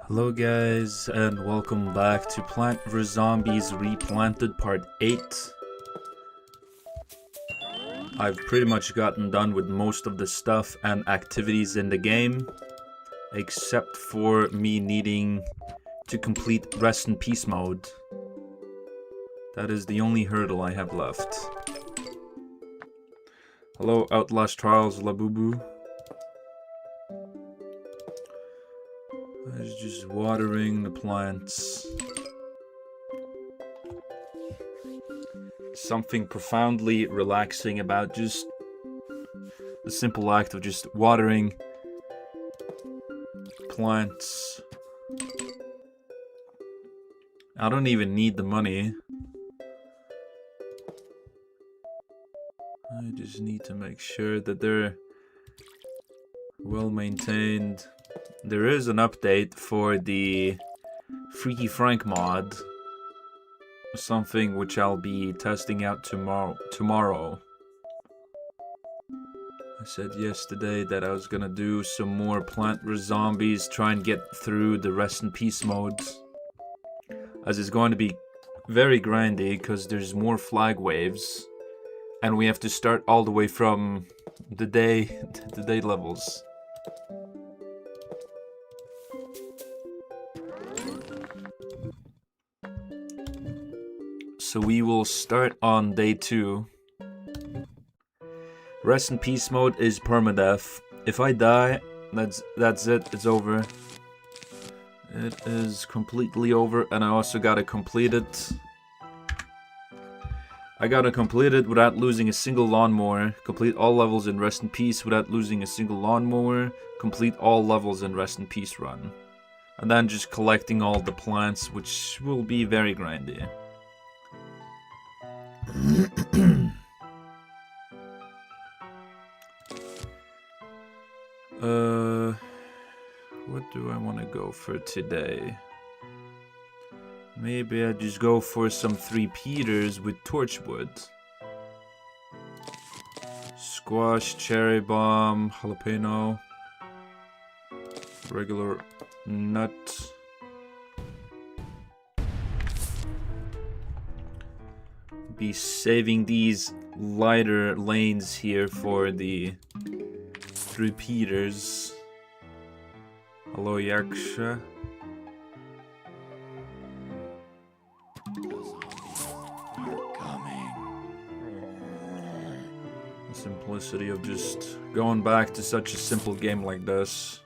Hello guys, and welcome back to Plant vs Zombies Replanted Part 8. I've pretty much gotten done with most of the stuff and activities in the game, except for me needing to complete Rest in Peace mode. That is the only hurdle I have left. Hello Outlast Trials Labubu. I was just watering the plants. Something profoundly relaxing about just the simple act of just watering plants. I don't even need the money. I just need to make sure that they're well maintained. There is an update for the Freaky Frank mod. Something which I'll be testing out tomorrow. I said yesterday that I was gonna do some more Plant vs Zombies, try and get through the Rest in Peace modes. As it's going to be very grindy because there's more flag waves. And we have to start all the way from the day levels. So we will start on day 2. Rest in Peace mode is permadeath. If I die, that's it. It's over. It is completely over, and I also gotta complete it. I gotta complete it without losing a single lawnmower. Complete all levels in Rest in Peace without losing a single lawnmower. Complete all levels in Rest in Peace run. And then just collecting all the plants, which will be very grindy. What do I want to go for today? Maybe I just go for some 3 Peters with torchwood. Squash, cherry bomb, jalapeno, regular nut. Be saving these lighter lanes here for the 3 Peters. Hello Yaksha. The simplicity of just going back to such a simple game like this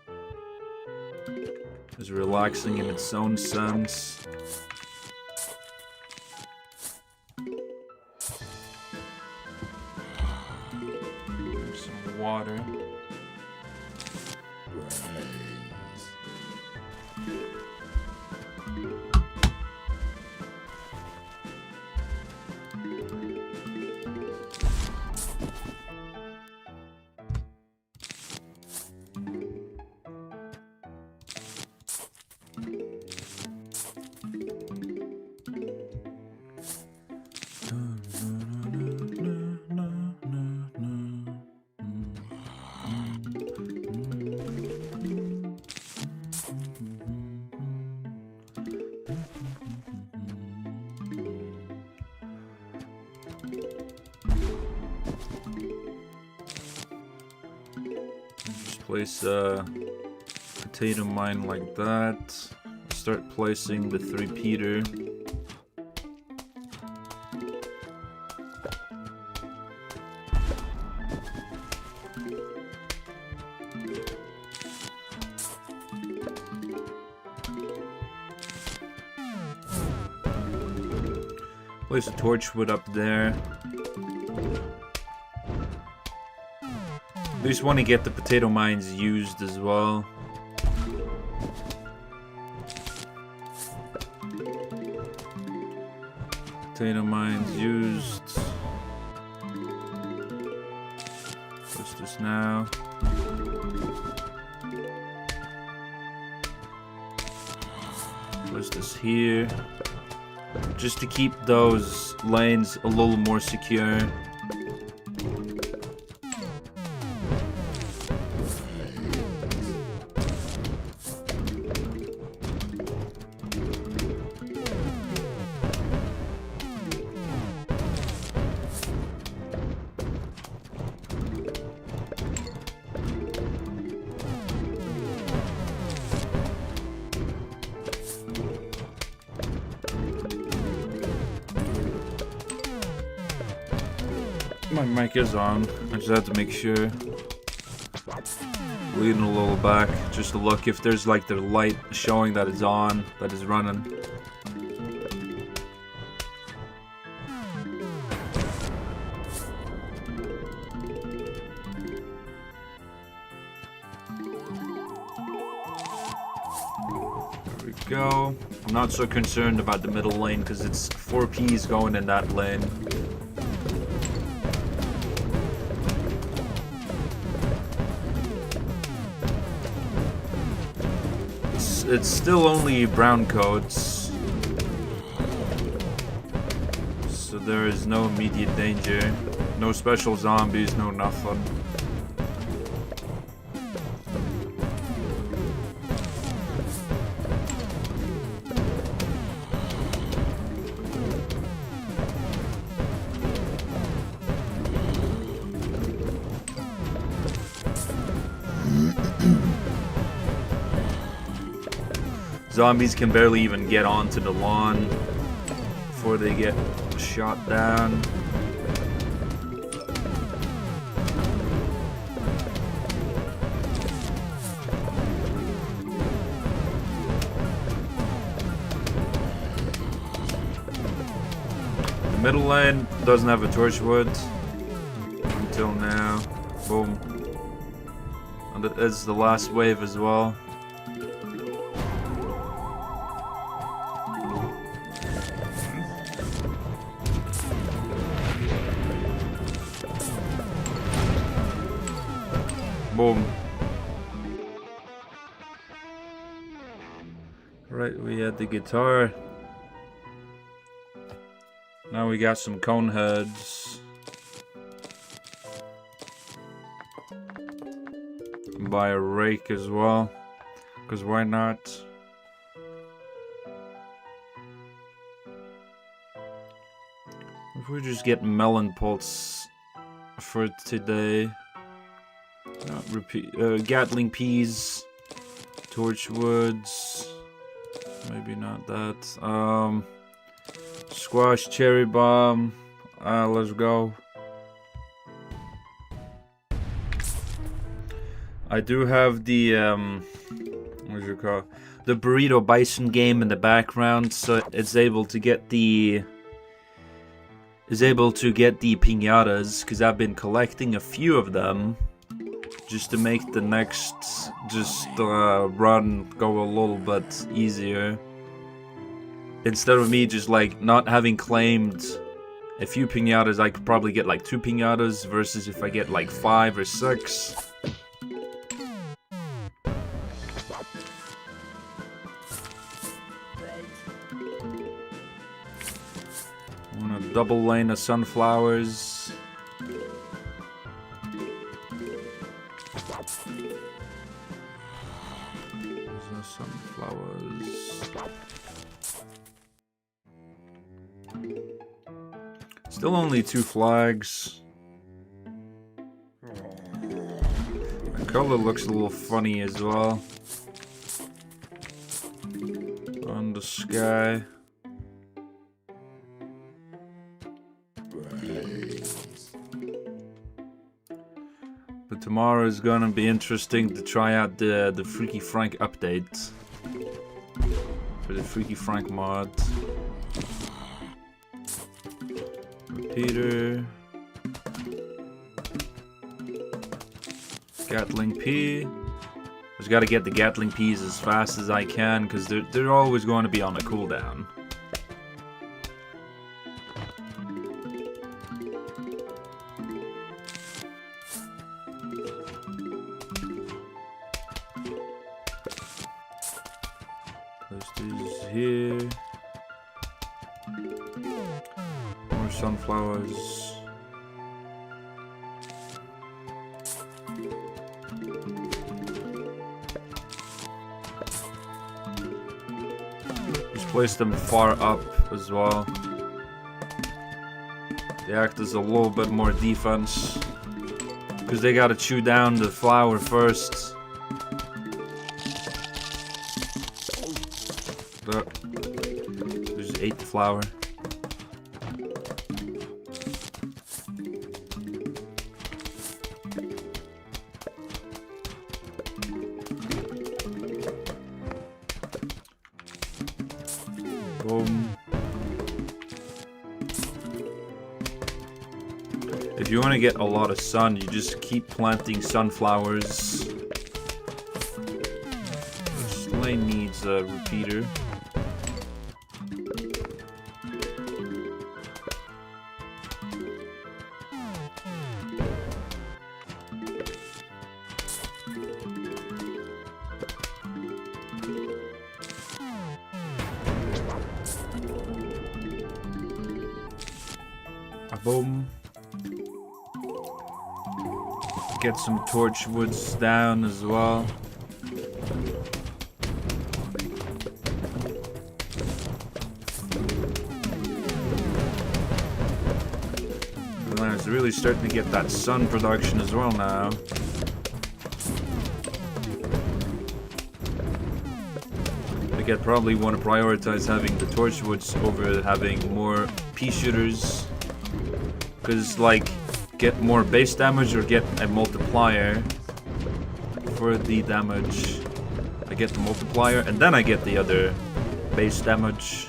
is relaxing in its own sense. Some water. Place a potato mine like that. Start placing the 3 Peter. Place a torchwood up there. I just want to get the potato mines used as well. Potato mines used. What's this now? What's this here? Just to keep those lanes a little more secure. My mic is on. I just have to make sure. Leaning a little back just to look if there's like the light showing that it's on, that is running. There we go. I'm not so concerned about the middle lane because it's 4 Ps going in that lane. It's still only brown coats, so there is no immediate danger, no special zombies, no nothing. Zombies can barely even get onto the lawn before they get shot down. The middle lane doesn't have a torchwood until now. Boom. And it is the last wave as well. Boom. Right, we had the guitar. Now we got some cone heads. Buy a rake as well, because why not? If we just get melon pulse for today. Not repeat. Gatling peas, torchwoods. Maybe not that. Squash, cherry bomb. Let's go. I do have the what's it called? The burrito bison game in the background, so it's able to get the piñatas, because I've been collecting a few of them. Just to make the next run go a little bit easier. Instead of me just like not having claimed a few piñatas, I could probably get like 2 piñatas versus if I get like 5 or 6. I want a double lane of sunflowers. Sunflowers. Still only 2 flags. The color looks a little funny as well on the sky. But tomorrow is gonna be interesting to try out the Freaky Frank update for the Freaky Frank mod. Repeater. Gatling P. Just gotta get the Gatling Ps as fast as I can, because they're always going to be on a cooldown. Place these here. More sunflowers. Place them far up as well. They act as a little bit more defense, because they gotta chew down the flower first. Just ate the flower. If you want to get a lot of sun, you just keep planting sunflowers. This lane needs a repeater. Boom. Get some torch woods down as well. And it's really starting to get that sun production as well now. I think I'd probably want to prioritize having the torch woods over having more pea shooters. Because, like, get more base damage or get a multiplier for the damage. I get the multiplier and then I get the other base damage.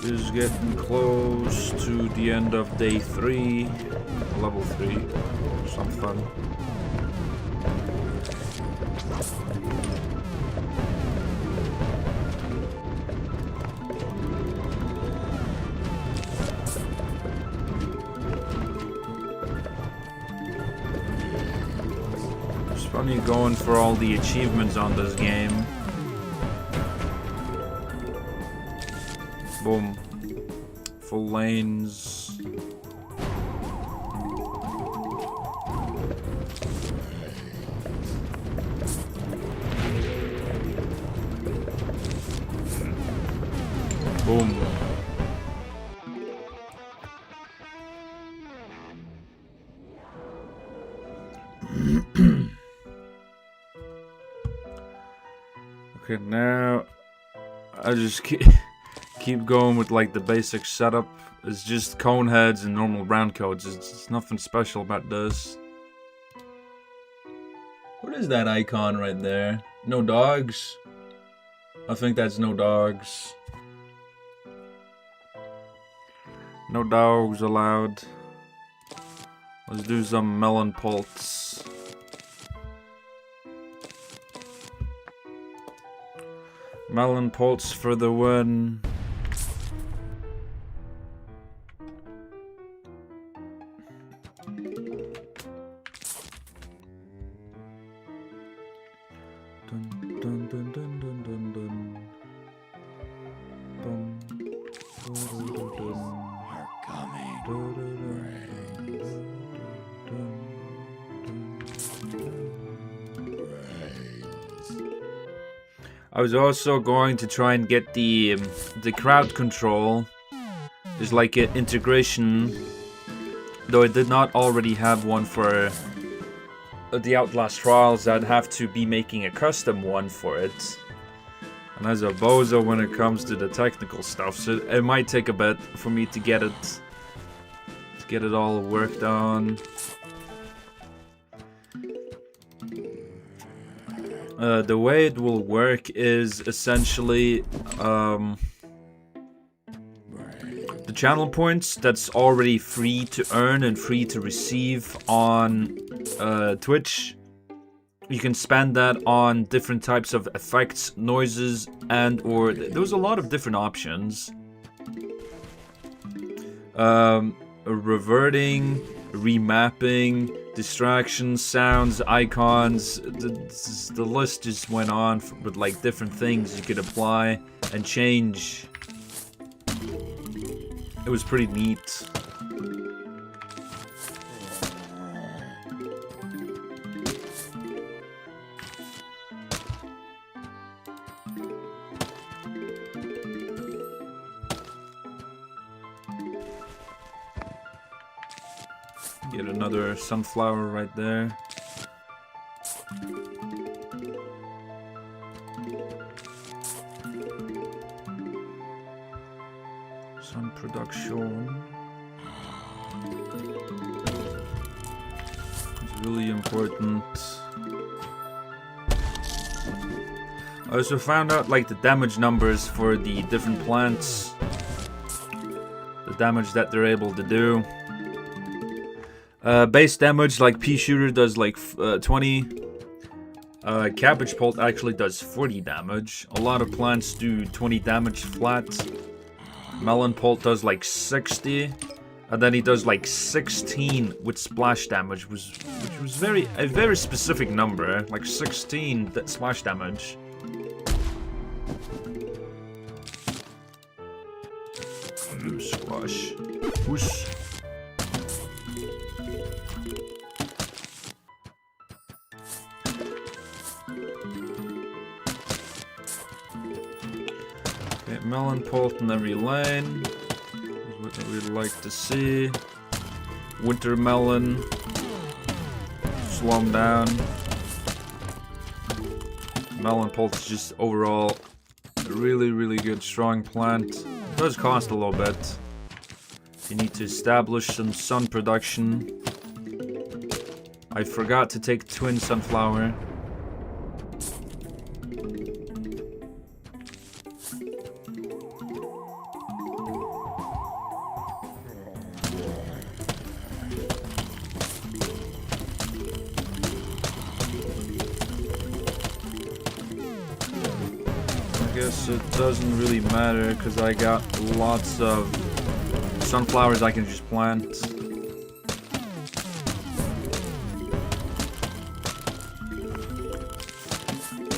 Is getting close to the end of day 3, level 3, some fun. It's funny going for all the achievements on this game. Boom. Full lanes. Boom. Okay, now I just keep going with like the basic setup. It's just cone heads and normal round codes. It's nothing special about this. What is that icon right there? No dogs? I think that's no dogs. No dogs allowed. Let's do some melon pulse. Melon pulse for the win. Dun, dun, dun, dun, dun, dun, dun. Dun, dun, dun, dun, dun. You're coming. Dun, dun, dun, dun, dun, dun. I was also going to try and get the crowd control. There's like an integration, though I did not already have one for the Outlast Trials. I'd have to be making a custom one for it. And as a bozo when it comes to the technical stuff, so it might take a bit for me to get it all worked on. The way it will work is essentially the channel points that's already free to earn and free to receive on Twitch. You can spend that on different types of effects, noises, and or there's a lot of different options. Reverting, remapping, distractions, sounds, icons. The list just went on with like different things you could apply and change. It was pretty neat. Get another sunflower right there. Sun production. It's really important. I also found out like the damage numbers for the different plants. The damage that they're able to do. Base damage, like pea shooter does like 20. Cabbage pult actually does 40 damage. A lot of plants do 20 damage flat. Melon pult does like 60. And then he does like 16 with splash damage, which was a very specific number. Like 16 splash damage. Squash. Whoosh. Melon pult in every lane. That's what we'd like to see. Winter melon. Slow him down. Melon pult is just overall a really good strong plant. It does cost a little bit. You need to establish some sun production. I forgot to take twin sunflower. It doesn't really matter because I got lots of sunflowers I can just plant.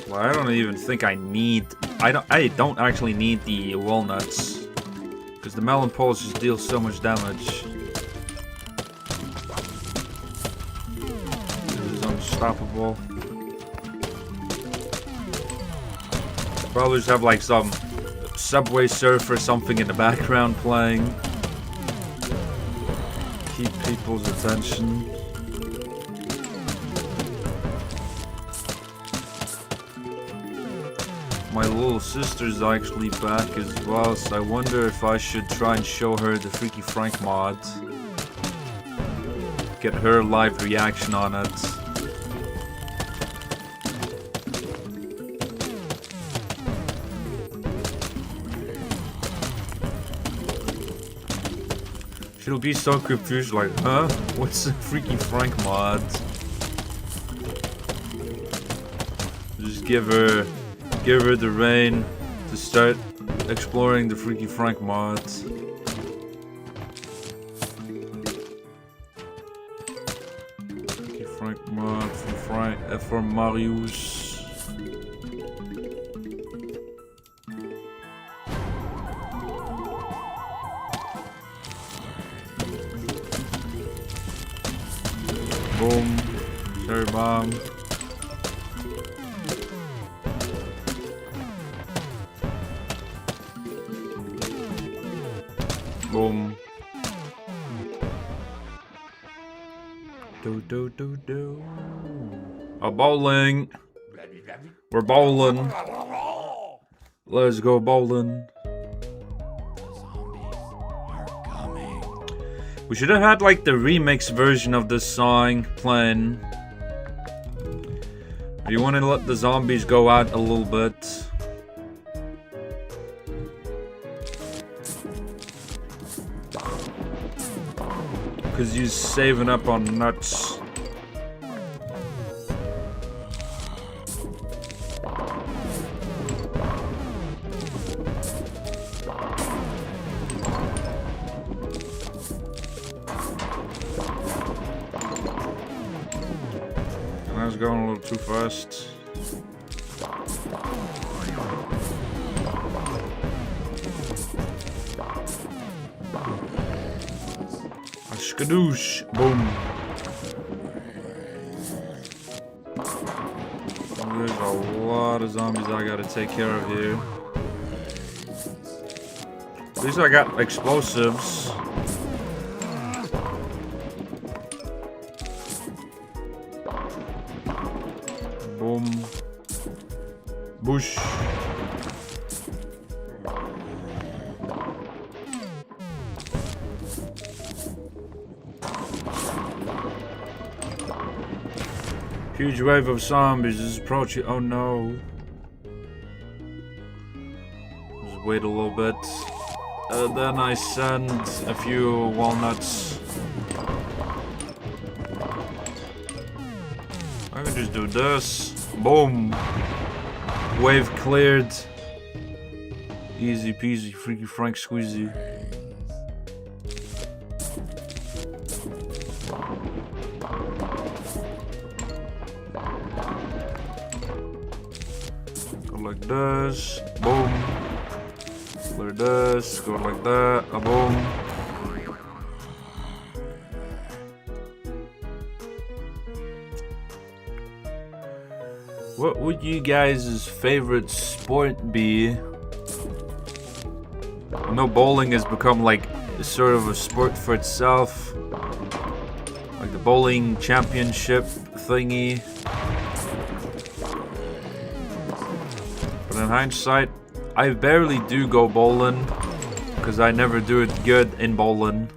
Well, I don't even think I need. I don't actually need the walnuts because the melon poles just deal so much damage. It is unstoppable. Probably just have like some Subway Surf or something in the background playing. Keep people's attention. My little sister's actually back as well, so I wonder if I should try and show her the Freaky Frank mod. Get her live reaction on it. She'll be so confused, like, huh? What's a Freaky Frank mod? Just give her the rein to start exploring the Freaky Frank mod. Freaky Frank mod from Marius. Boom. Cherry bomb. Boom. Do. A bowling. We're bowling. Let's go bowling. We should have had like the remix version of this song playing. You want to let the zombies go out a little bit. Because he's saving up on nuts. And I was going a little too fast. Skadoosh! Boom! There's a lot of zombies I gotta take care of here. At least I got explosives. Boom. Bush. Huge wave of zombies is approaching. Oh no. Just wait a little bit. Then I send a few walnuts. I can just do this. Boom. Wave cleared. Easy peasy, freaky Frank squeezy. Like this, boom. Clear this, go like that, a boom. What would you guys' favorite sport be? I know bowling has become like sort of a sport for itself. Like the bowling championship thingy. But in hindsight, I barely do go bowling because I never do it good in bowling.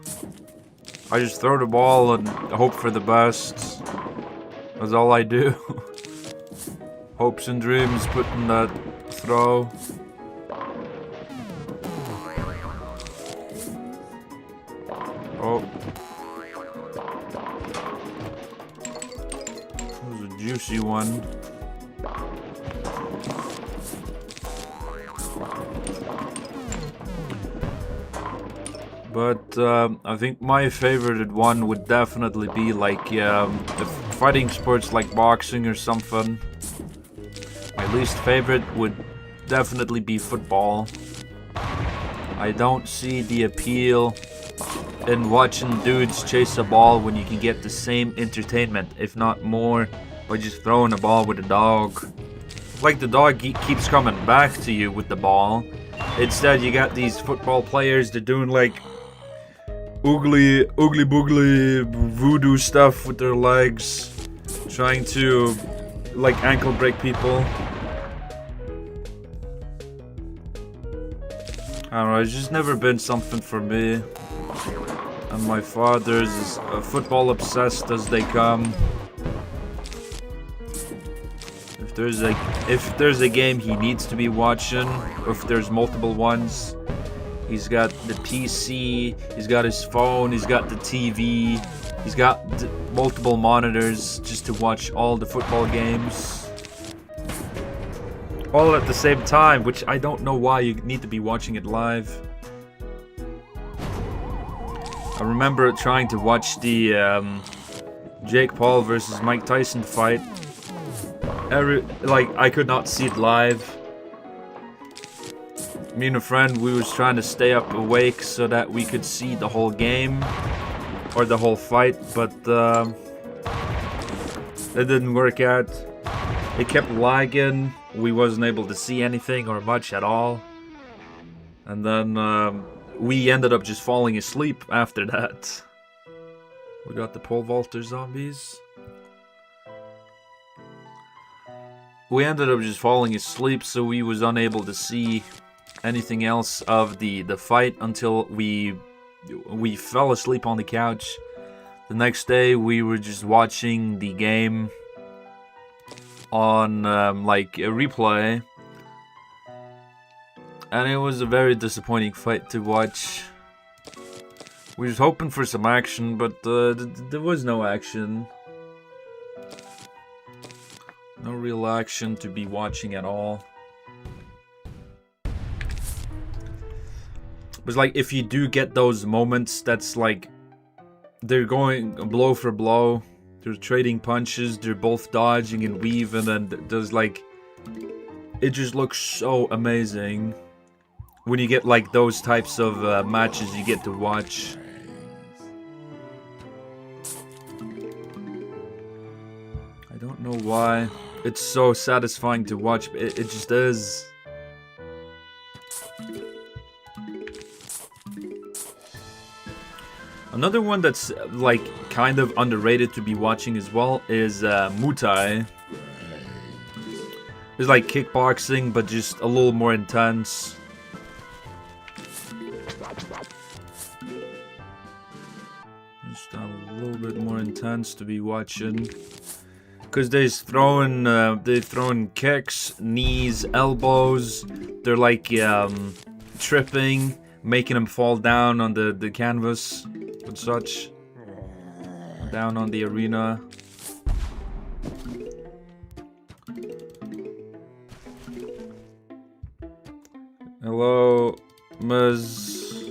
I just throw the ball and hope for the best. That's all I do. Hopes and dreams put in that throw. Oh. That was a juicy one. But I think my favorite one would definitely be like fighting sports like boxing or something. My least favorite would definitely be football. I don't see the appeal in watching dudes chase a ball when you can get the same entertainment, if not more, by just throwing a ball with a dog. Like the dog keeps coming back to you with the ball. Instead, you got these football players that doing like oogly boogly voodoo stuff with their legs, trying to like ankle break people. I don't know, it's just never been something for me. And my father's is football obsessed as they come. If there's a game he needs to be watching, or if there's multiple ones, he's got the PC, he's got his phone, he's got the TV, he's got multiple monitors just to watch all the football games. All at the same time, which I don't know why you need to be watching it live. I remember trying to watch the Jake Paul versus Mike Tyson fight. I could not see it live. Me and a friend, we was trying to stay up awake so that we could see the whole game or the whole fight, but it didn't work out. It kept lagging. We wasn't able to see anything or much at all. And then we ended up just falling asleep after that. We got the pole vaulter zombies. we ended up just falling asleep, so we was unable to see anything else of the fight until we fell asleep on the couch. The next day we were just watching the game on like a replay, and it was a very disappointing fight to watch. We was hoping for some action, but there was no action. No real action to be watching at all. But like, if you do get those moments, that's like, they're going blow for blow. They're trading punches, they're both dodging and weaving, and there's like, it just looks so amazing. When you get like those types of matches you get to watch. I don't know why. It's so satisfying to watch, but it just is. Another one that's like kind of underrated to be watching as well is Muay Thai. It's like kickboxing, but just a little more intense. Just a little bit more intense to be watching. Because they're throwing kicks, knees, elbows. They're like tripping, making them fall down on the canvas and such. Down on the arena. Hello, Ms.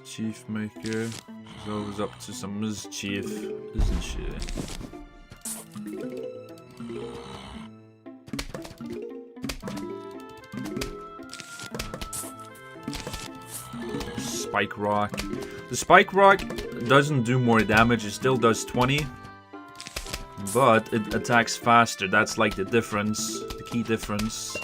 Chief Maker. She's always up to some mischief, isn't she? Spike Rock. The Spike Rock doesn't do more damage, it still does 20. But it attacks faster, that's like the difference, the key difference.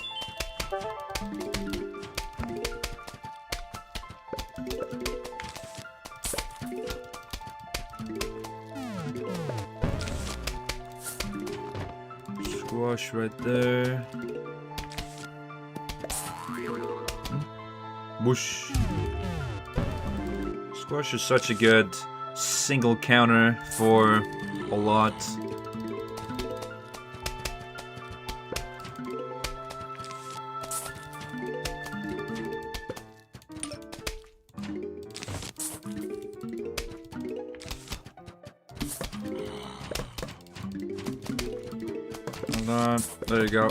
Squash right there. Whoosh. Squash is such a good single counter for a lot. Hold on, there you go.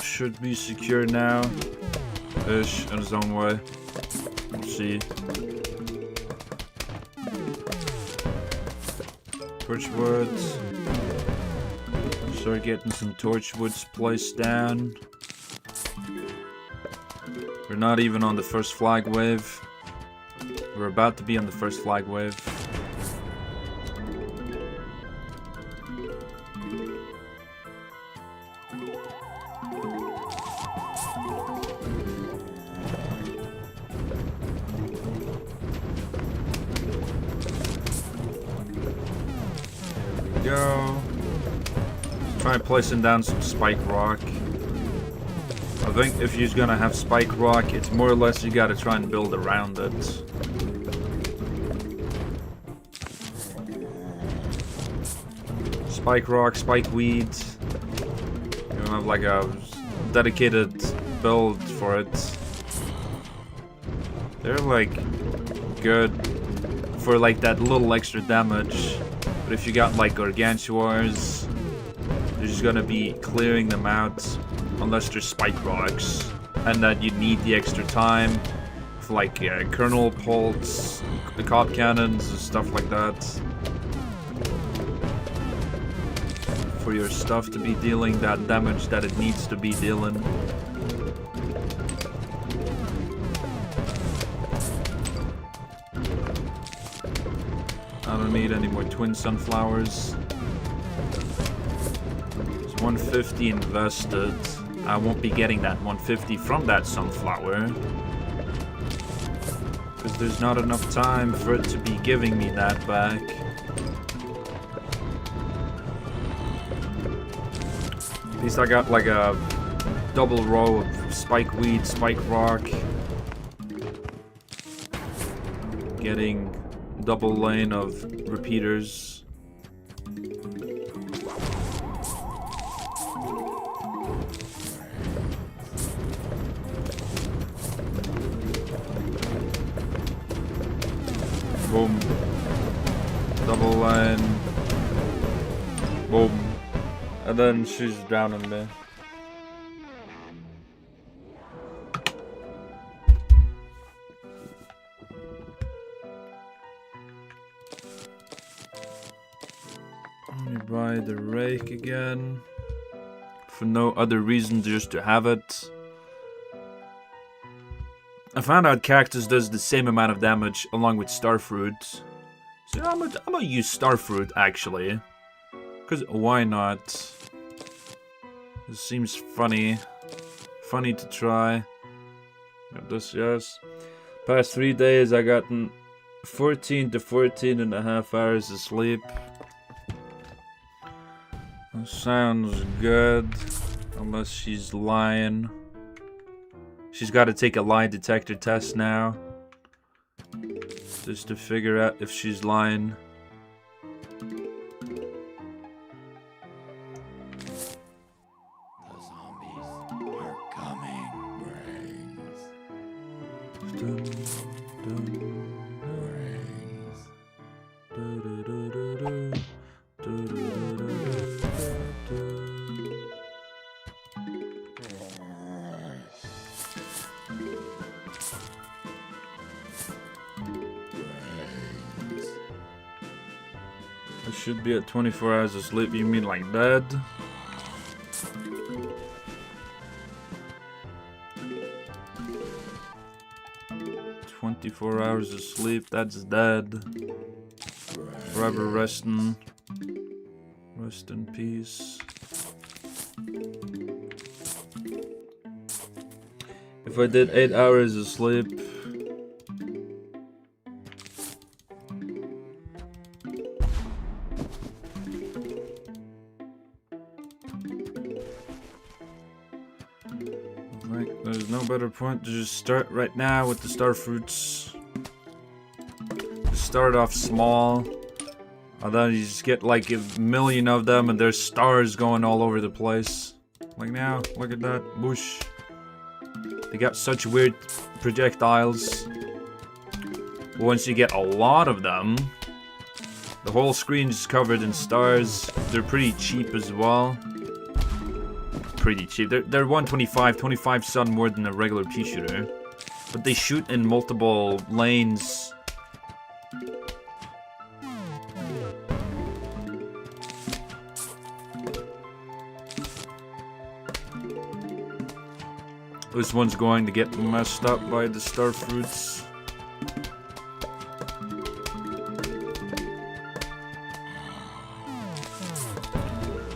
Should be secure now, ish, in his own way. We'll see. Torchwoods. Start getting some torchwoods placed down. We're not even on the first flag wave. We're about to be on the first flag wave. Go. Try placing down some Spike Rock. I think if you're gonna have Spike Rock, it's more or less you gotta try and build around it. Spike Rock, Spike Weed. You don't have like a dedicated build for it. They're like good for like that little extra damage. But if you got like Gargantuars, you're just gonna be clearing them out unless there's Spike Rocks. And that you need the extra time for like Kernel Pulse, the Cop Cannons and stuff like that. For your stuff to be dealing that damage that it needs to be dealing. I don't need any more twin sunflowers. It's 150 invested. I won't be getting that 150 from that sunflower. Because there's not enough time for it to be giving me that back. At least I got like a double row of spikeweed, spike rock. Getting double lane of repeaters. Boom. Double line. Boom. And then she's drowning me. Let me buy the rake again. For no other reason, just to have it. I found out cactus does the same amount of damage along with starfruit. So I'm gonna use starfruit actually. Cause why not? This seems funny. Funny to try. Got this, yes. Past 3 days I gotten 14 to 14 and a half hours of sleep. That sounds good. Unless she's lying. She's got to take a lie detector test now. Just to figure out if she's lying. The zombies are coming, brains. Dun, dun, Brains. I should be at 24 hours of sleep. You mean like dead? "24 hours of sleep, that's dead. Forever resting. Rest in peace." If I did 8 hours of sleep... There's no better point to just start right now with the starfruits. Just start off small. And then you just get like 1,000,000 of them and there's stars going all over the place. Like now, look at that. Whoosh. They got such weird projectiles. But once you get a lot of them, the whole screen's covered in stars. They're pretty cheap as well. Pretty cheap. They're 125, 25 sun more than a regular pea shooter. But they shoot in multiple lanes. This one's going to get messed up by the starfruits.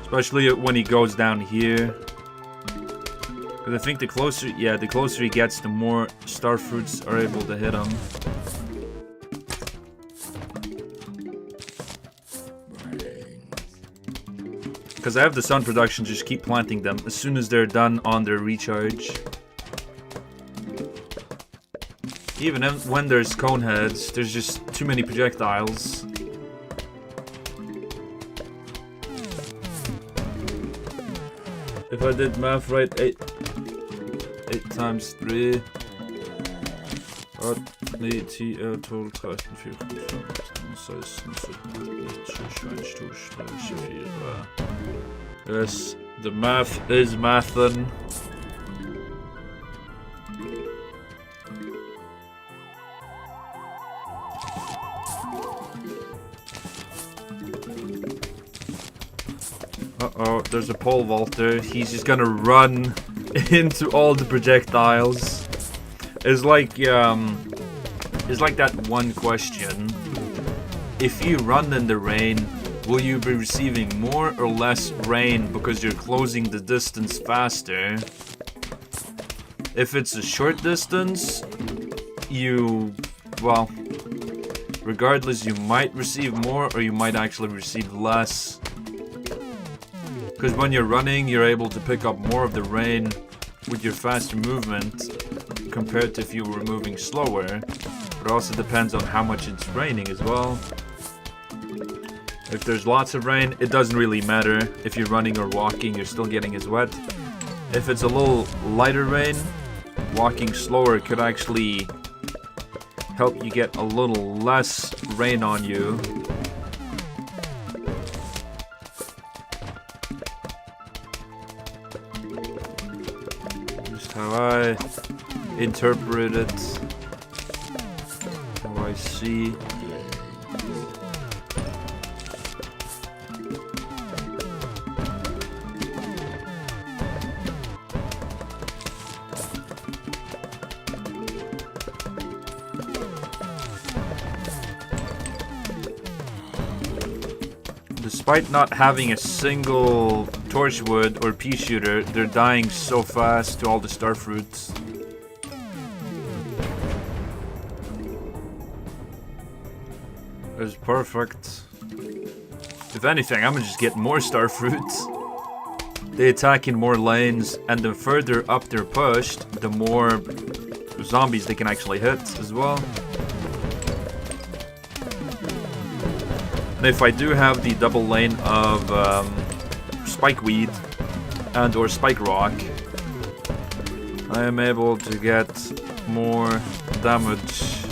Especially when he goes down here. Because I think the closer he gets, the more starfruits are able to hit him. Because I have the sun production, just keep planting them as soon as they're done on their recharge. Even when there's cone heads, there's just too many projectiles. If I did math right, 8 times 3. 8, 10, 11, 12, 13, 14, 15, 16, 17, 18, 22, 23, 24. Yes, the math is mathin'. Uh-oh, there's a pole vaulter. He's just gonna run into all the projectiles. It's like that one question. If you run in the rain, will you be receiving more or less rain because you're closing the distance faster? If it's a short distance, you well, regardless, you might receive more or you might actually receive less. Because when you're running, you're able to pick up more of the rain with your faster movement compared to if you were moving slower. It also depends on how much it's raining as well. If there's lots of rain, it doesn't really matter. If you're running or walking, you're still getting as wet. If it's a little lighter rain, walking slower could actually help you get a little less rain on you. Just how I interpret it, how I see. Despite not having a single torchwood or pea shooter, they're dying so fast to all the star fruits. It's perfect. If anything, I'm gonna just get more star fruits. They attack in more lanes, and the further up they're pushed, the more zombies they can actually hit as well. And if I do have the double lane of spikeweed and or spike rock, I am able to get more damage.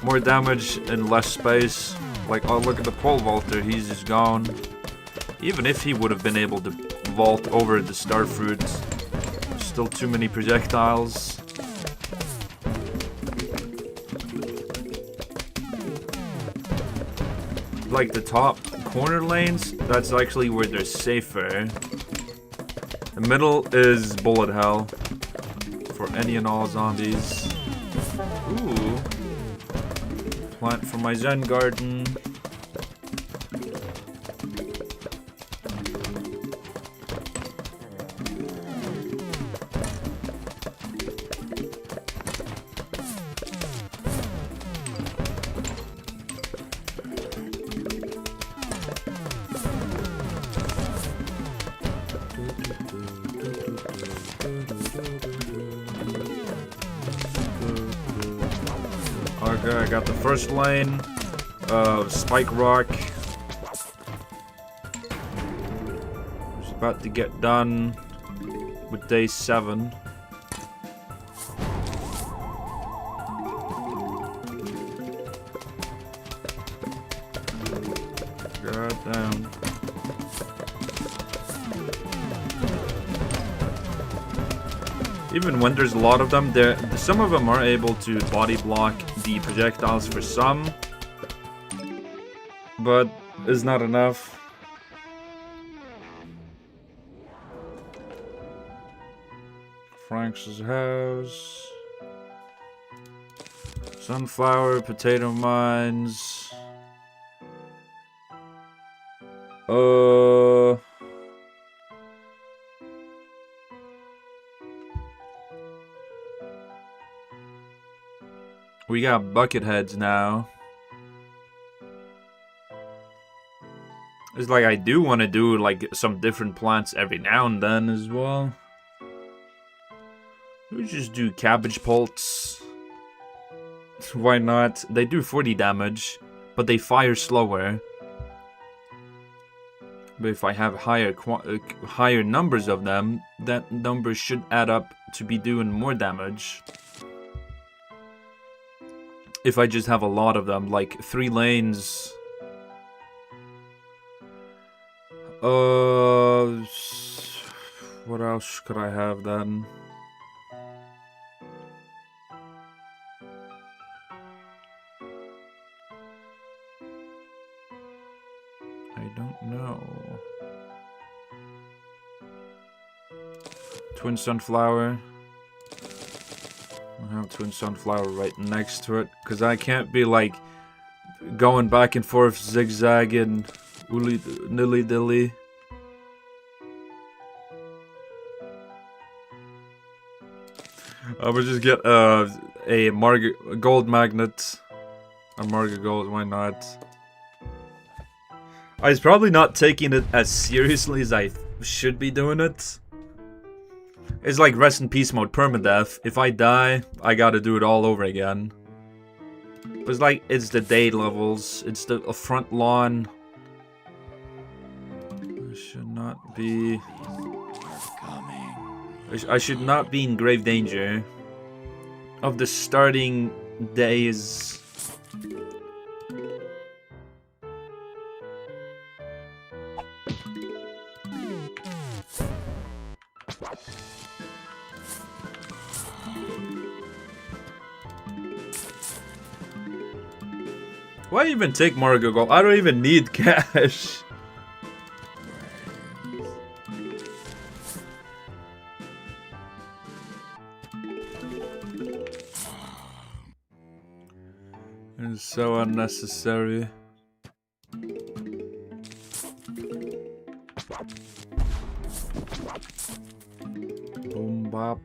More damage in less space. Like, oh, look at the pole vaulter, he's just gone. Even if he would have been able to vault over the star fruits, still too many projectiles. Like the top corner lanes, that's actually where they're safer. The middle is bullet hell for any and all zombies. Ooh. Plant for my Zen garden. Okay, I got the first lane of Spike Rock. Just about to get done with day 7. God damn. Even when there's a lot of them, some of them are able to body block the projectiles for some, but it's not enough. Frank's house. Sunflower, potato mines. We got bucket heads now. It's like I do want to do like some different plants every now and then as well. We just do cabbage pults. Why not? They do 40 damage, but they fire slower. But if I have higher numbers of them, that number should add up to be doing more damage. If I just have a lot of them, like 3 lanes. What else could I have then? I don't know. Twin sunflower. I have twin sunflower right next to it, because I can't be like going back and forth zigzagging nilly dilly. I would just get a gold magnet. A Marga gold, why not? I was probably not taking it as seriously as I should be doing it. It's like rest in peace mode, permadeath. If I die, I gotta do it all over again. But it's like, it's the day levels, it's the front lawn. I should not be... I should not be in grave danger of the starting days. Why even take Margo Gold? I don't even need cash. It's so unnecessary. Boom bop.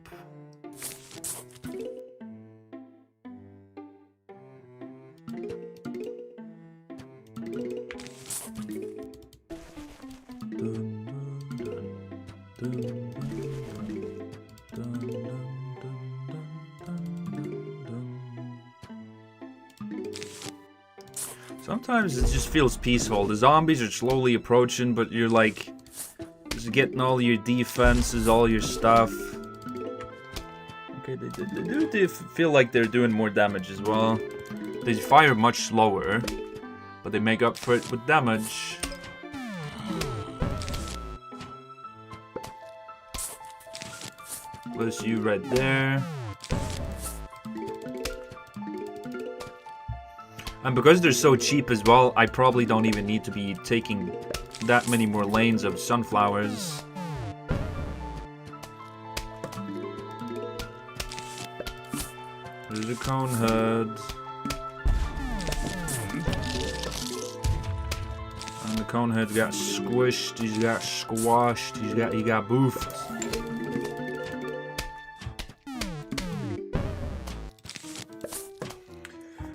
Sometimes it just feels peaceful. The zombies are slowly approaching, but you're like just getting all your defenses, all your stuff. Okay, they do feel like they're doing more damage as well. They fire much slower, but they make up for it with damage. Plus you right there. And because they're so cheap as well, I probably don't even need to be taking that many more lanes of sunflowers. There's a cone head. And the cone head got squished, he's got squashed, he got boofed.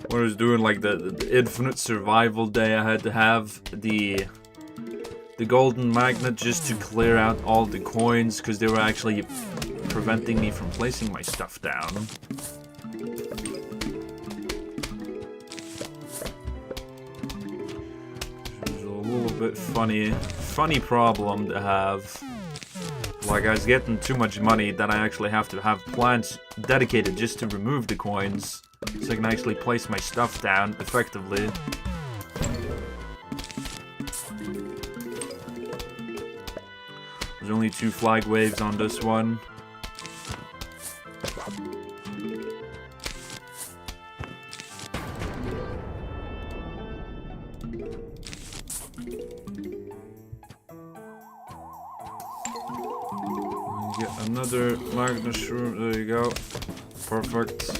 When I was doing like the infinite survival day, I had to have the golden magnet just to clear out all the coins because they were actually preventing me from placing my stuff down. Which was a little bit funny problem to have. Like I was getting too much money that I actually have to have plants dedicated just to remove the coins. So I can actually place my stuff down effectively. There's only 2 flag waves on this one. Get another magnet shroom. There you go. Perfect.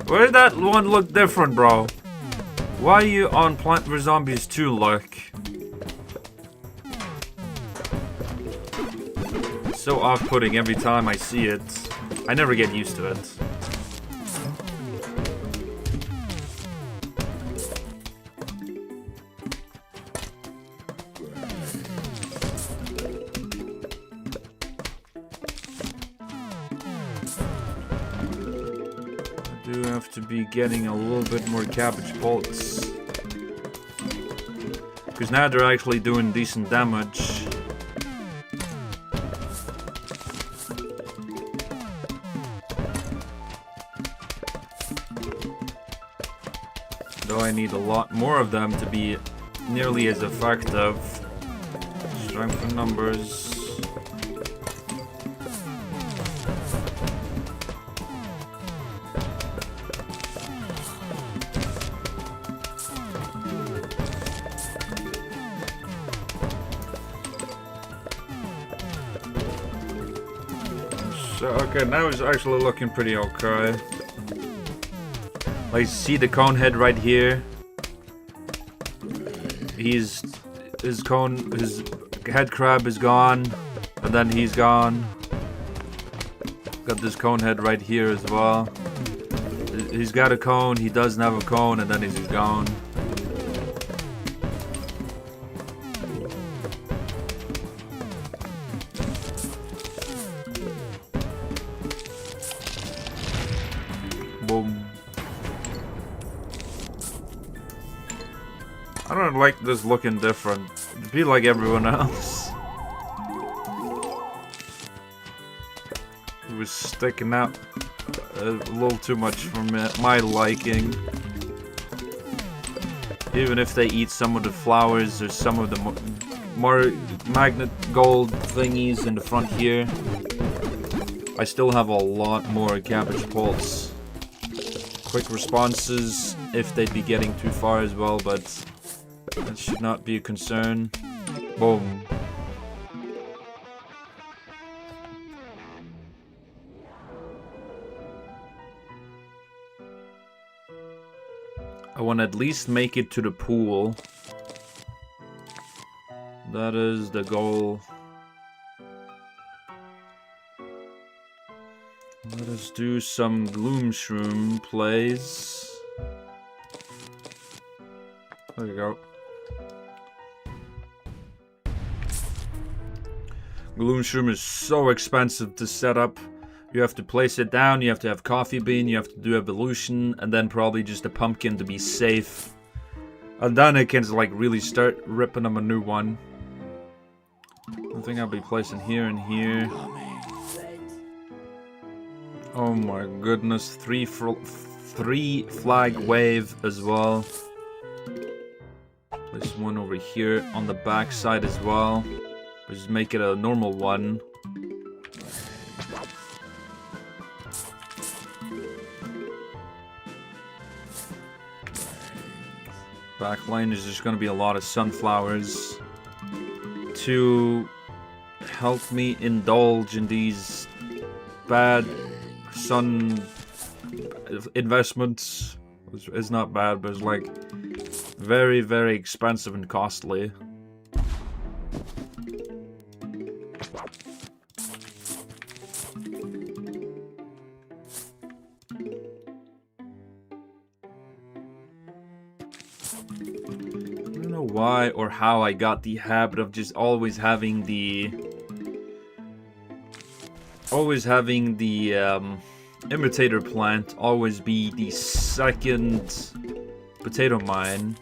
Why did that one look different, bro? Why are you on Plant vs Zombies 2, look? It's so off-putting every time I see it. I never get used to it. To be getting a little bit more cabbage bolts because now they're actually doing decent damage. Though I need a lot more of them to be nearly as effective. Strength in numbers. So, okay, now it's actually looking pretty okay. Like, see the cone head right here? His head crab is gone. And then he's gone. Got this cone head right here as well. He's got a cone, he doesn't have a cone, and then he's gone. Boom. I don't like this looking different. It'd be like everyone else. It was sticking out a little too much for my liking. Even if they eat some of the flowers or some of the more magnet gold thingies in the front here, I still have a lot more cabbage pulse. Quick responses if they'd be getting too far as well, but that should not be a concern. Boom. I want to at least make it to the pool. That is the goal. Let us do some Gloom Shroom plays. There you go. Gloom Shroom is so expensive to set up. You have to place it down, you have to have Coffee Bean, you have to do Evolution, and then probably just a Pumpkin to be safe. And then it can like really start ripping them a new one. I think I'll be placing here and here. Oh my goodness, three flag wave as well. Place one over here on the back side as well. Just make it a normal one. Back line is just going to be a lot of sunflowers to help me indulge in these bad sun investments. It's not bad, but it's like very, very expensive and costly. Why or how I got the habit of just always having the imitator plant always be the second potato mine.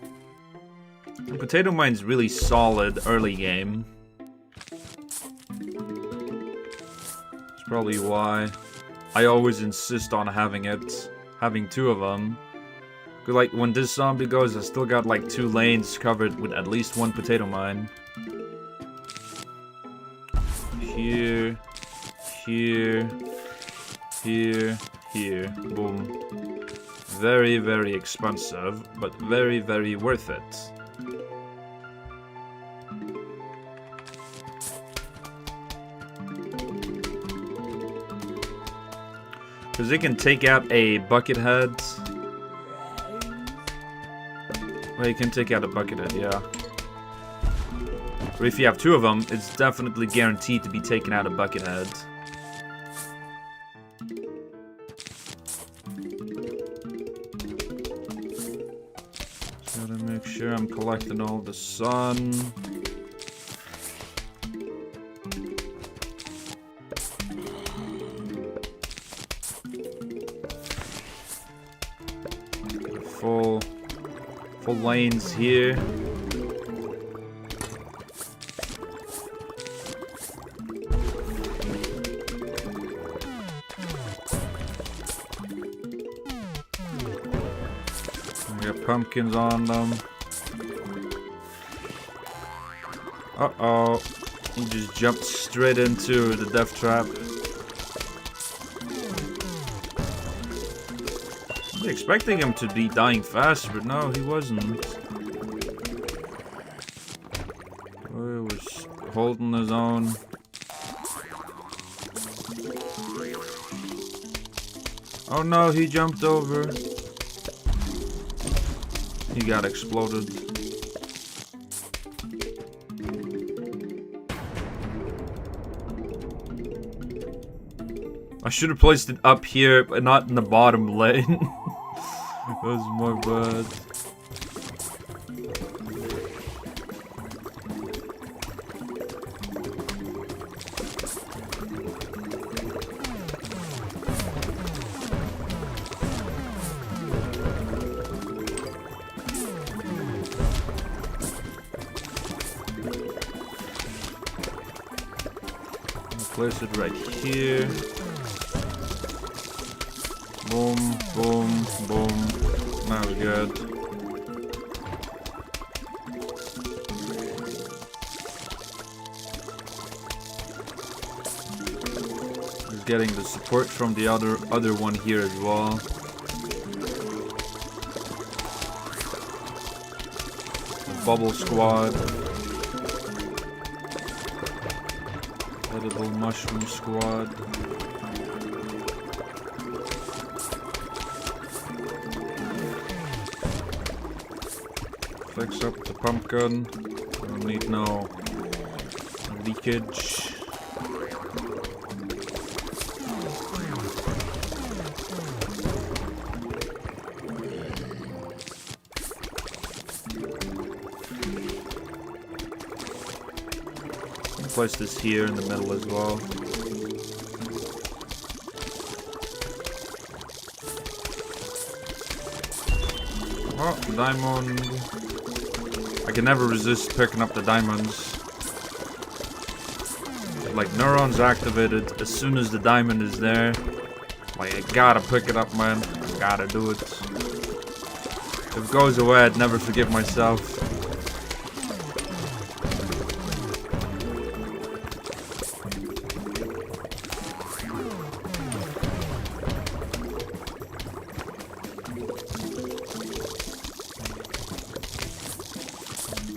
And potato mine's really solid early game. That's probably why I always insist on having two of them. Like, when this zombie goes, I still got like 2 lanes covered with at least 1 potato mine. Here, here, here, here. Boom. Very, very expensive, but very, very worth it. Because it can take out a bucket head. Well, you can take out a bucket head, yeah. But if you have 2 of them, it's definitely guaranteed to be taken out a bucket head. Just gotta make sure I'm collecting all the sun. Full lanes here. We got pumpkins on them. Uh-oh. He just jumped straight into the death trap. I was expecting him to be dying fast, but no, he wasn't. Oh, he was holding his own. Oh no, he jumped over. He got exploded. I should have placed it up here, but not in the bottom lane. That was my bad. Place it right here. Boom, boom, boom. Now we're good. Just getting the support from the other one here as well. The bubble squad. Edible mushroom squad. Fix up the pumpkin. Don't need no leakage. Place this here in the middle as well. Oh, diamond. I can never resist picking up the diamonds. Like, neurons activated as soon as the diamond is there. Like, I gotta pick it up, man. Gotta do it. If it goes away, I'd never forgive myself.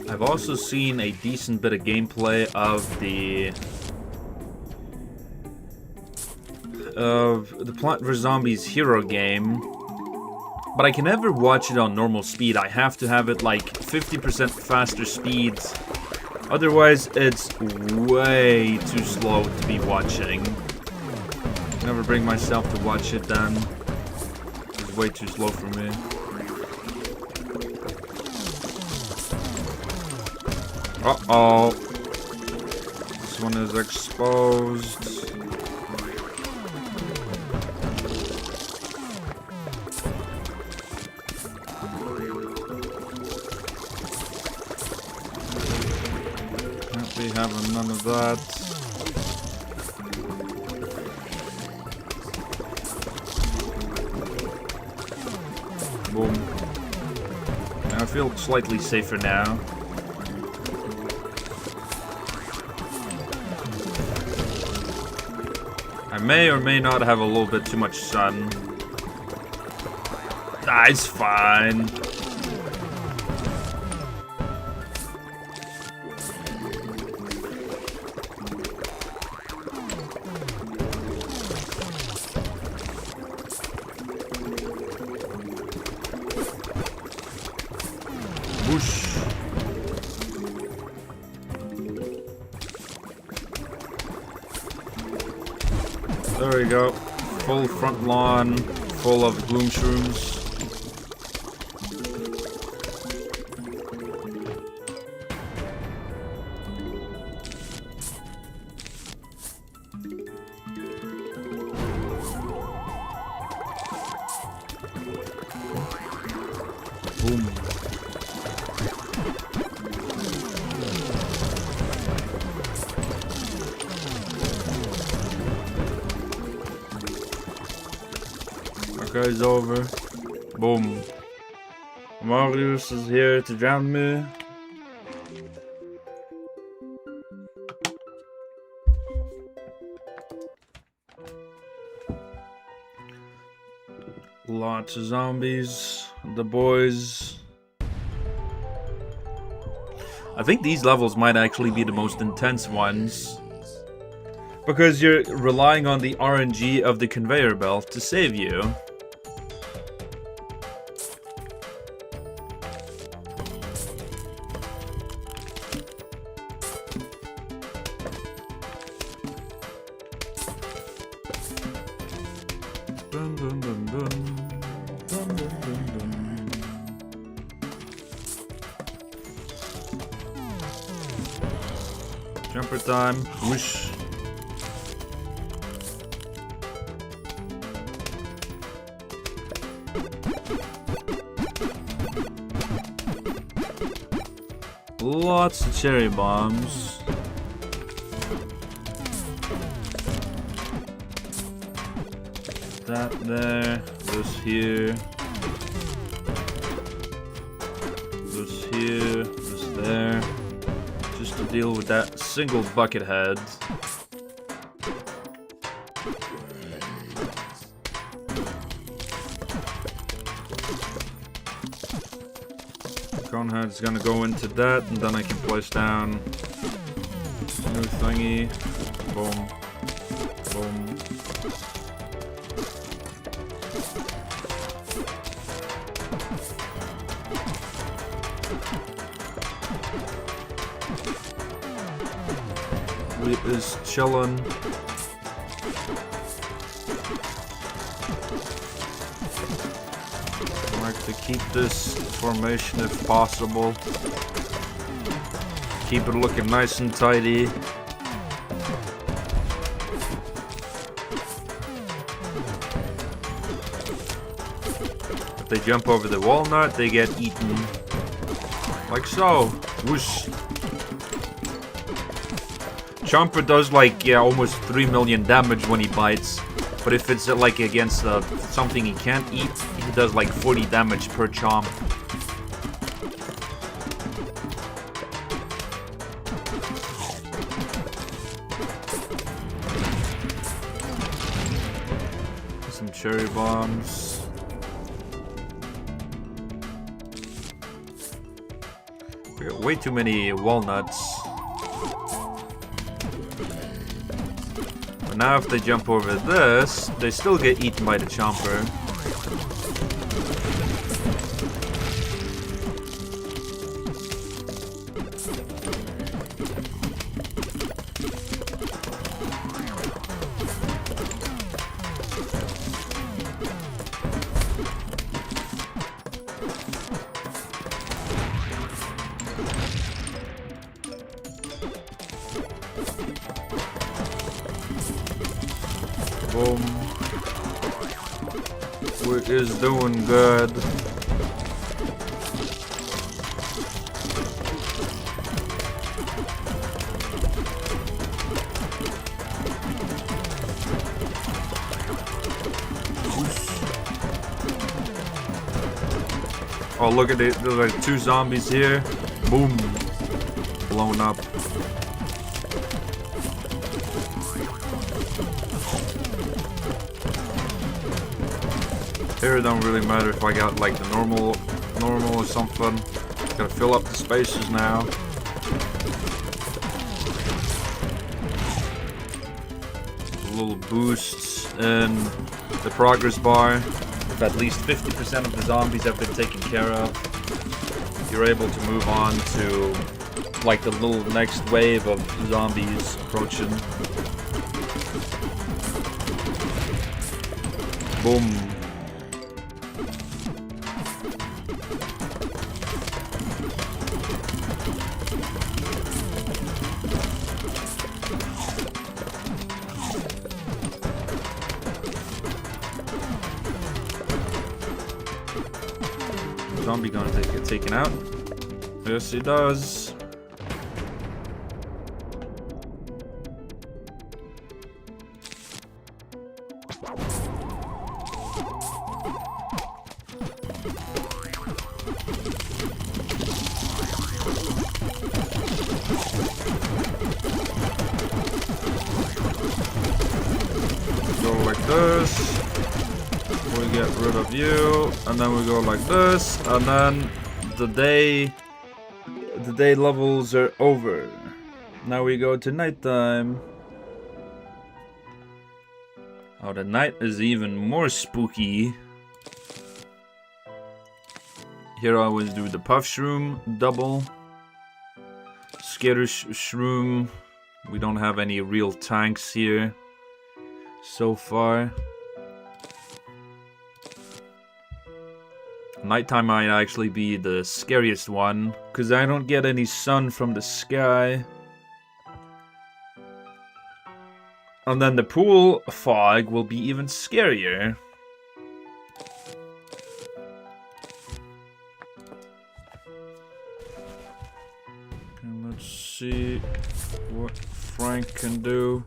I've also seen a decent bit of gameplay of the Plant vs Zombies hero game, but I can never watch it on normal speed. I have to have it like 50% faster speed, otherwise it's way too slow to be watching. Never bring myself to watch it then. It's way too slow for me. Uh-oh. This one is exposed. Can't be having none of that. Boom. I feel slightly safer now. I may or may not have a little bit too much sun. Ah, it's fine. Whoosh. There we go. Full front lawn, full of bloom shrooms. Boom. Guy's over. Boom. Marius is here to drown me. Lots of zombies. The boys. I think these levels might actually be the most intense ones, because you're relying on the RNG of the conveyor belt to save you. Dun, dun, dun, dun. Dun, dun, dun, dun. Jumper time. Whoosh. Lots of cherry bombs. That there, this here, this here, this there. Just to deal with that single bucket head. Cone head's gonna go into that, and then I can place down new thingy. Boom. Boom. It is chillin'. I like to keep this formation if possible. Keep it looking nice and tidy. If they jump over the walnut, they get eaten. Like so. Whoosh. Chomper does like, yeah, almost 3 million damage when he bites. But if it's like against something he can't eat, he does like 40 damage per chomp. Some cherry bombs. We got way too many walnuts. Now if they jump over this, they still get eaten by the chomper. Boom. We is doing good. Oh, look at it. There's like 2 zombies here. Boom. Blown up. Here it don't really matter if I got like the normal or something. Gotta fill up the spaces now. Little boosts in the progress bar. If at least 50% of the zombies have been taken care of, you're able to move on to like the little next wave of zombies approaching. Boom. Zombie gonna get taken out? Yes, he does. Go like this. We get rid of you, and then we go like this, and then the day levels are over. Now we go to nighttime. Oh, the night is even more spooky. Here I always do the puff shroom double. Skater shroom. We don't have any real tanks here so far. Nighttime might actually be the scariest one, because I don't get any sun from the sky. And then the pool fog will be even scarier. And let's see what Frank can do.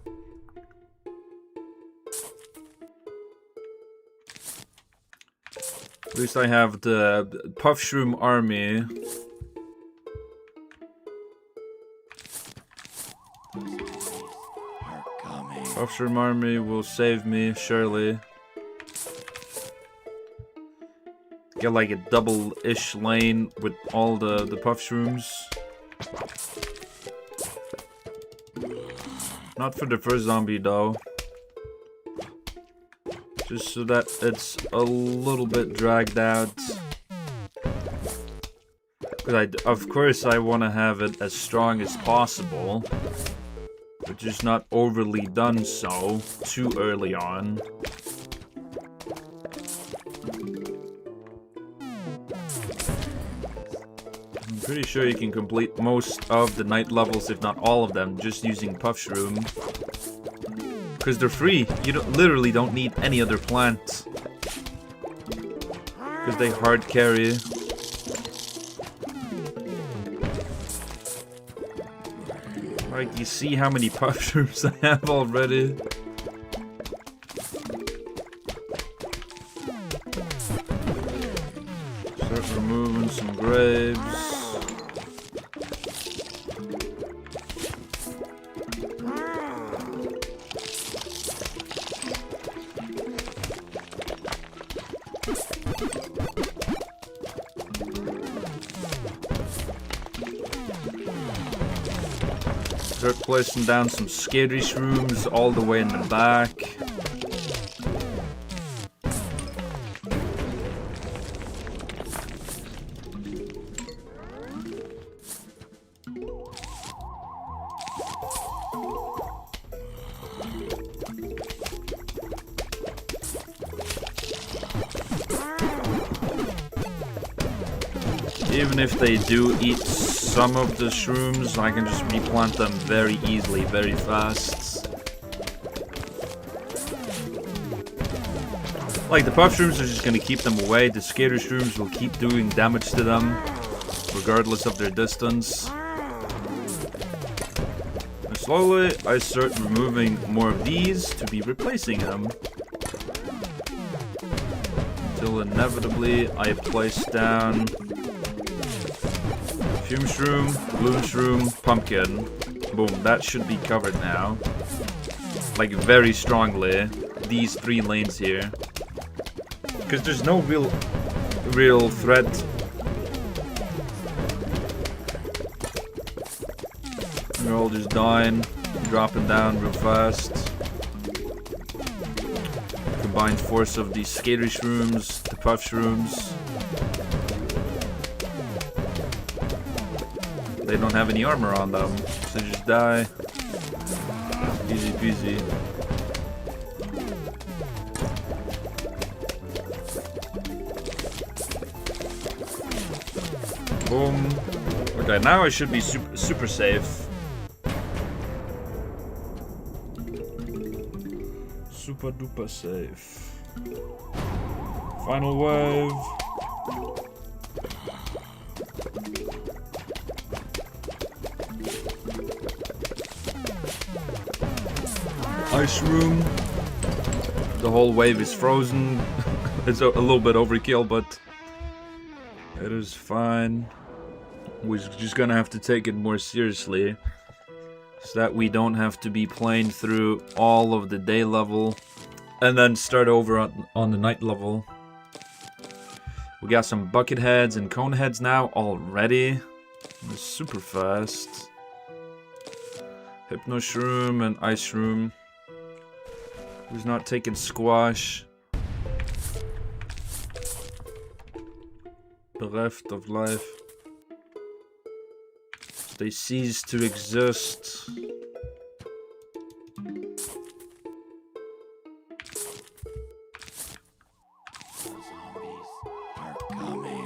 At least I have the Puff Shroom army. Puff Shroom army will save me, surely. Get like a double-ish lane with all the Puff Shrooms. Not for the first zombie though. Just so that it's a little bit dragged out. Because of course I want to have it as strong as possible. But just not overly done so too early on. I'm pretty sure you can complete most of the night levels, if not all of them, just using Puff Shroom. Because they're free. You literally don't need any other plant. Because they hard carry. Like, you see how many Puff Shrooms I have already? Start removing some graves. Start placing down some scary shrooms all the way in the back. Even if they do eat some of the shrooms, I can just replant them very easily, very fast. Like, the Puff Shrooms are just gonna keep them away. The Skater Shrooms will keep doing damage to them, regardless of their distance. And slowly, I start removing more of these to be replacing them. Until inevitably, I place down Fume Shroom, Bloom Shroom, Pumpkin. Boom, that should be covered now. Like, very strongly. These 3 lanes here. Because there's no real threat. They're all just dying, dropping down real fast. Combined force of these Skater Shrooms, the Puff Shrooms. They don't have any armor on them, so they just die. Easy peasy. Boom. Okay, now I should be super safe. Super duper safe. Final wave. Ice room. The whole wave is frozen. It's a little bit overkill, but it is fine. We're just gonna have to take it more seriously, so that we don't have to be playing through all of the day level and then start over on the night level. We got some bucket heads and cone heads now already. They're super fast. Hypno Shroom and Ice Shroom. Who's not taking squash? Bereft of life. They cease to exist. The zombies are coming.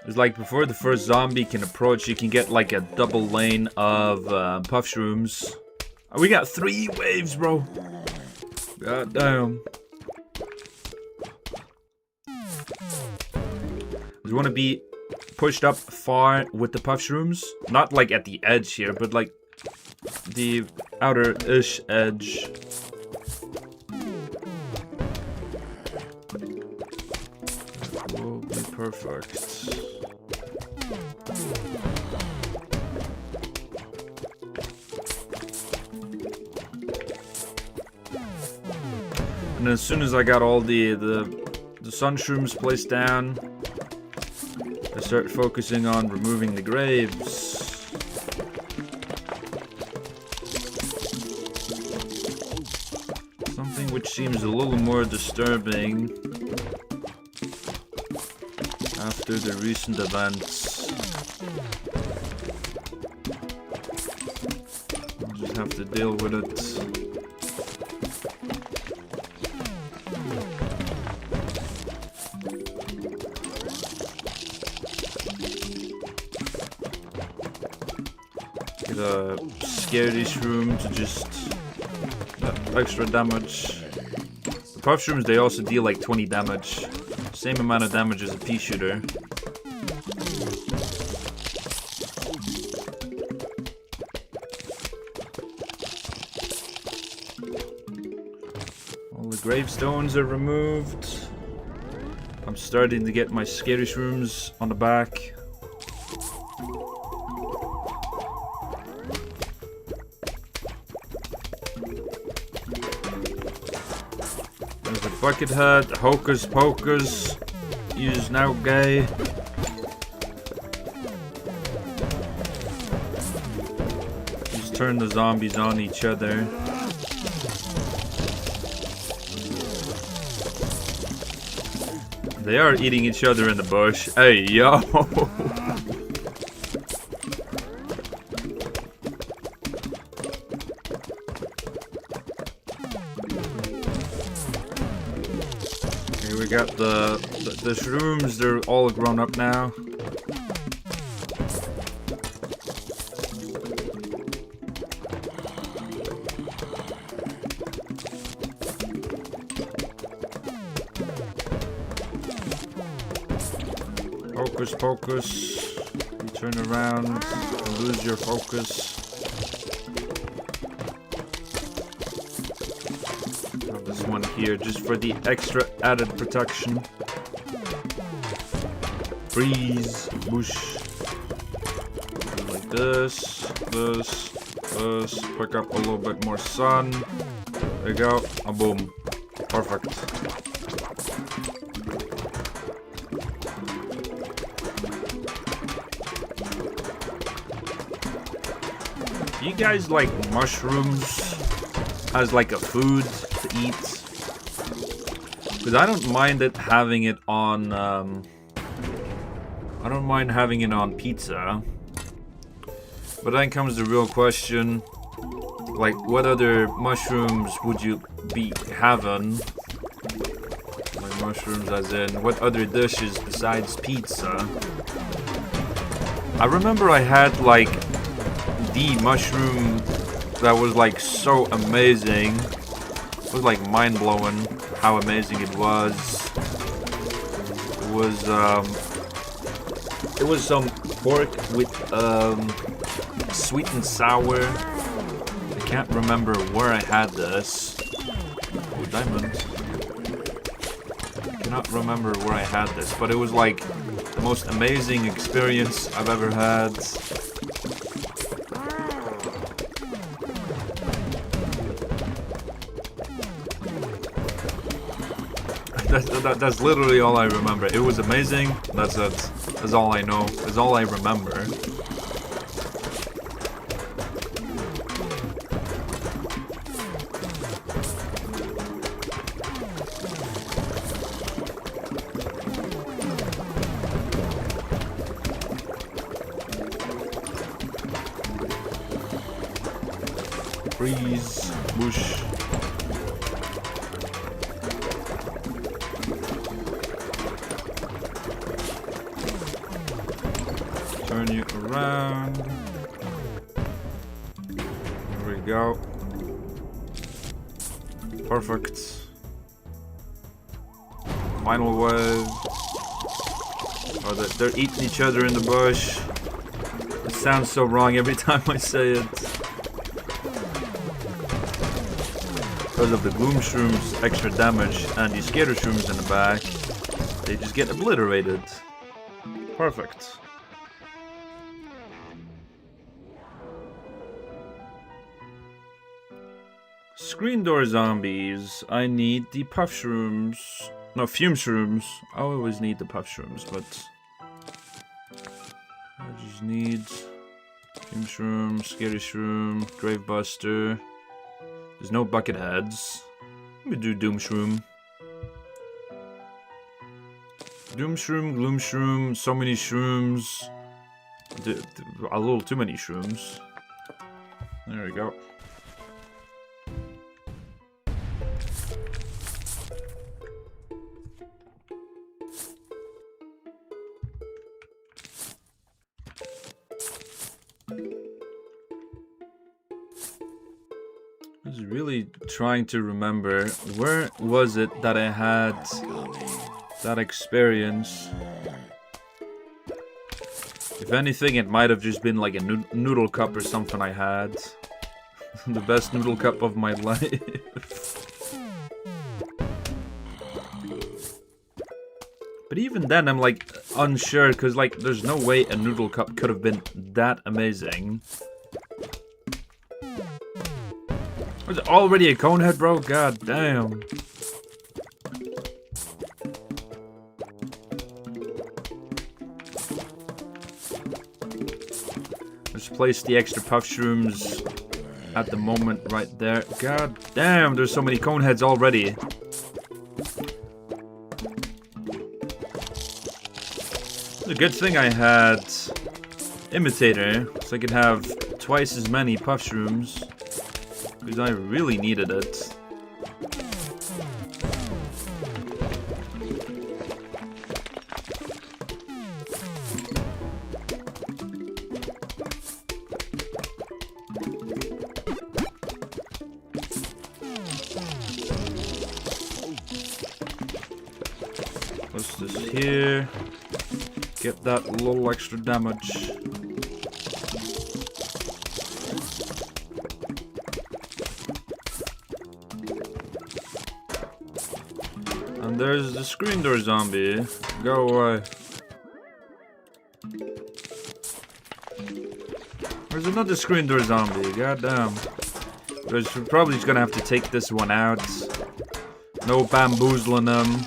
It's like before the first zombie can approach, you can get like a double lane of puff shrooms. Oh, we got 3 waves, bro. God damn. You want to be pushed up far with the puff shrooms? Not like at the edge here, but like the outer-ish edge. That will be perfect. And as soon as I got all the sun shrooms placed down, I start focusing on removing the graves. Something which seems a little more disturbing after the recent events. I'll just have to deal with it. The scary shroom to just extra damage. The puff shrooms, they also deal like 20 damage. Same amount of damage as a pea shooter. All the gravestones are removed. I'm starting to get my scary shrooms on the back. Buckethead, Hocus Pocus, is now gay. Just turn the zombies on each other. They are eating each other in the bush. Hey, yo! We got the shrooms, they're all grown up now. Hocus Pocus, you turn around and lose your focus. One here just for the extra added protection. Freeze, bush. Like this, pick up a little bit more sun. There you go, a boom. Perfect. You guys like mushrooms as like a food to eat? Because I don't mind it having it on, I don't mind having it on pizza. But then comes the real question, like, what other mushrooms would you be having? Like mushrooms as in, what other dishes besides pizza? I remember I had, like, the mushroom that was, like, so amazing. It was, like, mind-blowing how amazing it was. It was some pork with sweet and sour. I can't remember where I had this. Oh, diamond. I cannot remember where I had this, but it was like the most amazing experience I've ever had. That's literally all I remember. It was amazing. That's it. That's all I know. That's all I remember. Freeze. Whoosh. Turn you around. There we go. Perfect. Final wave. Oh, they're eating each other in the bush. It sounds so wrong every time I say it. Because of the gloom shrooms extra damage and the skater shrooms in the back, they just get obliterated. Perfect. Screen door zombies. I need the puff shrooms. No, fume shrooms. I always need the puff shrooms, but I just need fume shroom, scary shroom, grave buster. There's no bucket heads. Let me do doom shroom. Doom shroom, gloom shroom, so many shrooms. A little too many shrooms. There we go. I was really trying to remember where was it that I had that experience. If anything, it might have just been like a noodle cup or something I had. The best noodle cup of my life. But even then, I'm like unsure because like there's no way a noodle cup could have been that amazing. Was it already a conehead, bro? God damn. Let's place the extra puff shrooms at the moment right there. God damn, there's so many coneheads already. It's a good thing I had Imitator, so I could have twice as many puff shrooms. Because I really needed it. What's this here? Get that little extra damage. And there's the screen door zombie. Go away. There's another screen door zombie. God damn. We're probably just gonna have to take this one out. No bamboozling them.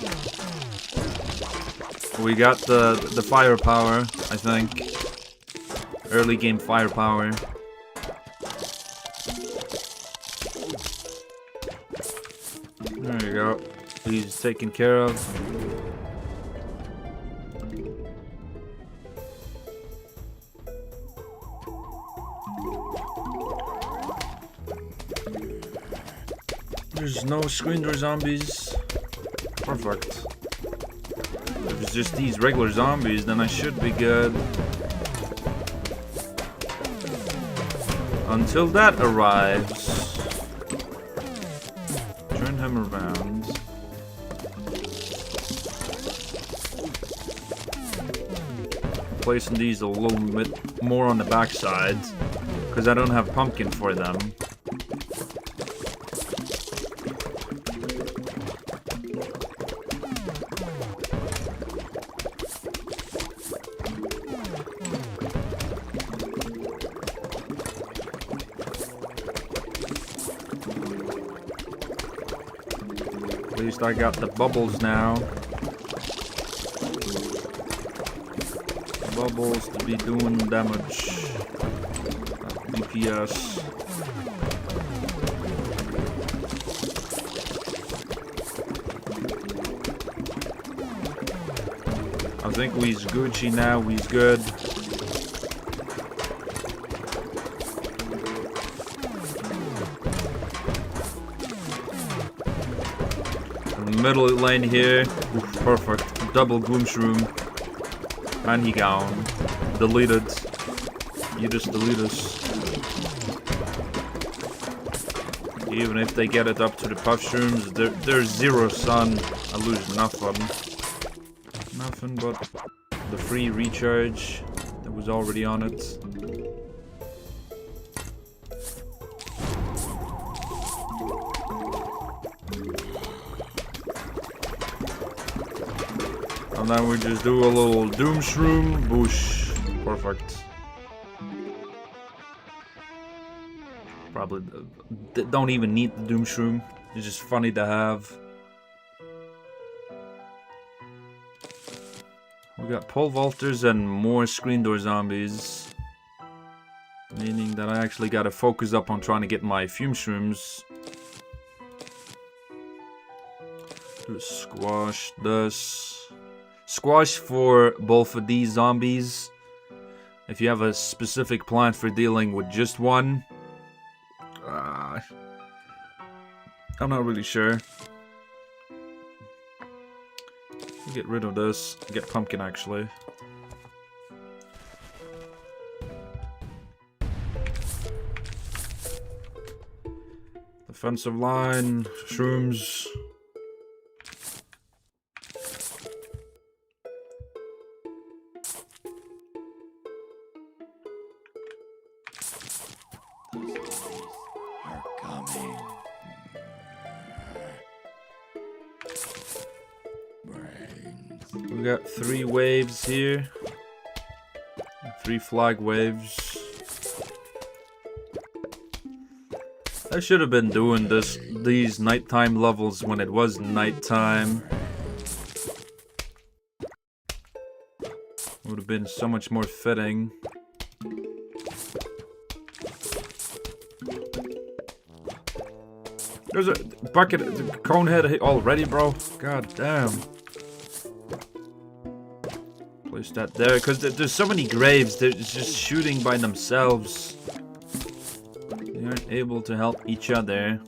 We got the firepower, I think. Early game firepower. There you go. He's taken care of. There's no screen door zombies. Perfect. If it's just these regular zombies, then I should be good. Until that arrives. Turn him around. Placing these a little bit more on the backside because I don't have pumpkin for them. At least I got the bubbles now. Bubbles to be doing damage. DPS. I think we's Gucci now, we's good. In the middle lane here. Oof, perfect. Double gloom shroom. And he gone. deleted. You just delete us. Even if they get it up to the puff shrooms, there's zero sun. I lose nothing. Nothing but the free recharge that was already on it. And then we just do a little doom shroom, boosh. Perfect. Probably don't even need the doom shroom. It's just funny to have. We got pole vaulters and more screen door zombies. Meaning that I actually gotta focus up on trying to get my fume shrooms. Squash this. Squash for both of these zombies. If you have a specific plan for dealing with just one, I'm not really sure. Get rid of this. Get pumpkin actually. Defensive line, shrooms. We got 3 waves here. 3 flag waves. I should have been doing these nighttime levels when it was nighttime. Would have been so much more fitting. There's a bucket, conehead already, bro. God damn. Place that there, because there's so many graves. They're just shooting by themselves. They aren't able to help each other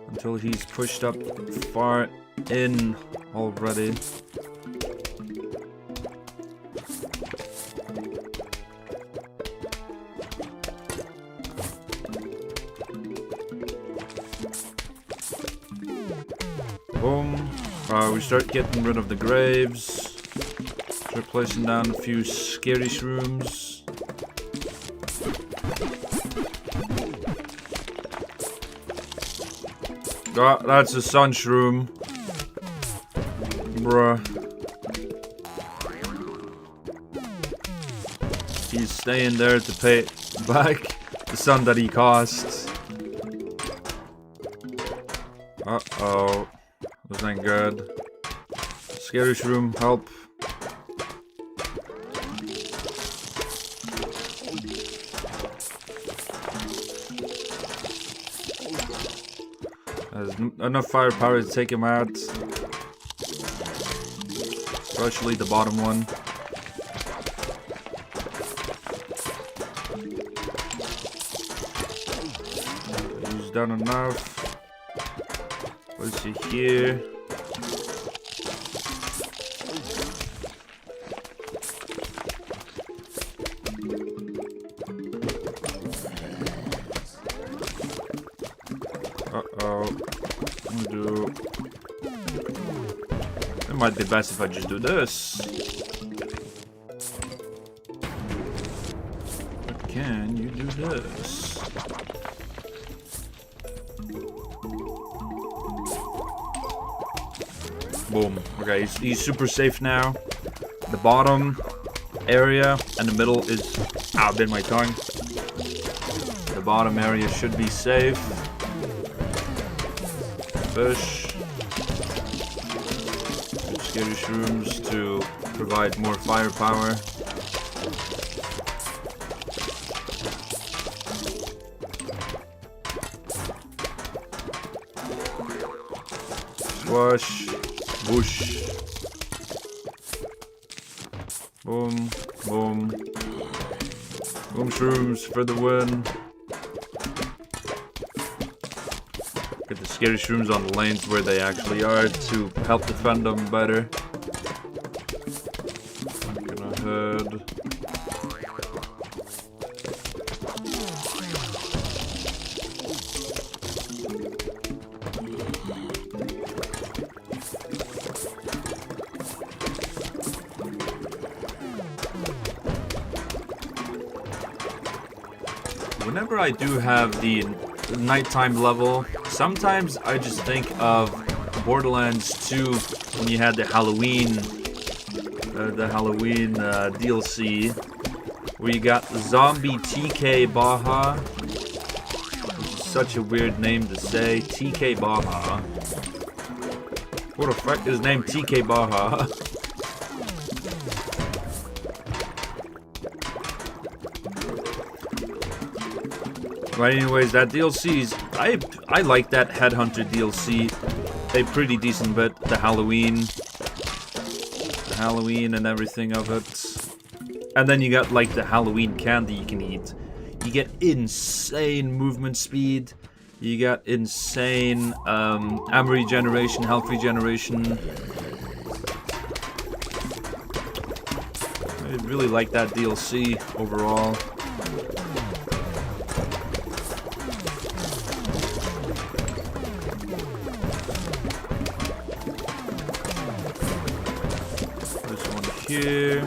until he's pushed up far in already. Boom. We start getting rid of the graves. Start placing down a few scary shrooms. Ah, that's a sun shroom. Bruh. He's staying there to pay back the sun that he cost. Uh-oh. This ain't good. Scary shroom, help. There's enough firepower to take him out. Especially the bottom one. He's done enough. Let's see here. Uh-oh. It might be best if I just do this. But can you do this? Boom. Okay, he's super safe now. The bottom area and the middle is... Ow, bit my tongue. The bottom area should be safe. Fish. Scary shrooms to provide more firepower. Squash. Whoosh. Boom. Boom. Boom shrooms for the win. Get the scary shrooms on the lanes where they actually are to help defend them better. Gonna head Whenever I do have the nighttime level, sometimes I just think of Borderlands 2 when you had the Halloween DLC, where you got Zombie TK Baja, which is such a weird name to say, TK Baja. What the fuck is named TK Baja? But anyways, that DLC's, I like that Headhunter DLC a pretty decent bit. The Halloween and everything of it. And then you got like the Halloween candy you can eat. You get insane movement speed. You got insane ammo regeneration, health regeneration. I really like that DLC overall. Here.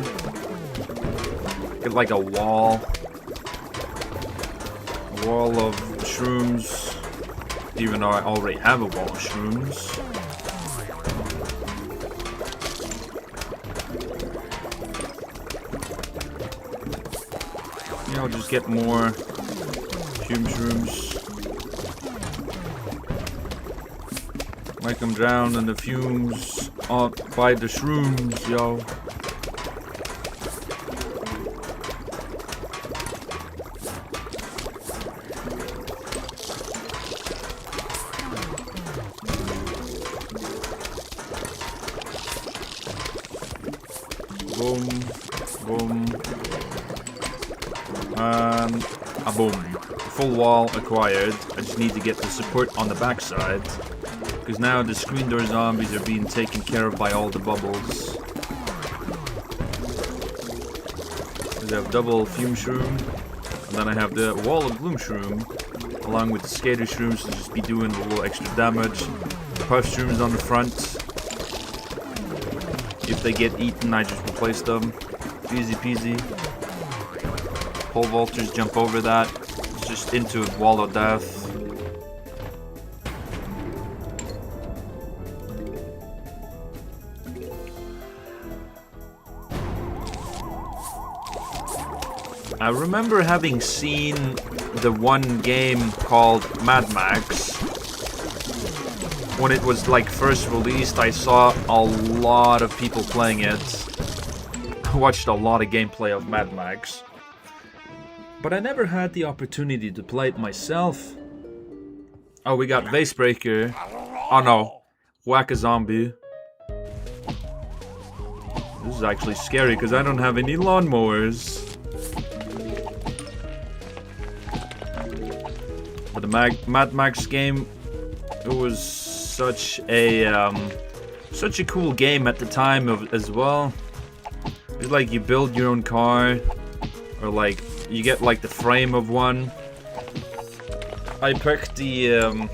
Get like a wall of shrooms, even though I already have a wall of shrooms. Yeah, I'll just get more fume shrooms. Like them drown in the fumes by the shrooms, yo. Boom, boom, and a boom. Full wall acquired. I just need to get the support on the backside, because now the screen door zombies are being taken care of by all the bubbles. I have double fume shroom, and then I have the wall of gloom shroom, along with the skater shrooms to just be doing a little extra damage. Puff shrooms on the front. If they get eaten, I just replace them. Easy peasy. Pole vaulters jump over that. It's just into a wall of death. I remember having seen the one game called Mad Max. When it was like first released, I saw a lot of people playing it. I watched a lot of gameplay of Mad Max. But I never had the opportunity to play it myself. Oh, we got Vase Breaker. Oh no. Whack a zombie. This is actually scary because I don't have any lawnmowers. But the Mad Max game, it was such a cool game at the time as well. It's like you build your own car, or like you get like the frame of one. I picked the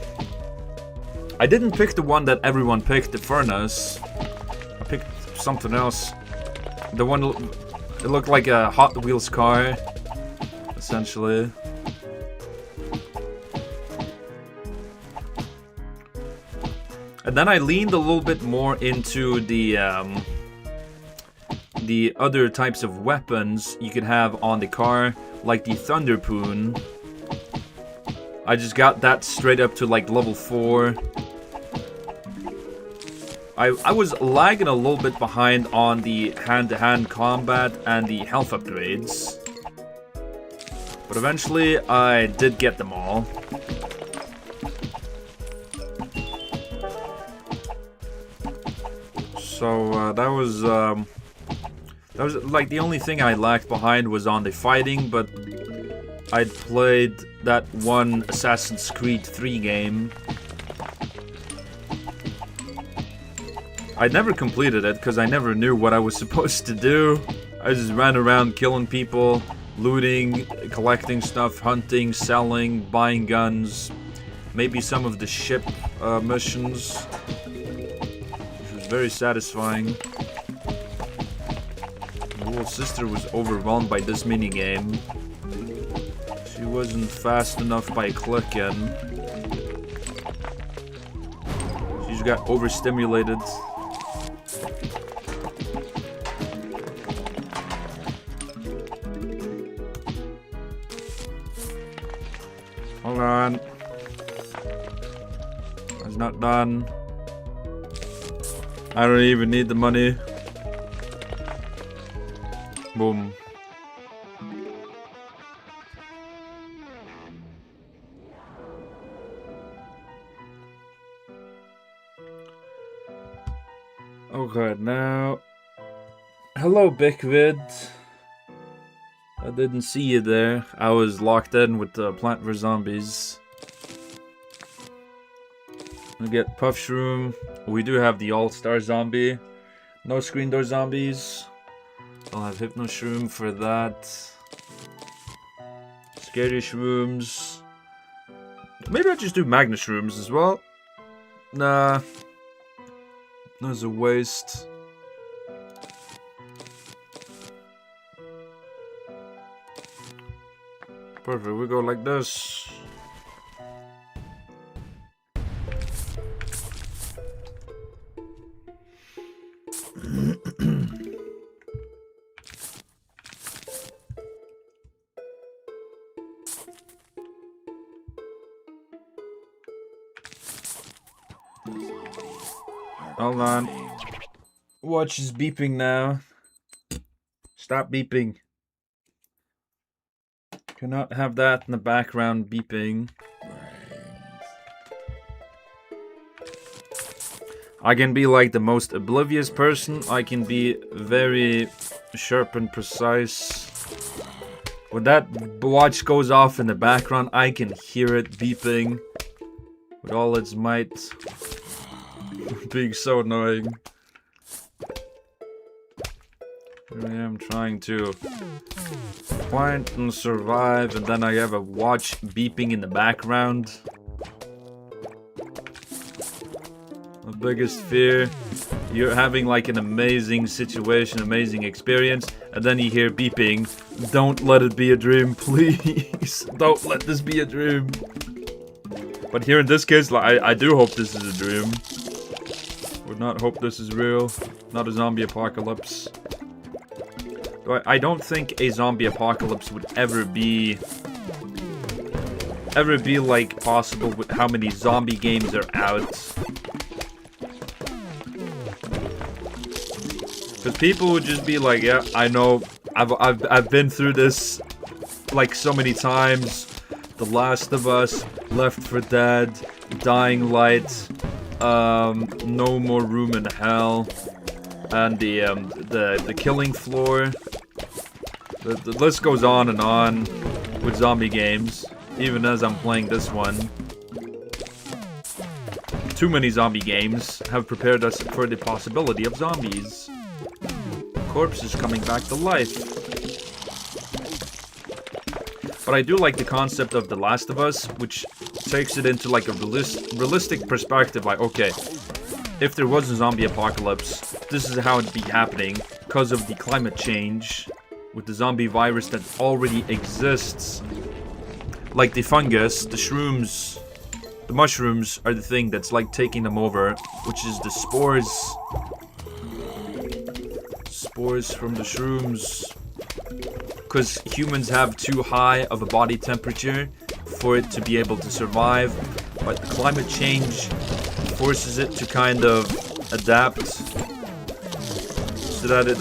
I didn't pick the one that everyone picked, the furnace. I picked something else. The one, it looked like a Hot Wheels car, essentially. And then I leaned a little bit more into the other types of weapons you could have on the car, like the Thunderpoon. I just got that straight up to like level 4. I was lagging a little bit behind on the hand-to-hand combat and the health upgrades. But eventually I did get them all. So that was like the only thing I lagged behind was on the fighting, but I'd played that one Assassin's Creed 3 game. I never completed it because I never knew what I was supposed to do. I just ran around killing people, looting, collecting stuff, hunting, selling, buying guns, maybe some of the ship missions. Very satisfying. My little sister was overwhelmed by this minigame. She wasn't fast enough by clicking. She's got overstimulated. Hold on. It's not done. I don't even need the money. Boom. Okay, now. Hello, Bigvid. I didn't see you there. I was locked in with the Plant vs. Zombies. We get Puff Shroom. We do have the All-Star Zombie. No Screen Door Zombies. I'll have Hypno Shroom for that. Scary Shrooms. Maybe I'll just do Magna Shrooms as well. Nah. That's a waste. Perfect, we go like this. Hold on. Watch is beeping now. Stop beeping. Cannot have that in the background beeping. I can be like the most oblivious person. I can be very sharp and precise. When that watch goes off in the background, I can hear it beeping with all its might. Being so annoying. Here I am trying to plant and survive, and then I have a watch beeping in the background. My biggest fear, you're having like an amazing situation, amazing experience, and then you hear beeping. Don't let it be a dream, please. Don't let this be a dream. But here in this case, like, I do hope this is a dream. Would not hope this is real. Not a zombie apocalypse. I don't think a zombie apocalypse would ever be like possible with how many zombie games are out. Because people would just be like, yeah, I know, I've been through this like so many times. The Last of Us, Left 4 Dead, Dying Light, No More Room in Hell, and the Killing Floor. The list goes on and on with zombie games, even as I'm playing this one. Too many zombie games have prepared us for the possibility of zombies. Corpses coming back to life. But I do like the concept of The Last of Us, which takes it into like a realistic perspective. Like, okay, if there was a zombie apocalypse, this is how it'd be happening because of the climate change with the zombie virus that already exists. Like the fungus, the shrooms, the mushrooms are the thing that's like taking them over, which is the spores. Spores from the shrooms. Because humans have too high of a body temperature for it to be able to survive, but climate change forces it to kind of adapt so that it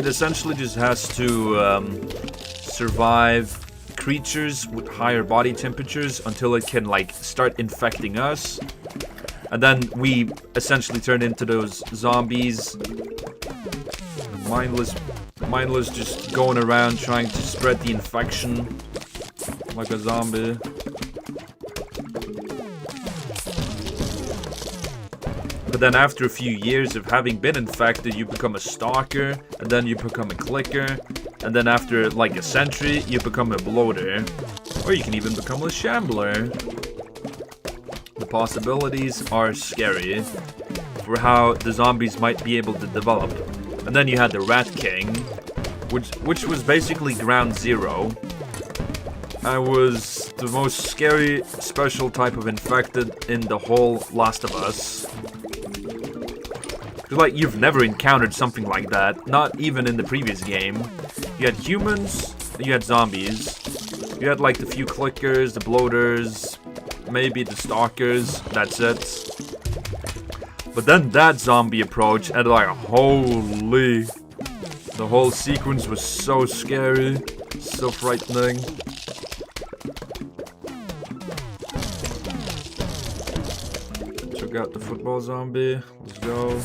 essentially just has to survive creatures with higher body temperatures until it can like start infecting us, and then we essentially turn into those zombies, mindless just going around trying to spread the infection like a zombie. But then after a few years of having been infected, you become a stalker, and then you become a clicker, and then after like a century, you become a bloater. Or you can even become a shambler. The possibilities are scary for how the zombies might be able to develop. And then you had the Rat King, which was basically ground zero. I was the most scary special type of infected in the whole Last of Us. Like, you've never encountered something like that, not even in the previous game. You had humans, you had zombies, you had like the few clickers, the bloaters, maybe the stalkers, that's it. But then that zombie approach, and like, holy, the whole sequence was so scary, so frightening. Took out the football zombie, let's go.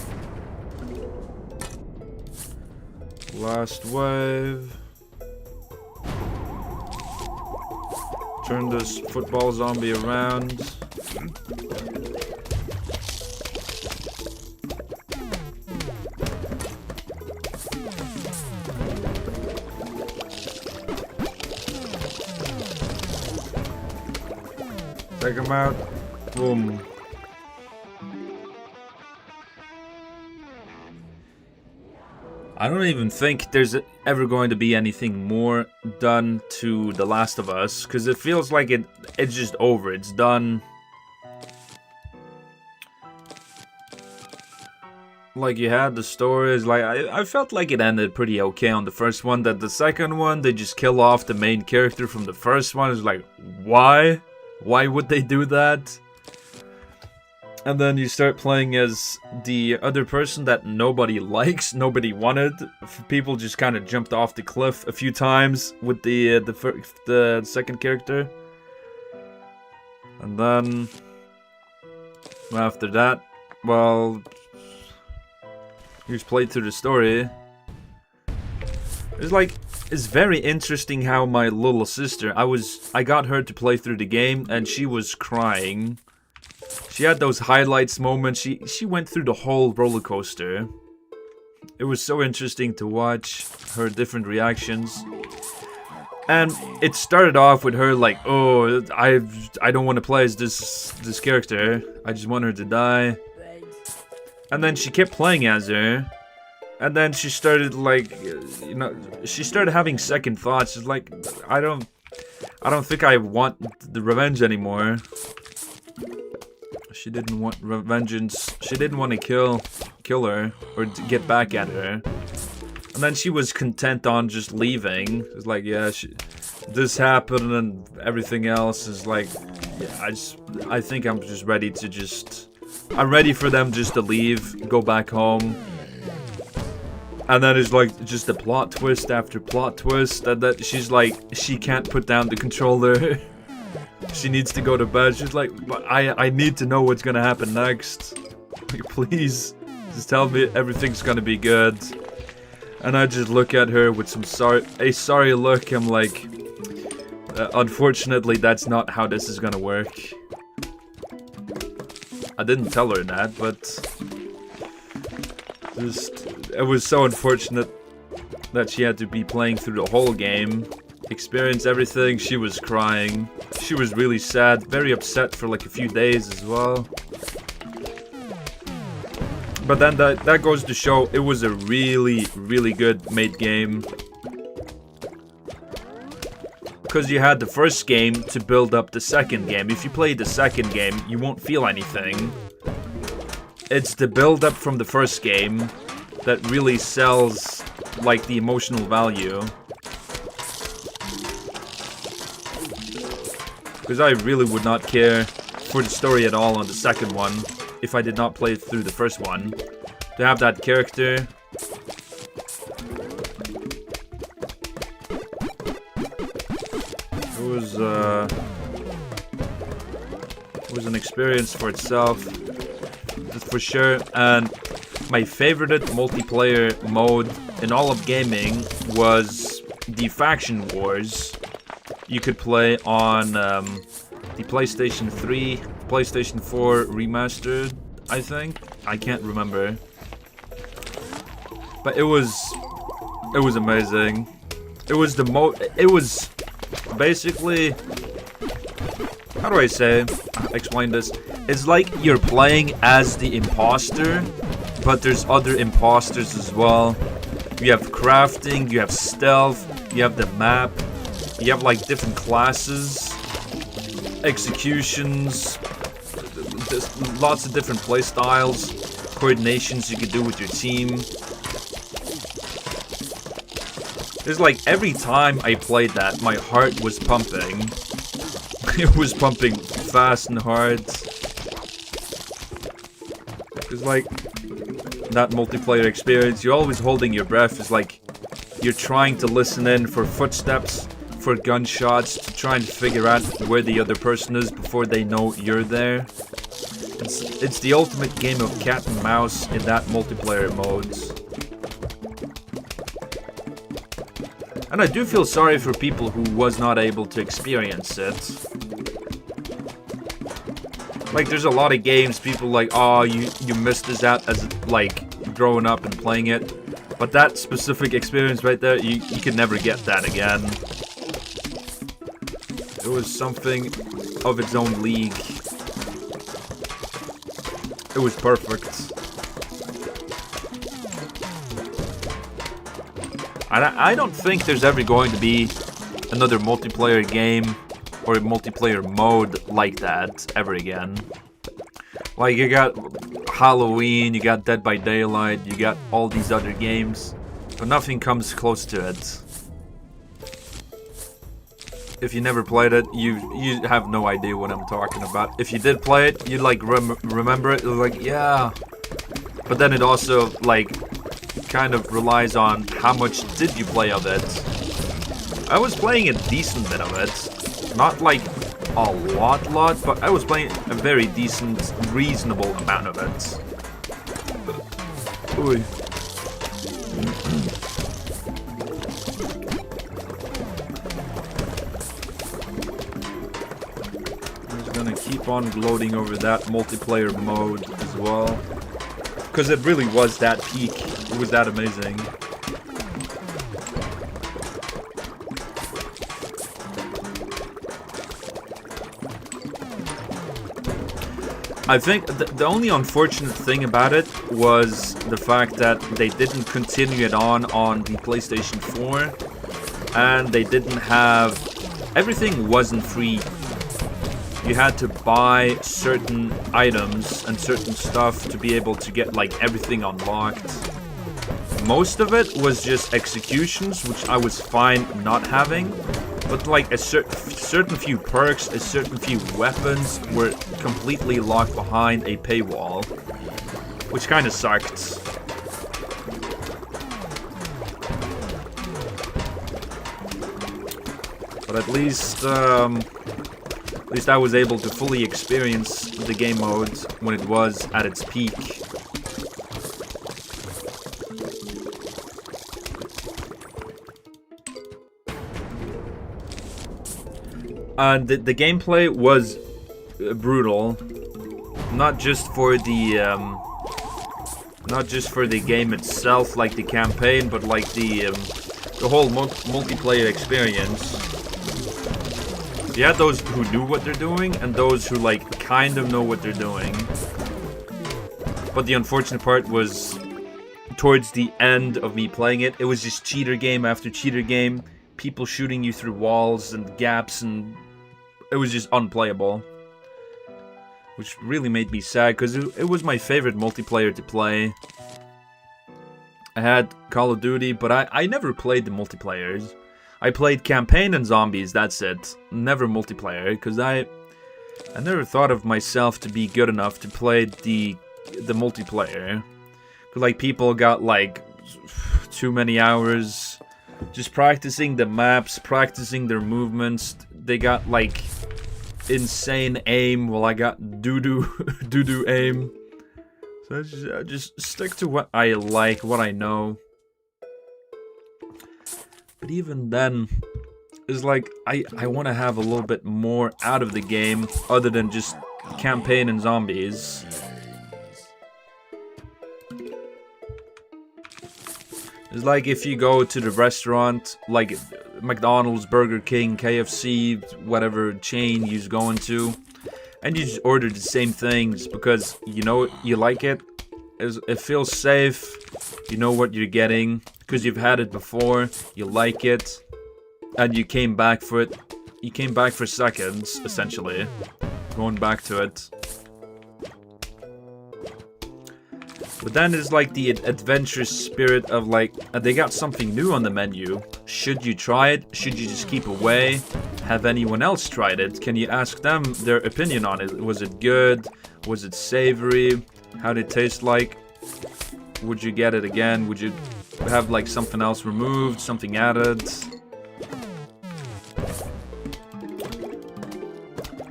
Last wave. Turn this football zombie around. Take him out. Boom. I don't even think there's ever going to be anything more done to The Last of Us, because it feels like it's just over. It's done. Like, you had the stories, like, I felt like it ended pretty okay on the first one. That the second one, they just kill off the main character from the first one. It's like, why? Why would they do that? And then you start playing as the other person that nobody likes, nobody wanted. People just kind of jumped off the cliff a few times with the second character. And then after that, well, you just played through the story. It's very interesting how my little sister, I got her to play through the game and she was crying. She had those highlights moments. She went through the whole roller coaster. It was so interesting to watch her different reactions. And it started off with her like, oh, I don't want to play as this character. I just want her to die. And then she kept playing as her. And then she started like, you know, she started having second thoughts. It's like, I don't think I want the revenge anymore. She didn't want vengeance. She didn't want to kill her or to get back at her. And then she was content on just leaving. It's like, yeah, this happened and everything else is like, yeah, I think I'm just ready to I'm ready for them just to leave, go back home. And then it's like just a plot twist after plot twist. And that she's like, she can't put down the controller. She needs to go to bed. She's like, but I need to know what's gonna happen next. Like, please, just tell me everything's gonna be good. And I just look at her with a sorry look. I'm like, unfortunately, that's not how this is gonna work. I didn't tell her that, but it was so unfortunate that she had to be playing through the whole game. Experience everything. She was crying. She was really sad, very upset for like a few days as well. But then that goes to show it was a really, really good made game. Because you had the first game to build up the second game. If you play the second game, you won't feel anything. It's the build up from the first game that really sells like the emotional value. Because I really would not care for the story at all on the second one if I did not play through the first one. To have that character. It was an experience for itself, for sure. And my favorite multiplayer mode in all of gaming was the Faction Wars. You could play on the PlayStation 3, PlayStation 4 remastered, I think. I can't remember. But it was amazing. It was basically, how do I explain this? It's like you're playing as the imposter, but there's other imposters as well. You have crafting, you have stealth, you have the map. You have like different classes, executions, there's lots of different play styles, coordinations you can do with your team. It's like every time I played that, my heart was pumping. It was pumping fast and hard. It's like that multiplayer experience, you're always holding your breath. It's like you're trying to listen in for footsteps, for gunshots, to try and figure out where the other person is before they know you're there. It's the ultimate game of cat and mouse in that multiplayer modes. And I do feel sorry for people who was not able to experience it. Like, there's a lot of games people like, oh, you missed this out as, like, growing up and playing it. But that specific experience right there, you can never get that again. It was something of its own league. It was perfect. I don't think there's ever going to be another multiplayer game or a multiplayer mode like that ever again. Like, you got Halloween, you got Dead by Daylight, you got all these other games, but nothing comes close to it. If you never played it, you have no idea what I'm talking about. If you did play it, you like remember it, like, yeah. But then it also like kind of relies on how much did you play of it. I was playing a decent bit of it. Not like a lot, but I was playing a very decent, reasonable amount of it. Ooh. I'm just gonna keep on gloating over that multiplayer mode as well. Because it really was that peak. It was that amazing. I think the only unfortunate thing about it was the fact that they didn't continue it on the PlayStation 4. And they didn't have... Everything wasn't free. You had to buy certain items and certain stuff to be able to get like everything unlocked. Most of it was just executions, which I was fine not having. But like a certain few perks, a certain few weapons were completely locked behind a paywall, which kind of sucked. But at least I was able to fully experience the game modes when it was at its peak. The gameplay was brutal, not just for the game itself, like the campaign, but like the whole multiplayer experience. You had those who knew what they're doing, and those who like kind of know what they're doing. But the unfortunate part was, towards the end of me playing it, it was just cheater game after cheater game, people shooting you through walls and gaps, and it was just unplayable. Which really made me sad, because it was my favorite multiplayer to play. I had Call of Duty, but I never played the multiplayers. I played campaign and zombies, that's it. Never multiplayer, because I never thought of myself to be good enough to play the multiplayer. Like, people got like too many hours just practicing the maps, practicing their movements. They got like insane aim, while I got doo-doo aim. So I just stick to what I like, what I know. But even then, it's like, I want to have a little bit more out of the game, other than just campaign and zombies. It's like if you go to the restaurant, like McDonald's, Burger King, KFC, whatever chain you're going to, and you just order the same things because you know you like it. It feels safe. You know what you're getting because you've had it before. You like it. and you came back for it. You came back for seconds, essentially. Going back to it. But then there's like the adventurous spirit of like, they got something new on the menu. Should you try it? Should you just keep away? Have anyone else tried it? Can you ask them their opinion on it? Was it good? Was it savory? How did it taste like? Would you get it again? Would you have like something else removed? Something added?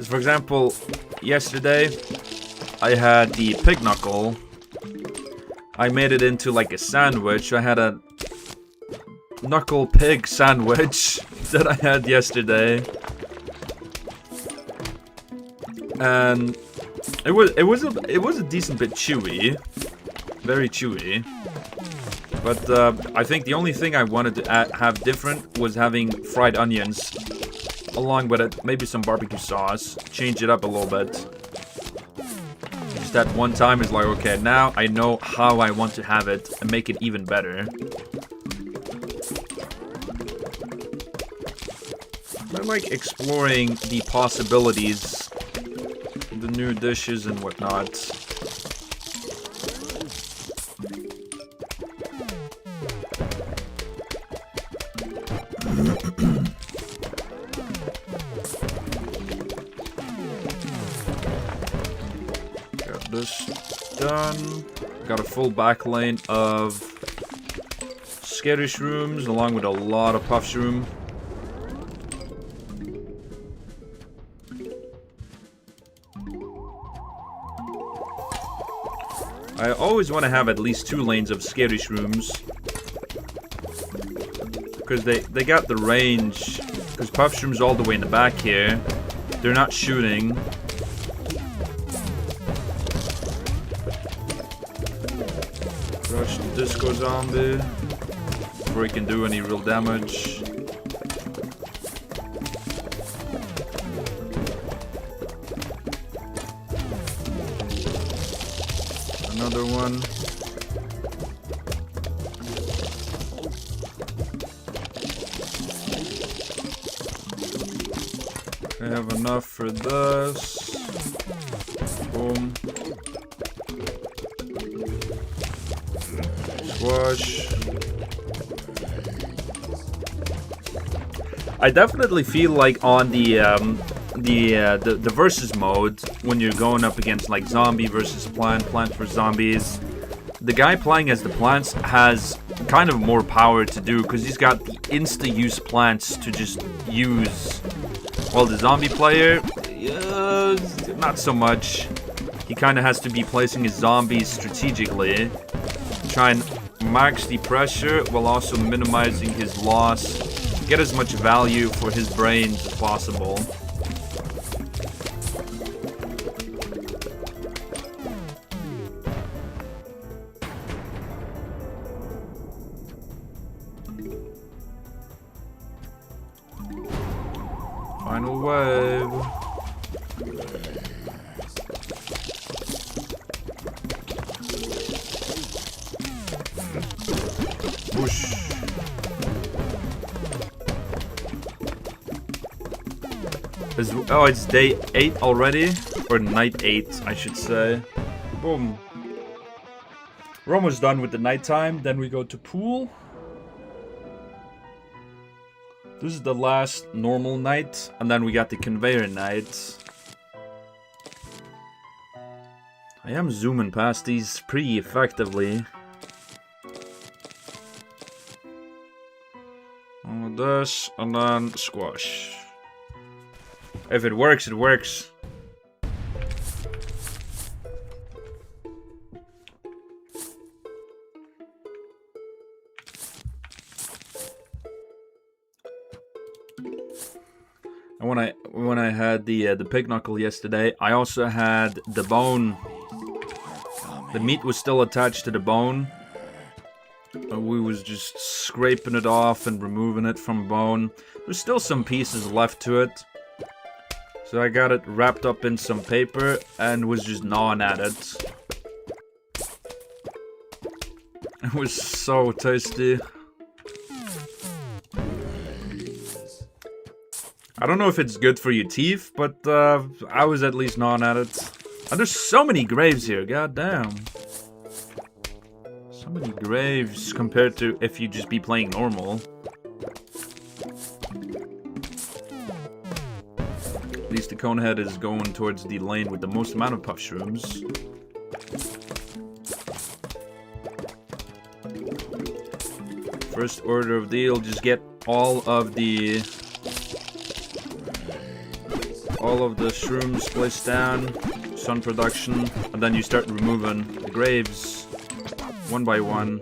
For example, yesterday I had the pig knuckle. I made it into like a sandwich. I had a knuckle pig sandwich that I had yesterday, and it was a decent bit chewy, very chewy. But I think the only thing I wanted to have different was having fried onions along with it, maybe some barbecue sauce, change it up a little bit. Just that one time is like, okay, now I know how I want to have it and make it even better. I like exploring the possibilities, the new dishes and whatnot. This done. Got a full back lane of scary shrooms along with a lot of puff shroom. I always want to have at least 2 lanes of scary shrooms, because they got the range. Because puff shroom's all the way in the back here. They're not shooting. Rush the disco zombie before he can do any real damage. Another one. I have enough for this. Boom. Squash. I definitely feel like on the versus mode, when you're going up against like zombie versus plant versus zombies, the guy playing as the plants has kind of more power to do, because he's got the insta-use plants to just use. While the zombie player, not so much. He kind of has to be placing his zombies strategically, try and max the pressure while also minimizing his loss, get as much value for his brains as possible. Final wave. Whoosh. Oh, it's day 8 already? Or night 8, I should say. Boom. We're almost done with the nighttime, then we go to pool. This is the last normal night, and then we got the conveyor night. I am zooming past these pretty effectively. And this, and then squash. If it works, it works. And when I had the pig knuckle yesterday, I also had the bone. The meat was still attached to the bone. We was just scraping it off and removing it from bone. There's still some pieces left to it. So I got it wrapped up in some paper and was just gnawing at it. It was so tasty. I don't know if it's good for your teeth, but I was at least gnawing at it. And there's so many graves here, god damn. So many graves compared to if you just be playing normal. At least the Conehead is going towards the lane with the most amount of puff shrooms. First order of deal, just get all of the shrooms placed down, sun production, and then you start removing the graves one by one.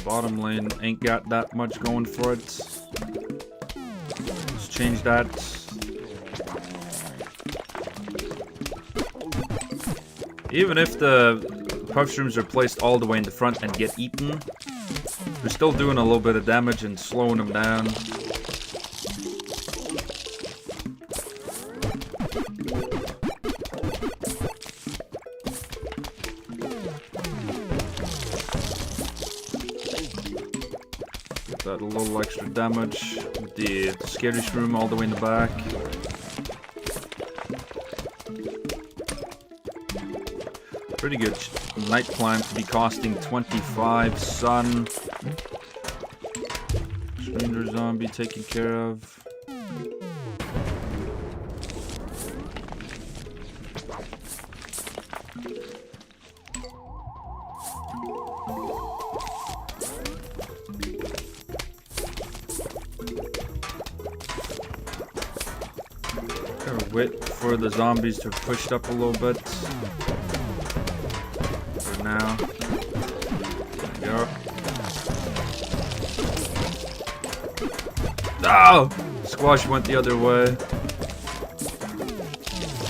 Bottom lane ain't got that much going for it. Let's change that. Even if the puff shrooms are placed all the way in the front and get eaten, they're still doing a little bit of damage and slowing them down. Get that a little extra damage with the scary shroom all the way in the back. Pretty good night climb to be costing 25 sun. Stranger zombie taken care of. Gotta wait for the zombies to push up a little bit. Now. There we go. Oh! Squash went the other way.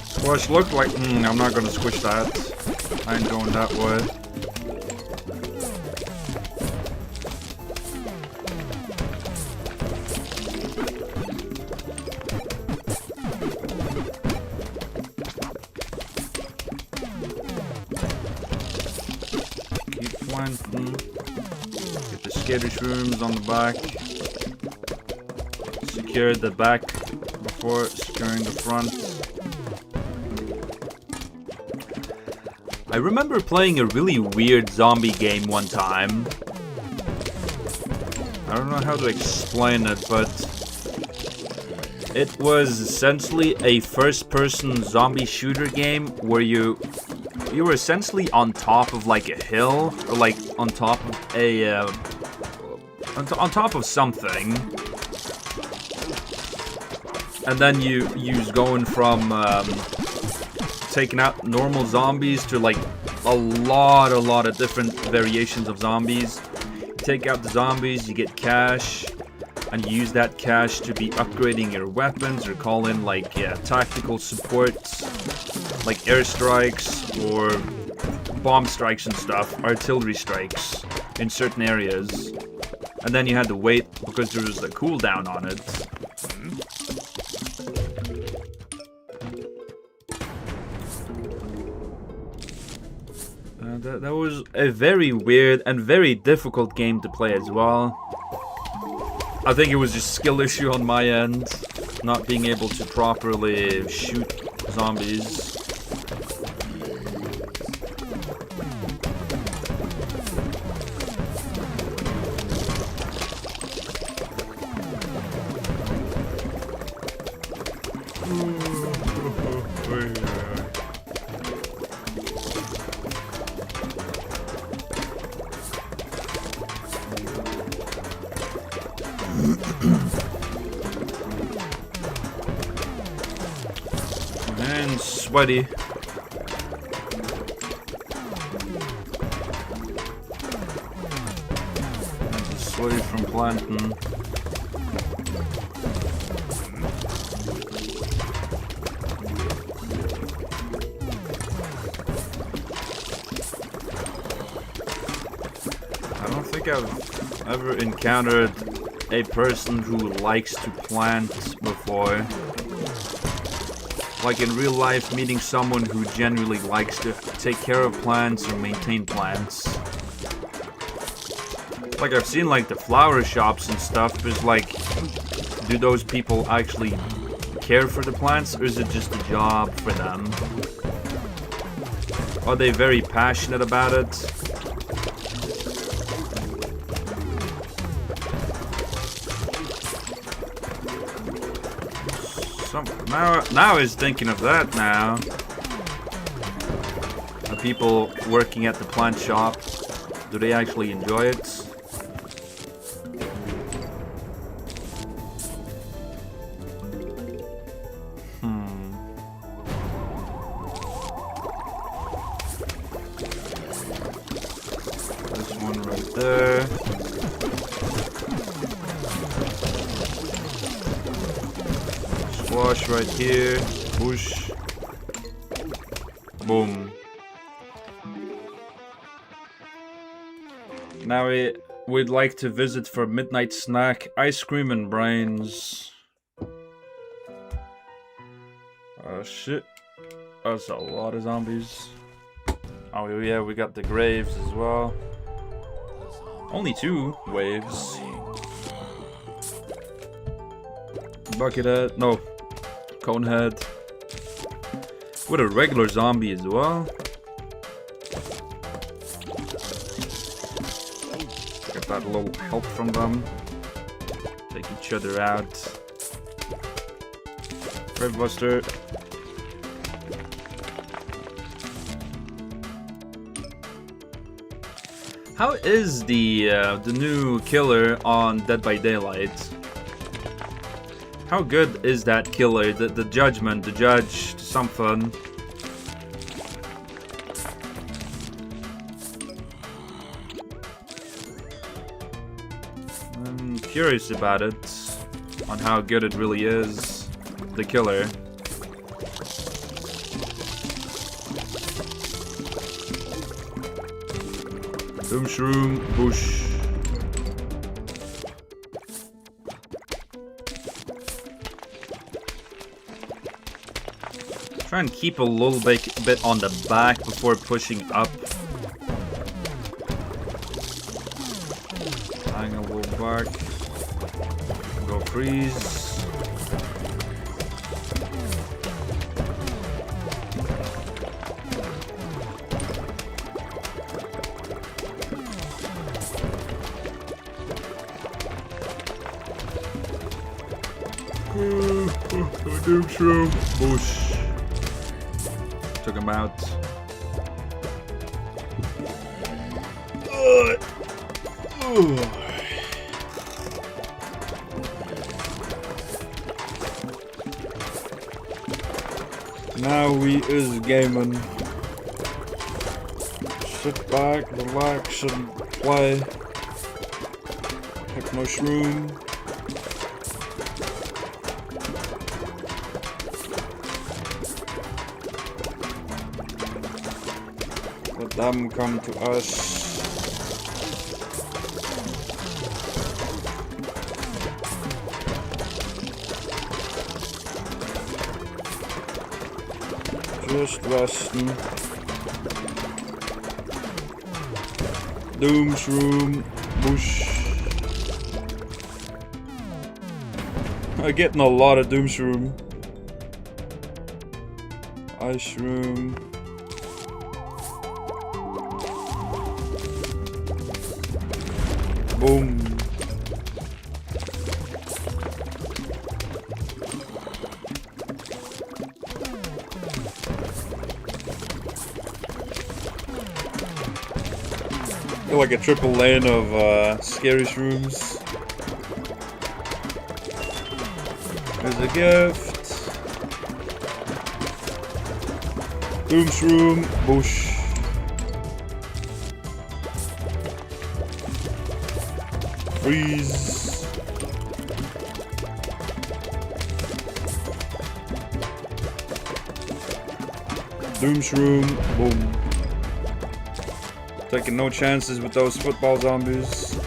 Squash looked like... I'm not gonna squish that. I ain't going that way. Get the scary shrooms on the back. Secure the back before securing the front. I remember playing a really weird zombie game one time. I don't know how to explain it, but it was essentially a first-person zombie shooter game where you were essentially on top of like a hill, or like on top of a on top of something, and then you was going from taking out normal zombies to like a lot of different variations of zombies. You take out the zombies, you get cash, and you use that cash to be upgrading your weapons or call in like tactical support, like airstrikes or bomb strikes and stuff, artillery strikes in certain areas. And then you had to wait because there was a cooldown on it. That was a very weird and very difficult game to play as well. I think it was just skill issue on my end, not being able to properly shoot zombies. And sweaty. And sweaty from planting. I don't think I've ever encountered a person who likes to plant before before. Like in real life, meeting someone who genuinely likes to take care of plants or maintain plants. Like I've seen like the flower shops and stuff, but it's like, do those people actually care for the plants, or is it just a job for them? Are they very passionate about it? Now I was thinking of that now. The people working at the plant shop, do they actually enjoy it? This one right there. Squash right here. Bush. Boom. Now we'd like to visit for midnight snack, ice cream and brains. Oh shit. That's a lot of zombies. Oh yeah, we got the graves as well. Only 2 waves. Buckethead, no, Conehead. With a regular zombie as well. Get that little help from them. Take each other out. Gravebuster. How is the new killer on Dead by Daylight? How good is that killer? The judgment, the judge, something. I'm curious about it, on how good it really is, the killer. Doomshroom, Bush. Try and keep a little bit on the back before pushing up. Hang a little back. Go freeze. Doomshroom, Bush. Took him out. Now we is gaming. Sit back, relax, and play. Pick mushroom. Let them come to us. Just resting. Doomshroom, Bush. I'm getting a lot of Doomshroom. Ice room. Boom. Feel like a triple lane of scary shrooms. There's a gift. Doomshroom, Bush. Freeze. Doomshroom, boom. Taking no chances with those football zombies.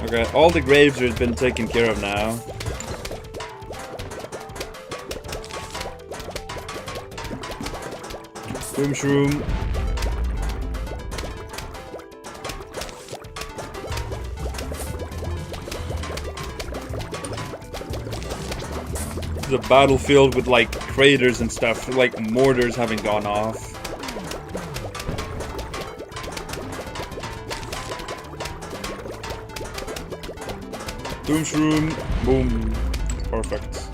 Okay, all the graves have been taken care of now. Boom shroom. The battlefield with like craters and stuff, like mortars having gone off. Boom shroom, boom, perfect.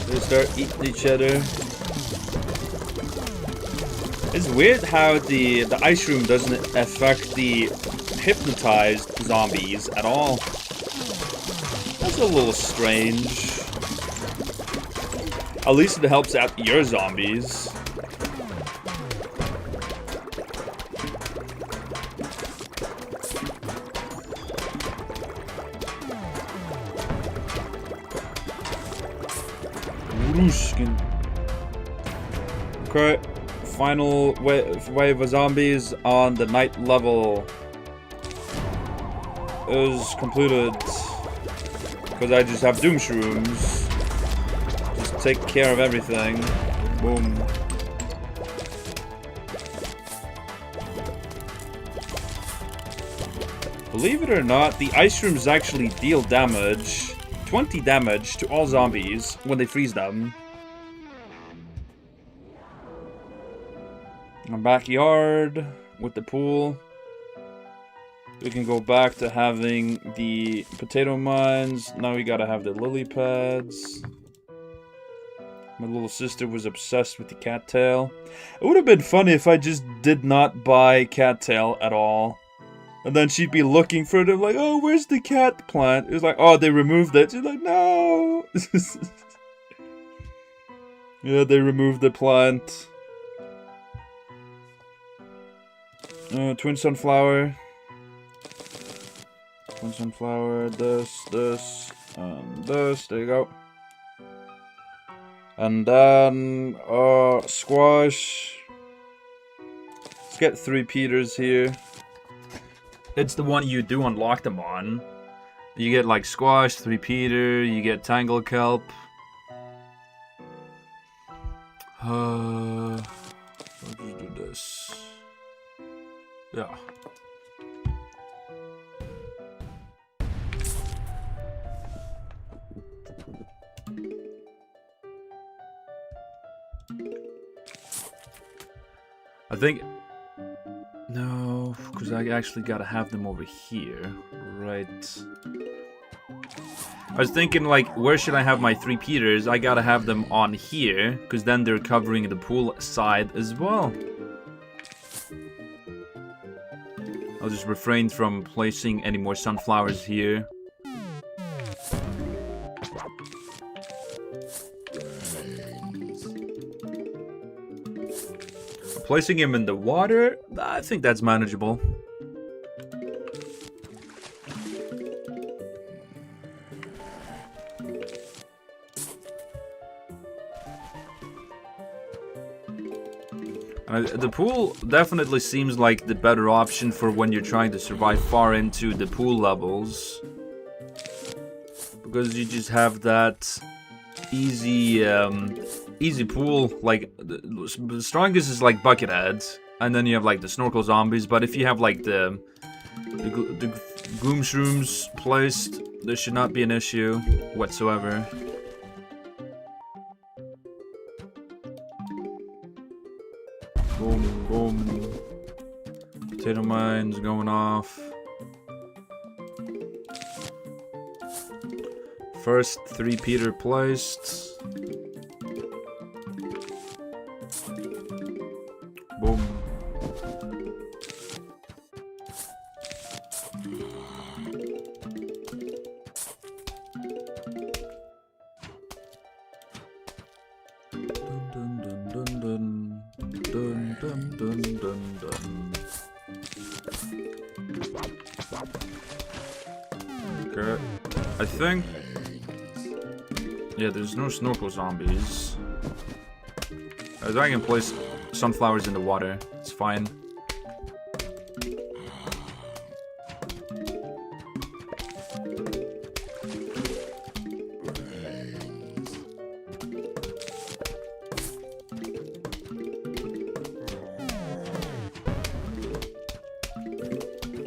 They start eating each other. It's weird how the ice room doesn't affect the hypnotized zombies at all. That's a little strange. At least it helps out your zombies. Rushkin. Okay. Final wave of zombies on the night level is completed. Because I just have doom shrooms. Just take care of everything. Boom. Believe it or not, the ice shrooms actually deal damage. 20 damage to all zombies when they freeze them. Our backyard with the pool. We can go back to having the potato mines. Now we gotta have the lily pads. My little sister was obsessed with the cattail. It would have been funny if I just did not buy cattail at all. And then she'd be looking for it, like, oh, where's the cat plant? It was like, oh, they removed it. She's like, no! Yeah, they removed the plant. Twin sunflower. Twin sunflower, this, and this. There you go. And then, squash. Let's get 3 Peters here. It's the one you do unlock them on. You get like squash, 3 Peter, you get tangle kelp. Let's just do this. Yeah. I think... No, because I actually gotta have them over here. Right. I was thinking, like, where should I have my 3 Peters? I gotta have them on here, because then they're covering the pool side as well. I'll just refrain from placing any more sunflowers here. Placing him in the water, I think that's manageable. The pool definitely seems like the better option for when you're trying to survive far into the pool levels. Because you just have that easy, easy pool. Like, the strongest is like Buckethead. And then you have like the snorkel zombies. But if you have like the gloom shrooms placed, there should not be an issue whatsoever. Boom, boom. Potato mines going off. First 3 Peter placed. Boom. Okay, I think Yeah, there's no snorkel zombies. I can place sunflowers in the water. It's fine.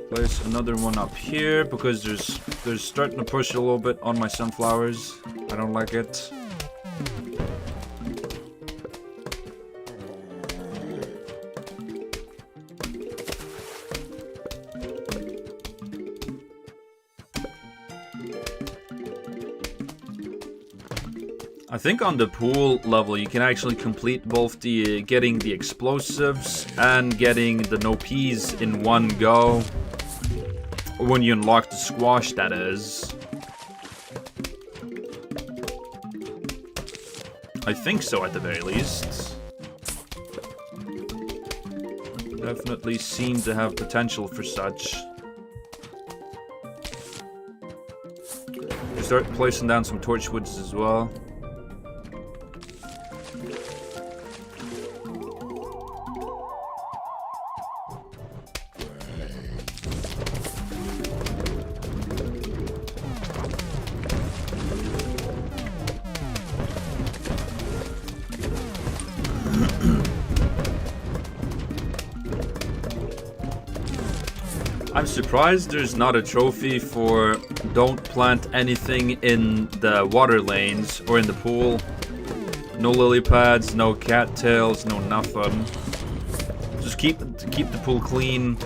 Place another one up here because there's starting to push a little bit on my sunflowers. I don't like it. I think on the pool level you can actually complete both the getting the explosives and getting the no peas in one go. When you unlock the squash, that is. I think so, at the very least. Definitely seem to have potential for such. Start placing down some torchwoods as well. I'm surprised there's not a trophy for don't plant anything in the water lanes or in the pool. No lily pads, no cattails, no nothing. Just keep the pool clean.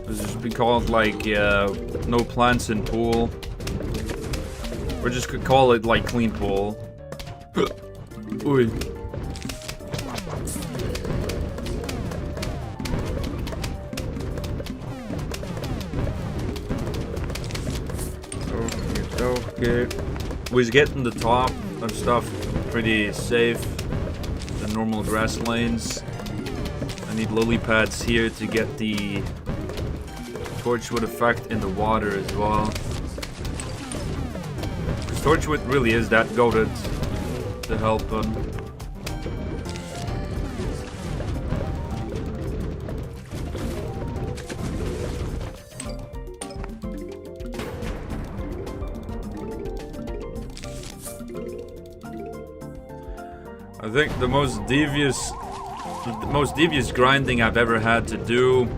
This has been called like no plants in pool. Or just could call it like clean pool. Oi. Okay, we're getting the top of stuff pretty safe. The normal grass lanes. I need lily pads here to get the torchwood effect in the water as well. Because torchwood really is that goated to help them. I think the most devious grinding I've ever had to do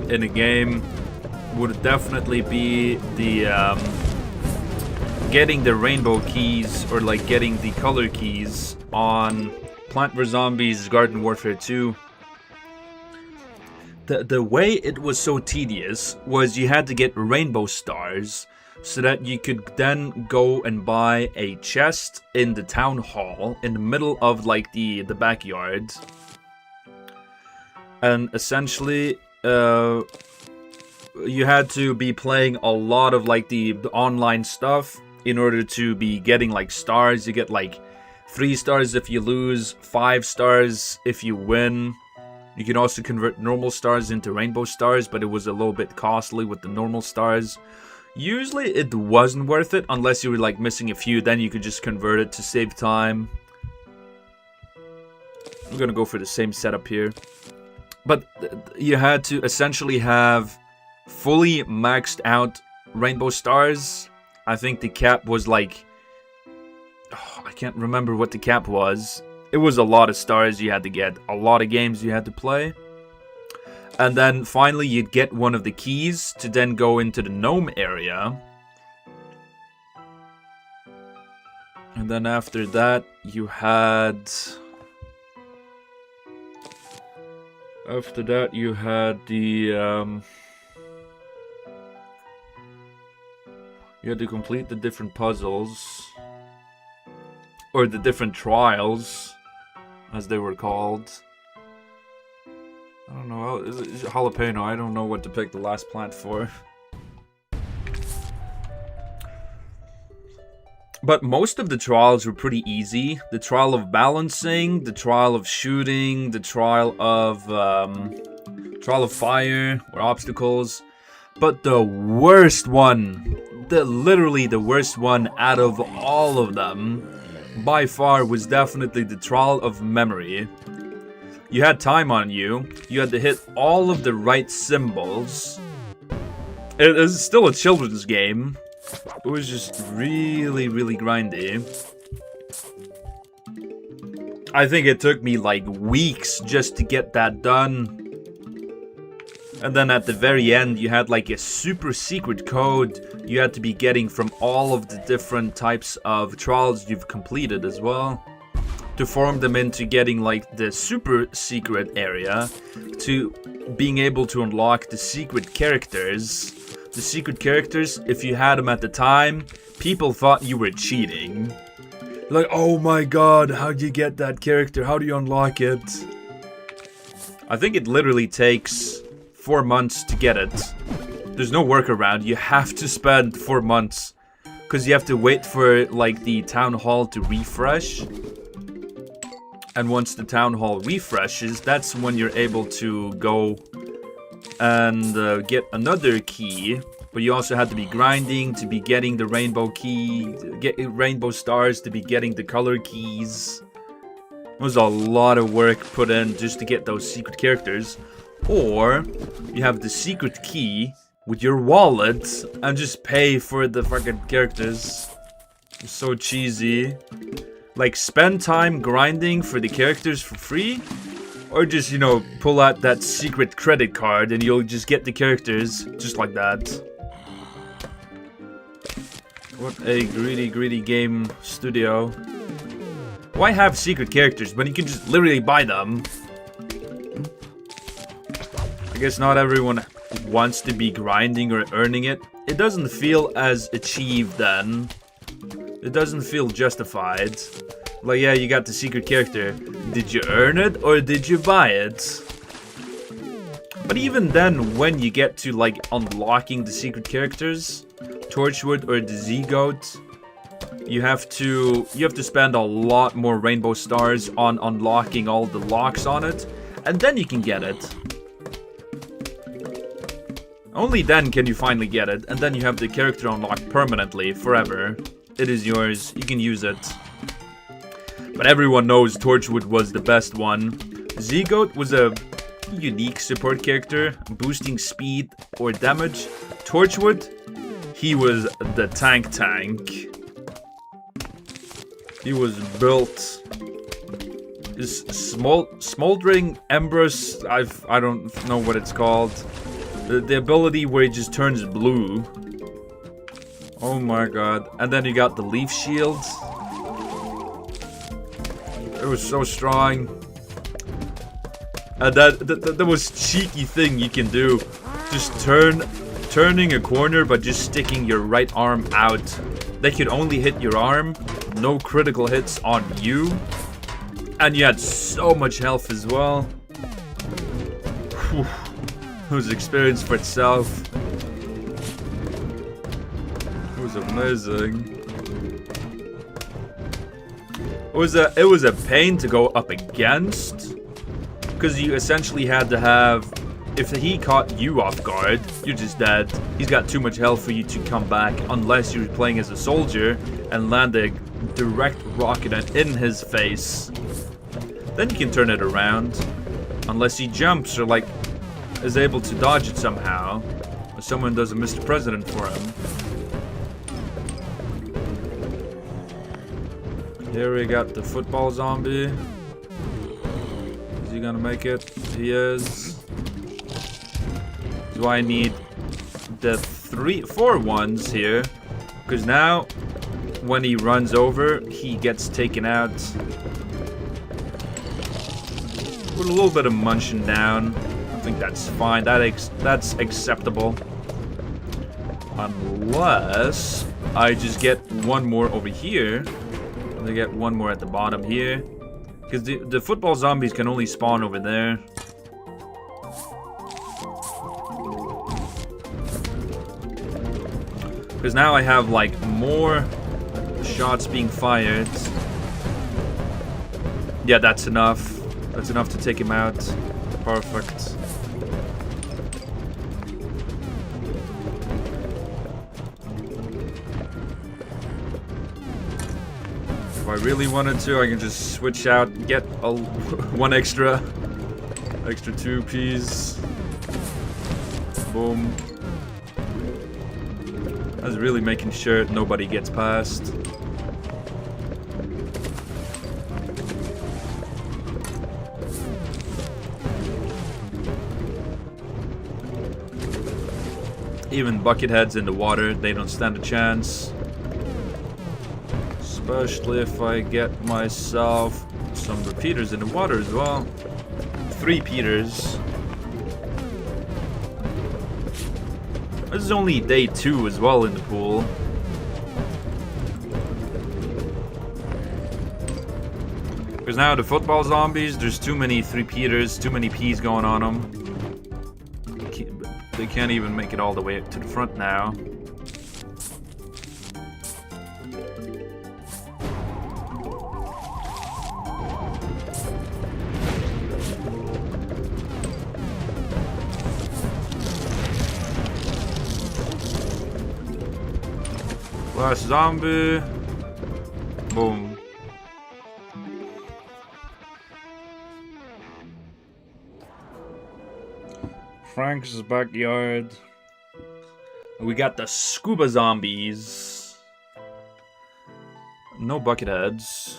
in a game would definitely be the getting the rainbow keys, or like getting the color keys on Plant vs Zombies Garden Warfare 2. The way it was so tedious was you had to get rainbow stars so that you could then go and buy a chest in the town hall in the middle of like the backyard. And essentially you had to be playing a lot of like the online stuff in order to be getting like stars. You get like 3 stars if you lose, 5 stars if you win. You can also convert normal stars into rainbow stars, but it was a little bit costly with the normal stars. Usually it wasn't worth it unless you were like missing a few, then you could just convert it to save time. I'm gonna go for the same setup here. But you had to essentially have fully maxed out rainbow stars. I think the cap was like... Oh, I can't remember what the cap was. It was a lot of stars you had to get, a lot of games you had to play. And then finally you'd get one of the keys to then go into the gnome area. And then after that you had... After that you had the... You had to complete the different puzzles. Or the different trials, as they were called. I don't know, is it jalapeno? I don't know what to pick the last plant for. But most of the trials were pretty easy. The trial of balancing, the trial of shooting, the trial of fire, or obstacles. But the worst one, literally the worst one out of all of them, by far was definitely the Trial of Memory. You had time on you. You had to hit all of the right symbols. It is still a children's game. It was just really, really grindy. I think it took me like weeks just to get that done. And then at the very end, you had like a super secret code you had to be getting from all of the different types of trials you've completed as well, to form them into getting like the super secret area, to being able to unlock the secret characters. The secret characters, if you had them at the time, people thought you were cheating. Like, oh my god, how do you get that character? How do you unlock it? I think it literally takes 4 months to get it. There's no workaround. You have to spend 4 months. Because you have to wait for like the town hall to refresh. And once the town hall refreshes, that's when you're able to go and get another key. But you also had to be grinding to be getting the rainbow key, get rainbow stars to be getting the color keys. It was a lot of work put in just to get those secret characters. Or you have the secret key with your wallet and just pay for the fucking characters. It's so cheesy. Like, spend time grinding for the characters for free, or just, you know, pull out that secret credit card and you'll just get the characters just like that. What a greedy, greedy game studio. Why have secret characters when you can just literally buy them? I guess not everyone wants to be grinding or earning it. It doesn't feel as achieved then. It doesn't feel justified. Like, yeah, you got the secret character. Did you earn it or did you buy it? But even then, when you get to like unlocking the secret characters, Torchwood or the Z-Goat, you have to spend a lot more rainbow stars on unlocking all the locks on it, and then you can get it. Only then can you finally get it, and then you have the character unlocked permanently, forever. It is yours, you can use it. But everyone knows Torchwood was the best one. Z-Goat was a unique support character, boosting speed or damage. Torchwood, he was the tank. He was built. His smoldering embers, I don't know what it's called. The ability where it just turns blue. Oh my god. And then you got the leaf shield. It was so strong. And that was cheeky thing you can do. Just turning a corner but just sticking your right arm out. They could only hit your arm. No critical hits on you. And you had so much health as well. Whew. It was an experience for itself. It was amazing. It was a pain to go up against, because you essentially had to have, if he caught you off guard, you're just dead. He's got too much health for you to come back unless you're playing as a soldier and land a direct rocket in his face. Then you can turn it around, unless he jumps or like is able to dodge it somehow, or someone does a Mr. President for him. Here we got the football zombie. Is he gonna make it? He is. Do I need the 4 ones here? Because now, when he runs over, he gets taken out. With a little bit of munching down. I think that's fine. That's acceptable. Unless I just get one more over here. And I get one more at the bottom here. Because the football zombies can only spawn over there. Because now I have like more shots being fired. Yeah, that's enough. That's enough to take him out. Perfect. If I really wanted to, I can just switch out, get one extra 2 Ps. Boom. I was really making sure nobody gets past. Even bucketheads in the water, they don't stand a chance. Especially if I get myself some repeaters in the water as well. 3 Peters. This is only day 2 as well in the pool. Because now the football zombies, there's too many 3 Peters, too many P's going on them. They can't even make it all the way to the front now. Last zombie. Boom. Frank's backyard. We got the scuba zombies. No bucketheads.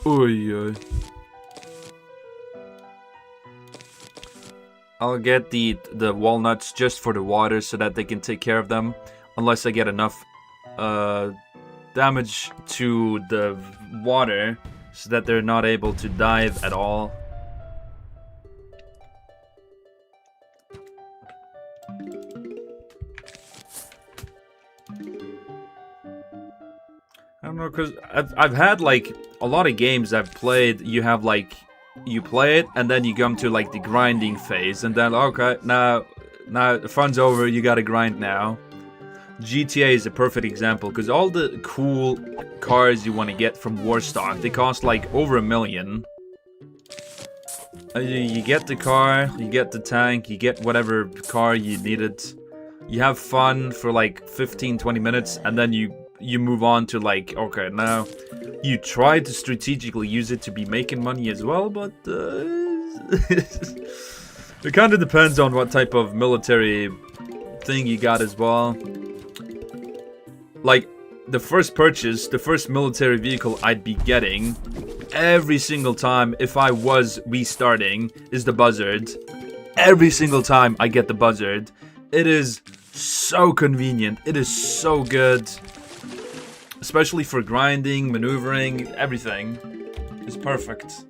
Oy. I'll get the walnuts just for the water so that they can take care of them. Unless I get enough damage to the water so that they're not able to dive at all. I don't know, because I've had like a lot of games I've played. You have like, you play it and then you come to like the grinding phase, and then okay, now the fun's over, you gotta grind now. GTA is a perfect example because all the cool cars you want to get from Warstock, they cost like over $1 million. You get the car, you get the tank, you get whatever car you needed. You have fun for like 15-20 minutes, and then you move on to like, okay, now you try to strategically use it to be making money as well, but it kind of depends on what type of military thing you got as well. Like, the first purchase, the first military vehicle I'd be getting every single time if I was restarting is the Buzzard. Every single time I get the Buzzard. It is so convenient. It is so good. Especially for grinding, maneuvering, everything. It's perfect.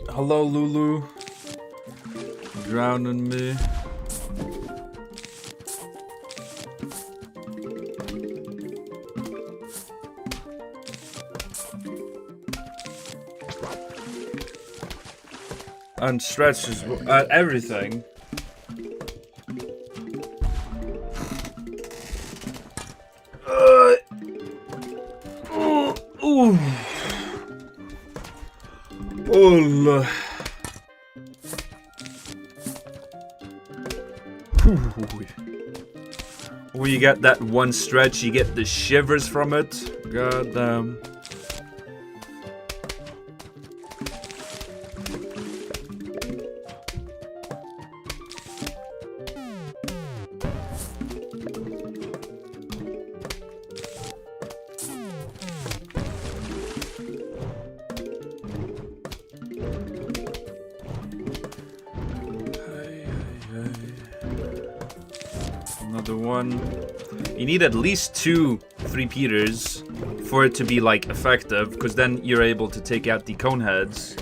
Hello, Lulu. Drowning me. And stretches at everything. Ooh. Oh. When you get that one stretch, you get the shivers from it. God damn. Another one. You need at least 2 3-peters for it to be like effective, because then you're able to take out the cone heads.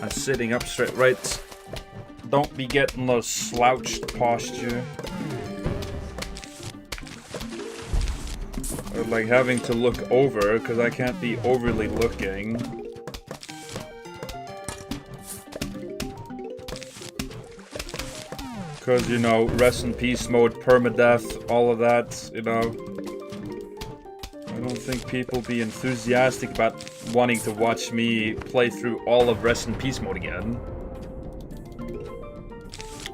I'm sitting up straight, right? Don't be getting those slouched posture. Or like having to look over, because I can't be overly looking. Because, you know, rest in peace mode, permadeath, all of that, you know. I don't think people be enthusiastic about wanting to watch me play through all of rest in peace mode again.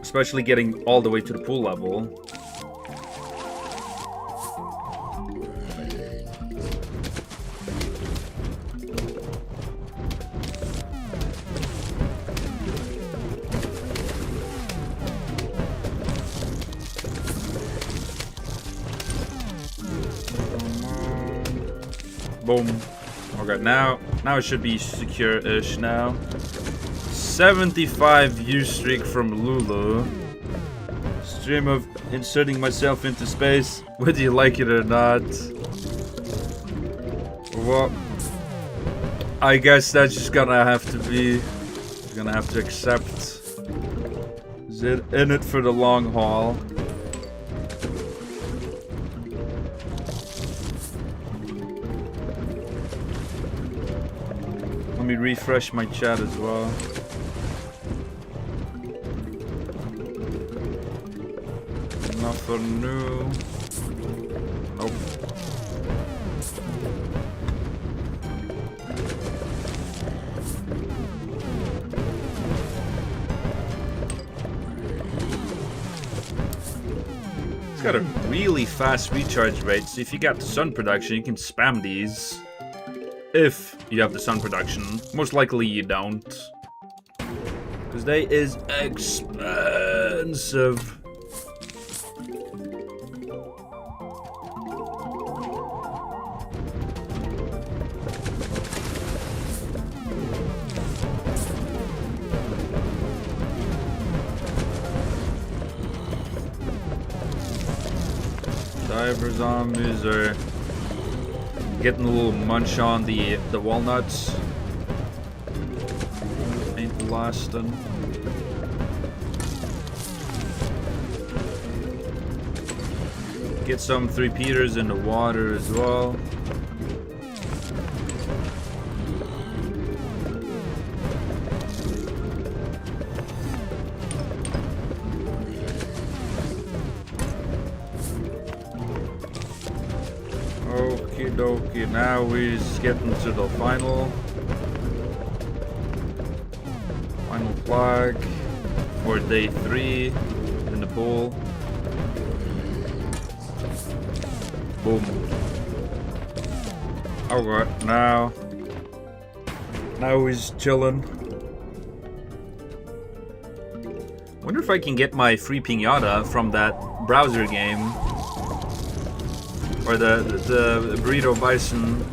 Especially getting all the way to the pool level. Boom. Okay, now it should be secure-ish now. 75 view streak from Lulu. Stream of inserting myself into space, whether you like it or not. Well, I guess that's just gonna have to be. Gonna have to accept. Is it in it for the long haul? Let me refresh my chat as well. Nothing new. Nope. It's got a really fast recharge rate, so if you got the sun production, you can spam these. If you have the sun production. Most likely you don't. Because they is expensive. Diver zombies are getting a little munch on the walnuts. Ain't lasting. Get some 3-peaters in the water as well. Okie dokie, now we're getting to the final flag for day 3 in the pool. Boom. Alright, now he's chilling. Wonder if I can get my free piñata from that browser game. Or the burrito bison.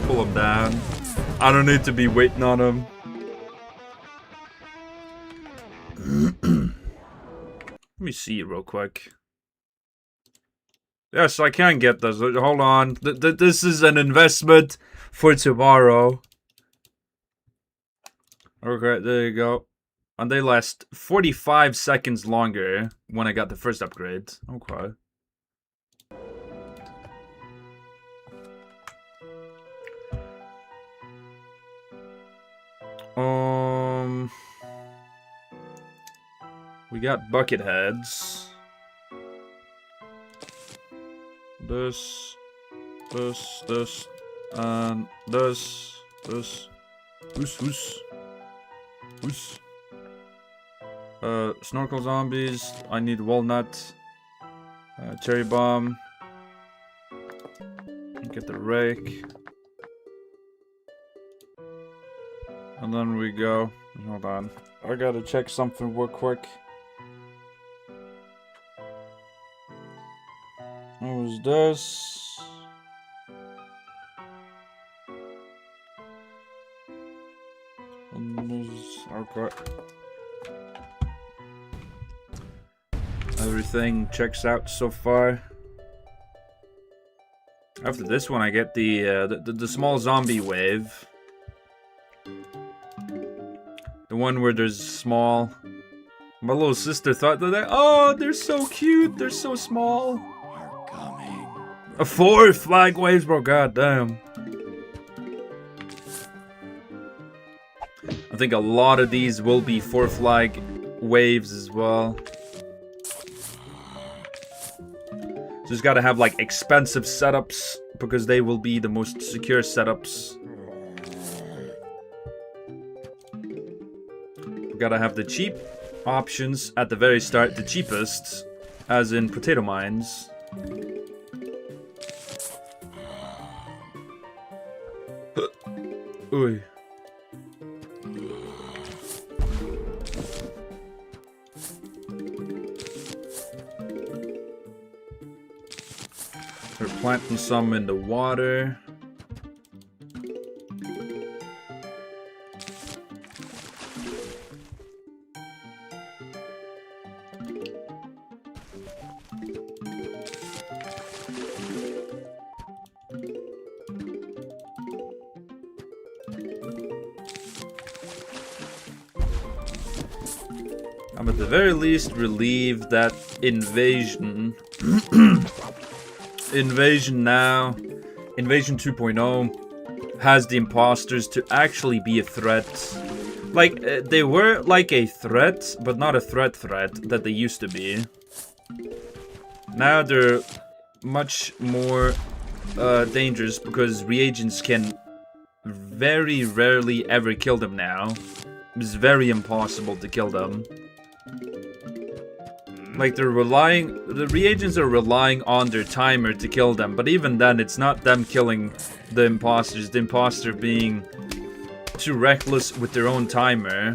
Pull him down. I don't need to be waiting on him. Let me see real quick. Yes, I can get this. Hold on. This is an investment for tomorrow. Okay, there you go. And they last 45 seconds longer when I got the first upgrade. Okay. We got bucket heads. This, and this. Whoos. Snorkel zombies. I need walnut. Cherry bomb. Get the rake. And then we go. Hold on. I gotta check something real quick. What was this? And there's... okay. Everything checks out so far. After this one, I get the small zombie wave. The one where there's small. My little sister thought that they're so cute. They're so small. Are coming. A 4 flag waves, bro. God damn. I think a lot of these will be 4 flag waves as well. Just gotta have like expensive setups because they will be the most secure setups. We gotta have the cheap options at the very start, the cheapest, as in potato mines. Oy. We're planting some in the water. I'm at the very least relieved that invasion Invasion now, Invasion 2.0 has the imposters to actually be a threat. Like, they were like a threat, but not a threat that they used to be. Now they're much more dangerous because reagents can very rarely ever kill them now. It's very impossible to kill them. Like, the reagents are relying on their timer to kill them, but even then, it's not them killing the imposters, the imposter being too reckless with their own timer.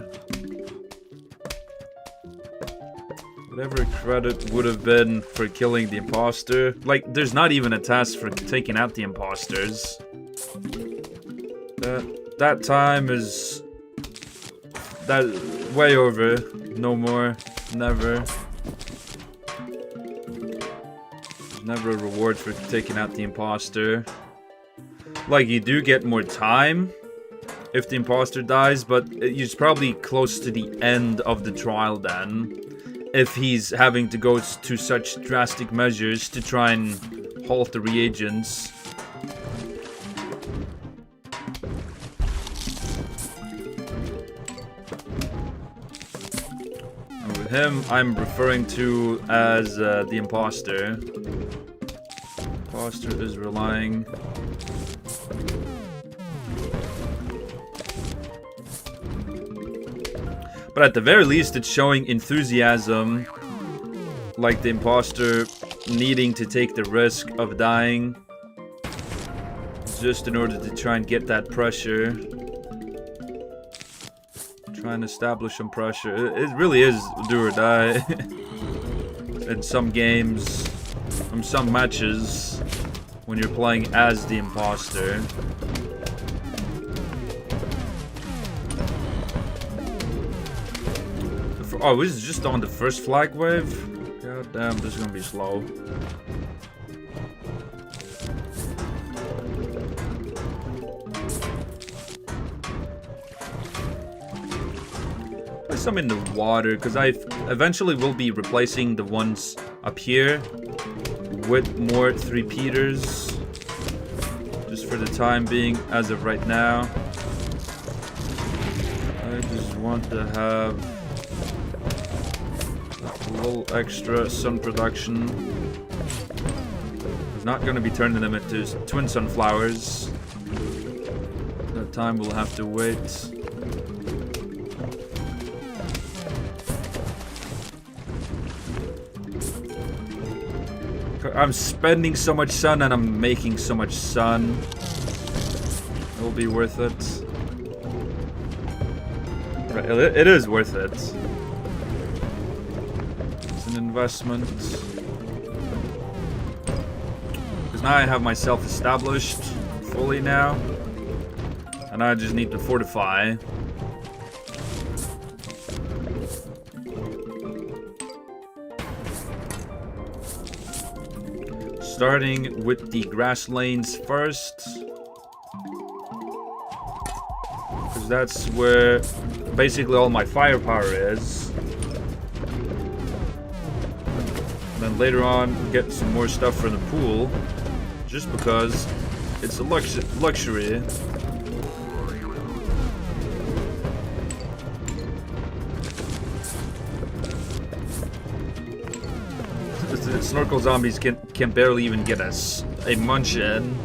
Whatever credit would have been for killing the imposter, like, there's not even a task for taking out the imposters. That time is... that way over. No more. Never. Never a reward for taking out the imposter. Like, you do get more time if the imposter dies, but he's probably close to the end of the trial then. If he's having to go to such drastic measures to try and halt the reagents. And with him, I'm referring to as the imposter. Imposter is relying. But at the very least, it's showing enthusiasm. Like the imposter needing to take the risk of dying. Just in order to try and get that pressure. Try and establish some pressure. It really is do or die. In some games. In some matches. When you're playing as the imposter. Oh, this is just on the first flag wave? God damn, this is gonna be slow. Put some in the water, because I eventually will be replacing the ones up here with more 3-peaters. Just for the time being, as of right now. I just want to have a little extra sun production. I'm not going to be turning them into twin sunflowers. That time we'll have to wait. I'm spending so much sun and I'm making so much sun. It will be worth it. Right, it is worth it. Investment, because now I have myself established fully now, and I just need to fortify. Starting with the grass lanes first, because that's where basically all my firepower is. Then later on, get some more stuff for the pool, just because it's a luxury. The snorkel zombies can barely even get a munch in.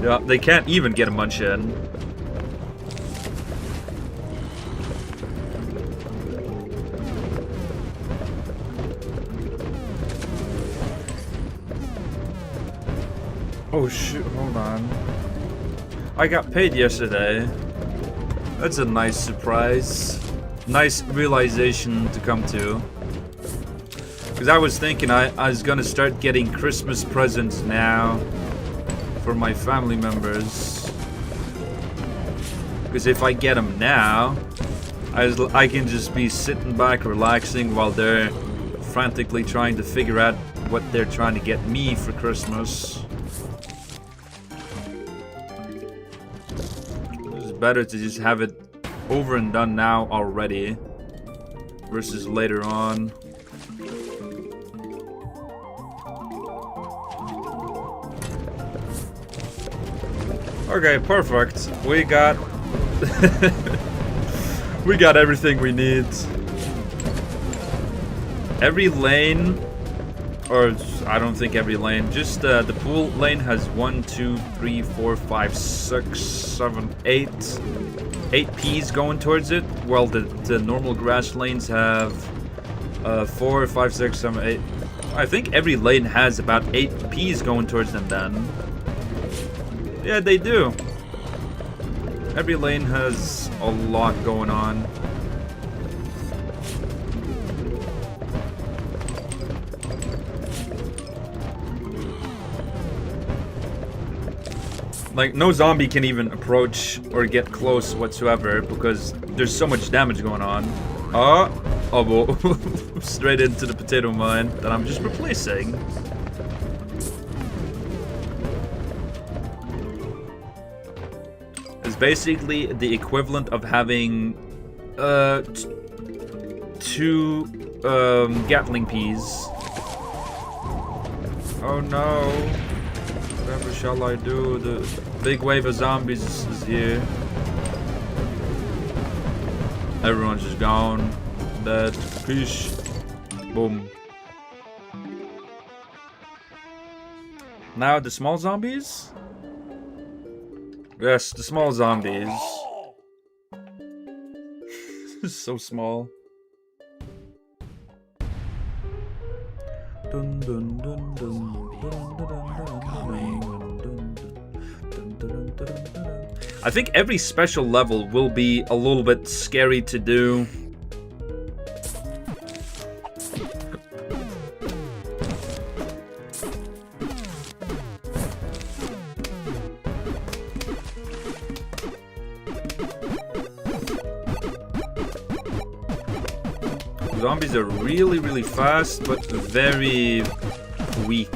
Yeah, they can't even get a munch in. Oh shoot, hold on. I got paid yesterday. That's a nice surprise. Nice realization to come to. Because I was thinking I was gonna start getting Christmas presents now for my family members. Because if I get them now, I can just be sitting back relaxing while they're frantically trying to figure out what they're trying to get me for Christmas. It's better to just have it over and done now already versus later on. Okay, perfect. We got we got everything we need. Every lane, or I don't think every lane, just the pool lane has 1, 2, 3, 4, 5, 6, 7, 8. 8 Ps going towards it, while the normal grass lanes have 4, 5, 6, 7, 8. I think every lane has about 8 Ps going towards them then. Yeah, they do. Every lane has a lot going on. Like, no zombie can even approach or get close whatsoever because there's so much damage going on. Oh, well, straight into the potato mine that I'm just replacing. It's basically the equivalent of having 2 Gatling peas. Oh no. Whatever shall I do? The big wave of zombies is here. Everyone's just gone. Dead. Peace. Boom. Now the small zombies? Yes, the small zombies. So small. Dun, dun, dun, dun, dun, dun, dun, I think every special level will be a little bit scary to do. Zombies are really, really fast, but very weak.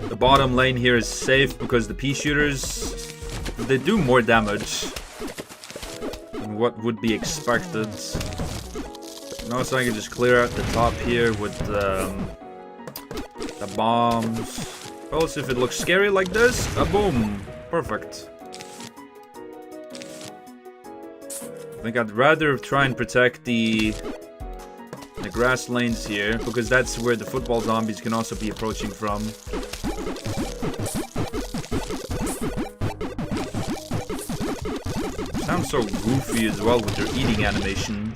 The bottom lane here is safe because the pea shooters, they do more damage than what would be expected. Now so I can just clear out the top here with the bombs. Well, let's see if it looks scary like this. Boom! Perfect. I think I'd rather try and protect the grass lanes here, because that's where the football zombies can also be approaching from. Sounds so goofy as well with their eating animation.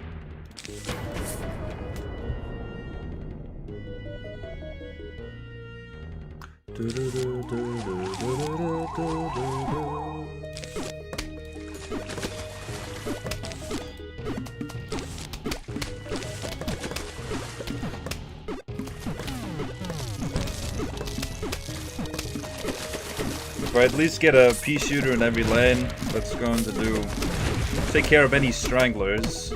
If I at least get a pea shooter in every lane, that's going to take care of any stranglers.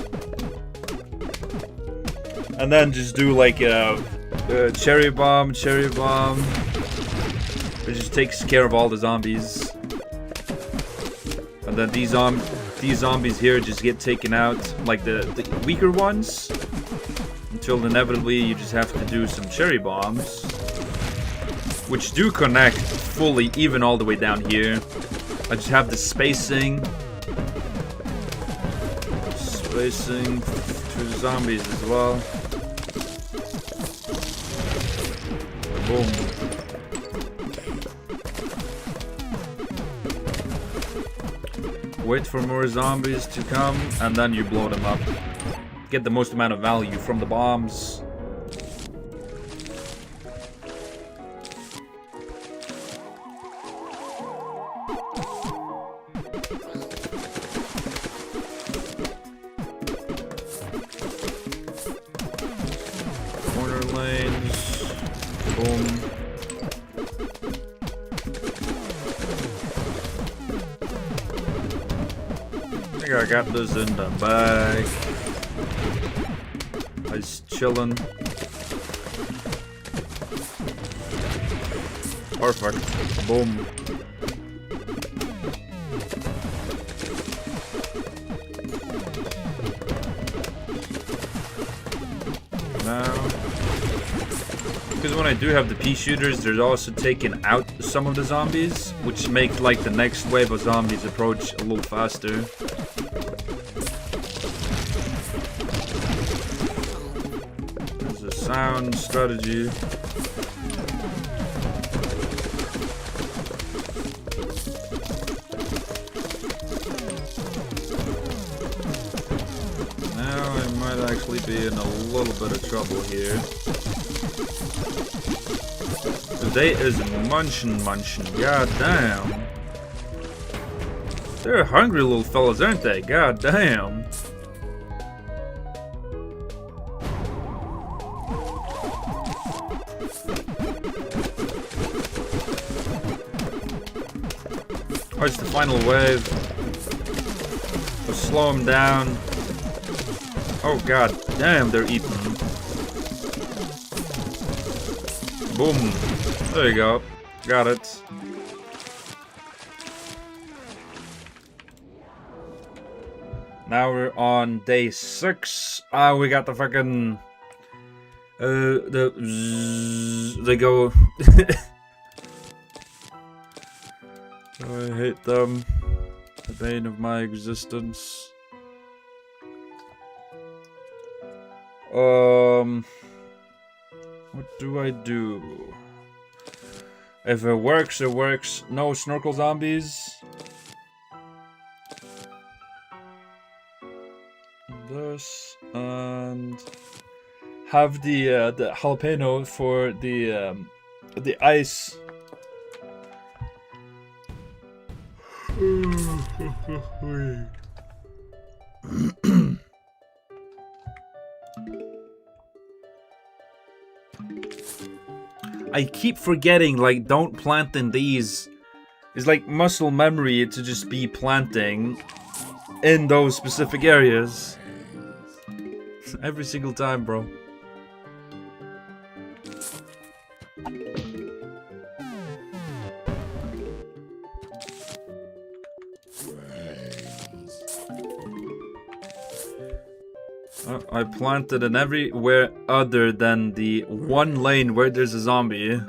And then just do like a cherry bomb. It just takes care of all the zombies. And then these zombies here just get taken out, like the weaker ones. Until inevitably you just have to do some cherry bombs. which do connect fully, even all the way down here. I just have the spacing to the zombies as well. Boom. Wait for more zombies to come, and then you blow them up. Get the most amount of value from the bombs. Corner lanes. Boom. I think I got this in the bag. Just chilling. Perfect. Boom. Now, because when I do have the pea shooters, there's also taking out some of the zombies, which make like the next wave of zombies approach a little faster. There's a sound strategy. Actually be in a little bit of trouble here. They is munching. God damn. They're hungry little fellas, aren't they? God damn. Oh, it's the final wave. We'll slow them down. Oh god damn, they're eating. Boom. There you go. Got it. Now we're on day 6. We got the fucking they go I hate them. The bane of my existence. What do I do? If it works, it works. No snorkel zombies. This and have the jalapeno for the ice. I keep forgetting, like, don't plant in these. It's like muscle memory to just be planting in those specific areas. Every single time, bro. I planted in everywhere other than the one lane where there's a zombie.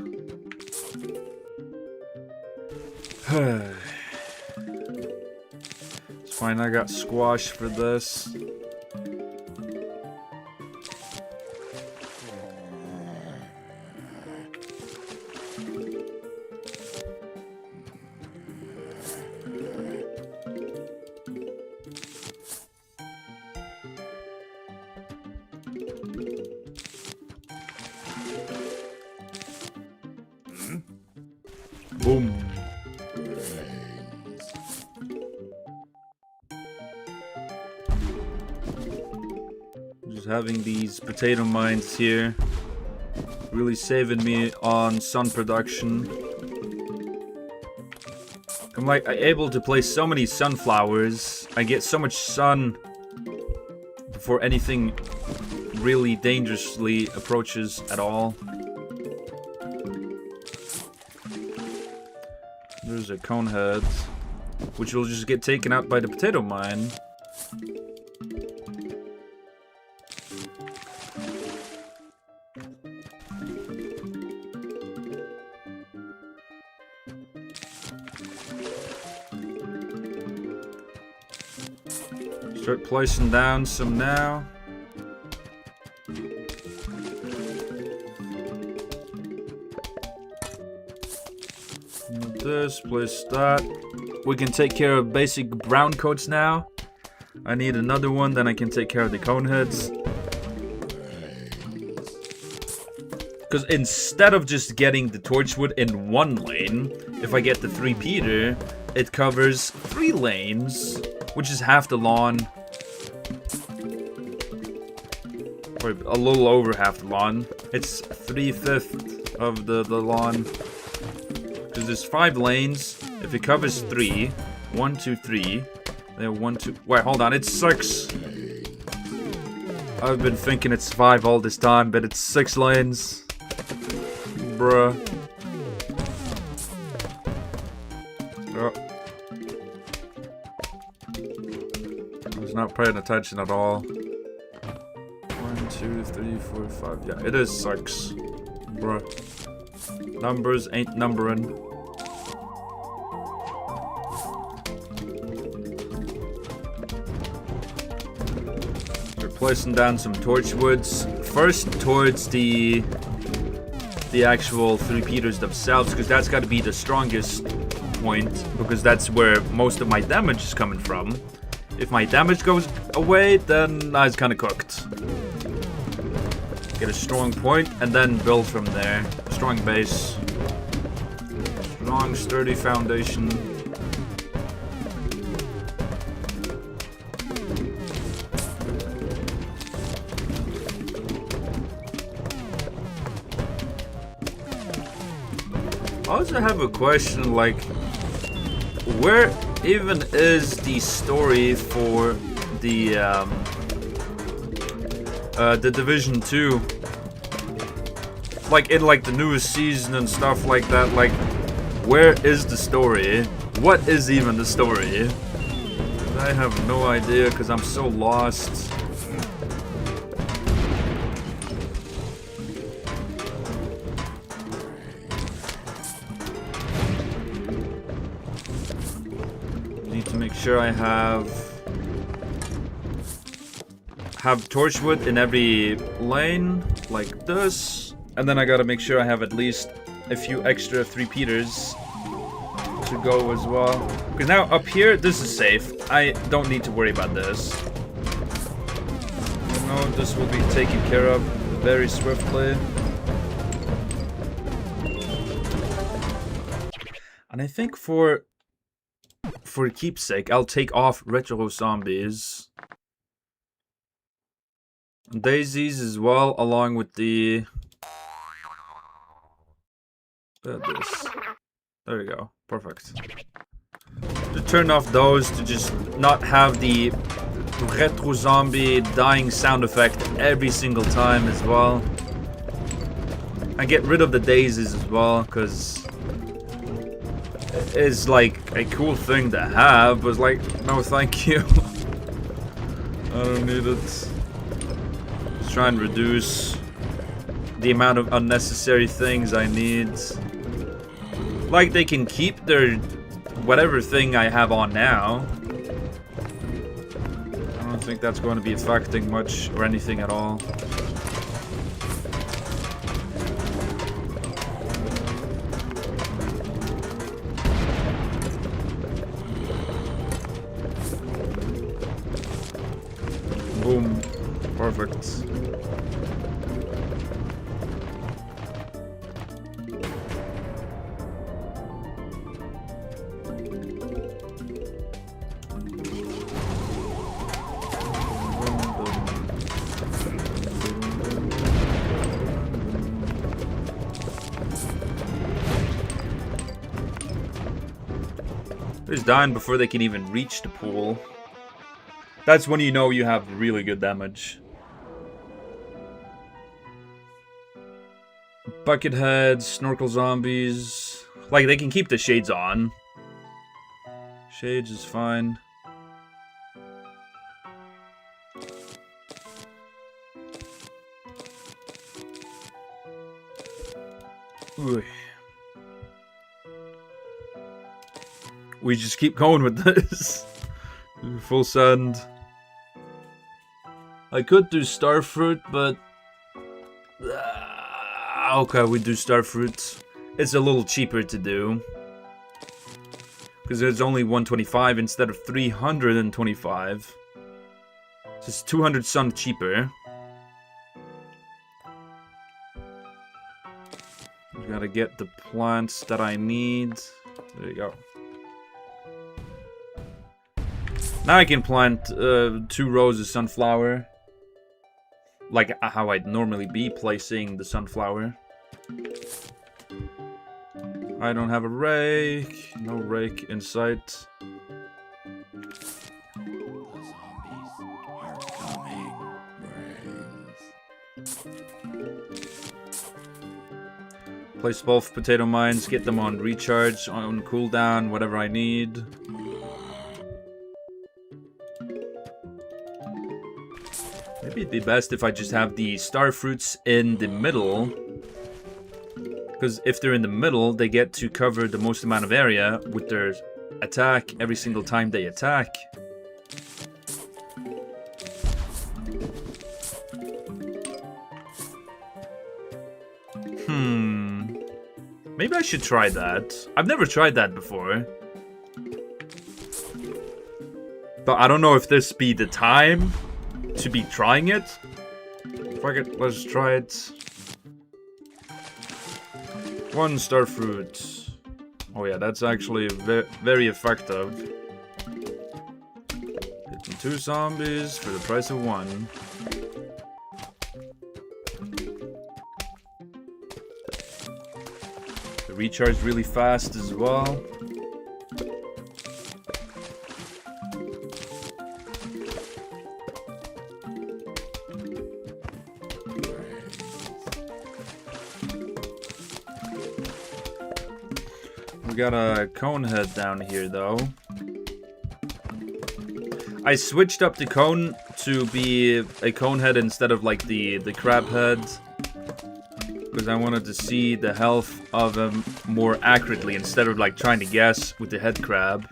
It's fine, I got squash for this. Boom. Just having these potato mines here really saving me on sun production. I'm like able to place so many sunflowers. I get so much sun before anything really dangerously approaches at all. There's a cone head, which will just get taken out by the potato mine. Start placing down some now. This, place that. We can take care of basic brown coats now. I need another one, then I can take care of the cone heads. Because instead of just getting the torchwood in one lane, if I get the 3-peater, it covers 3 lanes, which is half the lawn. Or a little over half the lawn. It's 3/5 of the lawn. Because there's 5 lanes. If it covers 3, 1, 2, 3. Then 1, 2. Wait, hold on. It's 6. I've been thinking it's 5 all this time, but it's 6 lanes. Bruh. Oh. I was not paying attention at all. 1, 2, 3, 4, 5. Yeah, it is 6. Bruh. Numbers ain't numbering. We're placing down some torchwoods. First towards the actual 3-peaters themselves, because that's got to be the strongest point, because that's where most of my damage is coming from. If my damage goes away, then I was kind of cooked. Get a strong point, and then build from there. Strong base. Strong, sturdy foundation. I also have a question, like, where even is the story for the Division 2? Like, in, like, the newest season and stuff like that, like, where is the story? What is even the story? I have no idea, because I'm so lost. Make sure I have torchwood in every lane, like this. And then I gotta make sure I have at least a few extra 3-peaters to go as well. Because now up here, this is safe. I don't need to worry about this. You know, this will be taken care of very swiftly. And I think for keepsake, I'll take off retro zombies. Daisies as well, along with the... this. There you go. Perfect. To turn off those, to just not have the retro zombie dying sound effect every single time as well. And get rid of the daisies as well, because... is like a cool thing to have, but like, no thank you. I don't need it. Just try and reduce the amount of unnecessary things I need. Like, they can keep their whatever thing I have on now. I don't think that's going to be affecting much or anything at all. Boom. Perfect. They're just dying before they can even reach the pool. That's when you know you have really good damage. Bucket heads, snorkel zombies. Like, they can keep the shades on. Shades is fine. Ooh. We just keep going with this. Full send. I could do starfruit, but okay, we do starfruit. It's a little cheaper to do because there's only 125 instead of 325. So it's 200 sun cheaper. Gotta get the plants that I need. There you go. Now I can plant 2 rows of sunflower. Like how I'd normally be placing the sunflower. I don't have a rake. No rake in sight. The zombies are coming, brains. Place both potato mines, get them on recharge, on cooldown, whatever I need. Maybe it'd be best if I just have the star fruits in the middle. Because if they're in the middle, they get to cover the most amount of area with their attack every single time they attack. Maybe I should try that. I've never tried that before. But I don't know if this be the time to be trying it. Fuck it, let's try it. 1 star fruit. Oh yeah, that's actually very effective. Hitting 2 zombies for the price of 1. The recharge really fast as well. We got a cone head down here though. I switched up the cone to be a cone head instead of like the crab head. Because I wanted to see the health of him more accurately instead of like trying to guess with the head crab.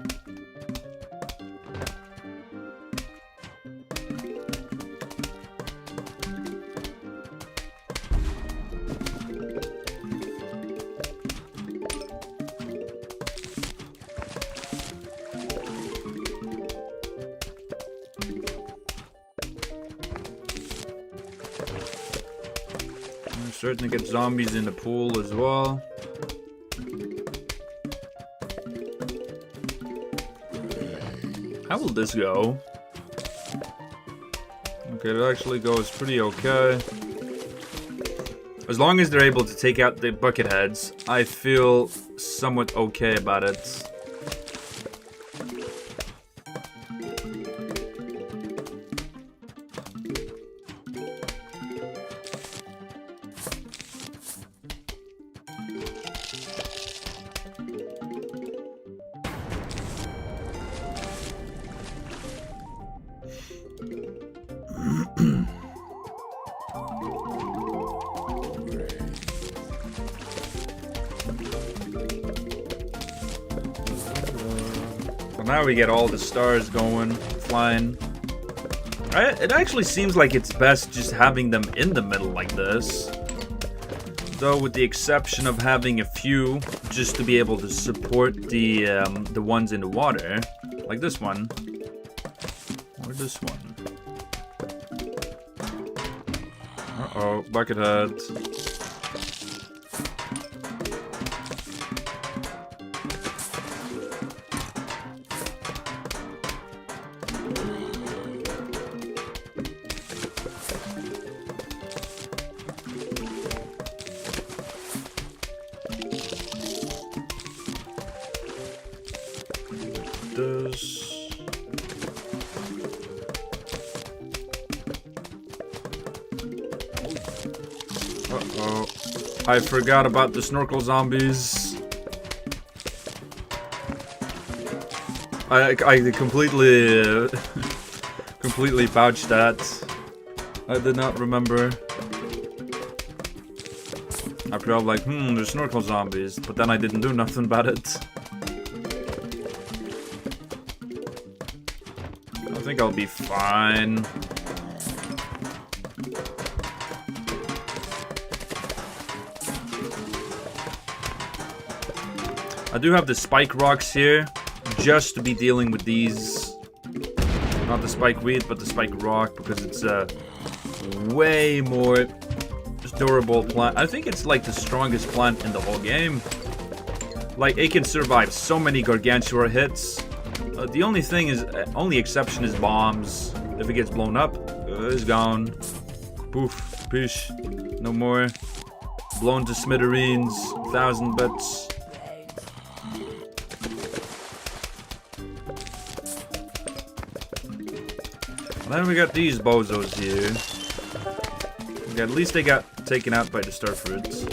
Starting to get zombies in the pool as well. How will this go? Okay, it actually goes pretty okay. As long as they're able to take out the bucket heads, I feel somewhat okay about it. Now we get all the stars going, flying. It actually seems like it's best just having them in the middle like this. Though with the exception of having a few just to be able to support the ones in the water. Like this one. Or this one. Uh-oh, bucket head. Uh-oh. I forgot about the snorkel zombies. I completely completely bouched that. I did not remember. I felt like, there's snorkel zombies, but then I didn't do nothing about it. I think I'll be fine. I do have the spike rocks here, just to be dealing with these. Not the spike wheat, but the spike rock, because it's a way more durable plant. I think it's like the strongest plant in the whole game. Like, it can survive so many gargantua hits. The only thing is, only exception is bombs. If it gets blown up, it's gone. Poof, poosh, no more. Blown to smithereens, 1,000 bits. And then we got these bozos here. Okay, at least they got taken out by the starfruits.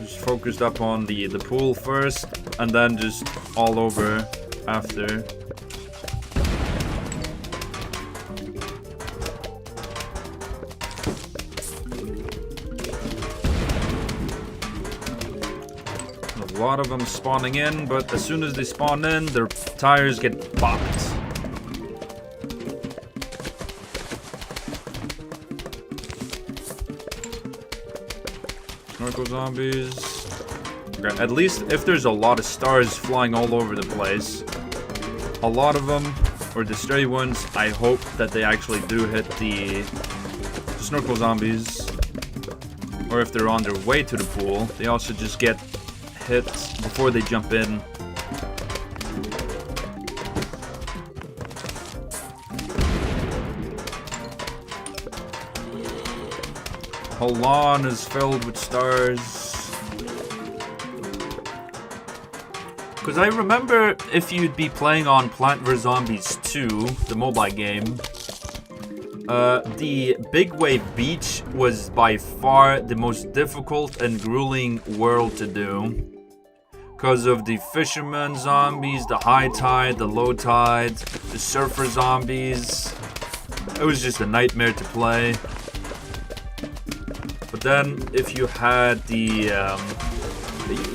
Just focused up on the pool first, and then just all over after. A lot of them spawning in, but as soon as they spawn in, their tires get popped. Snorkel zombies. Okay, at least if there's a lot of stars flying all over the place, a lot of them, or the stray ones, I hope that they actually do hit the snorkel zombies. Or if they're on their way to the pool, they also just get hit before they jump in. Whole lawn is filled with stars. Because I remember if you'd be playing on Plant vs. Zombies 2, the mobile game, the Big Wave Beach was by far the most difficult and grueling world to do. Because of the fisherman zombies, the high tide, the low tide, the surfer zombies. It was just a nightmare to play. But then, if you had you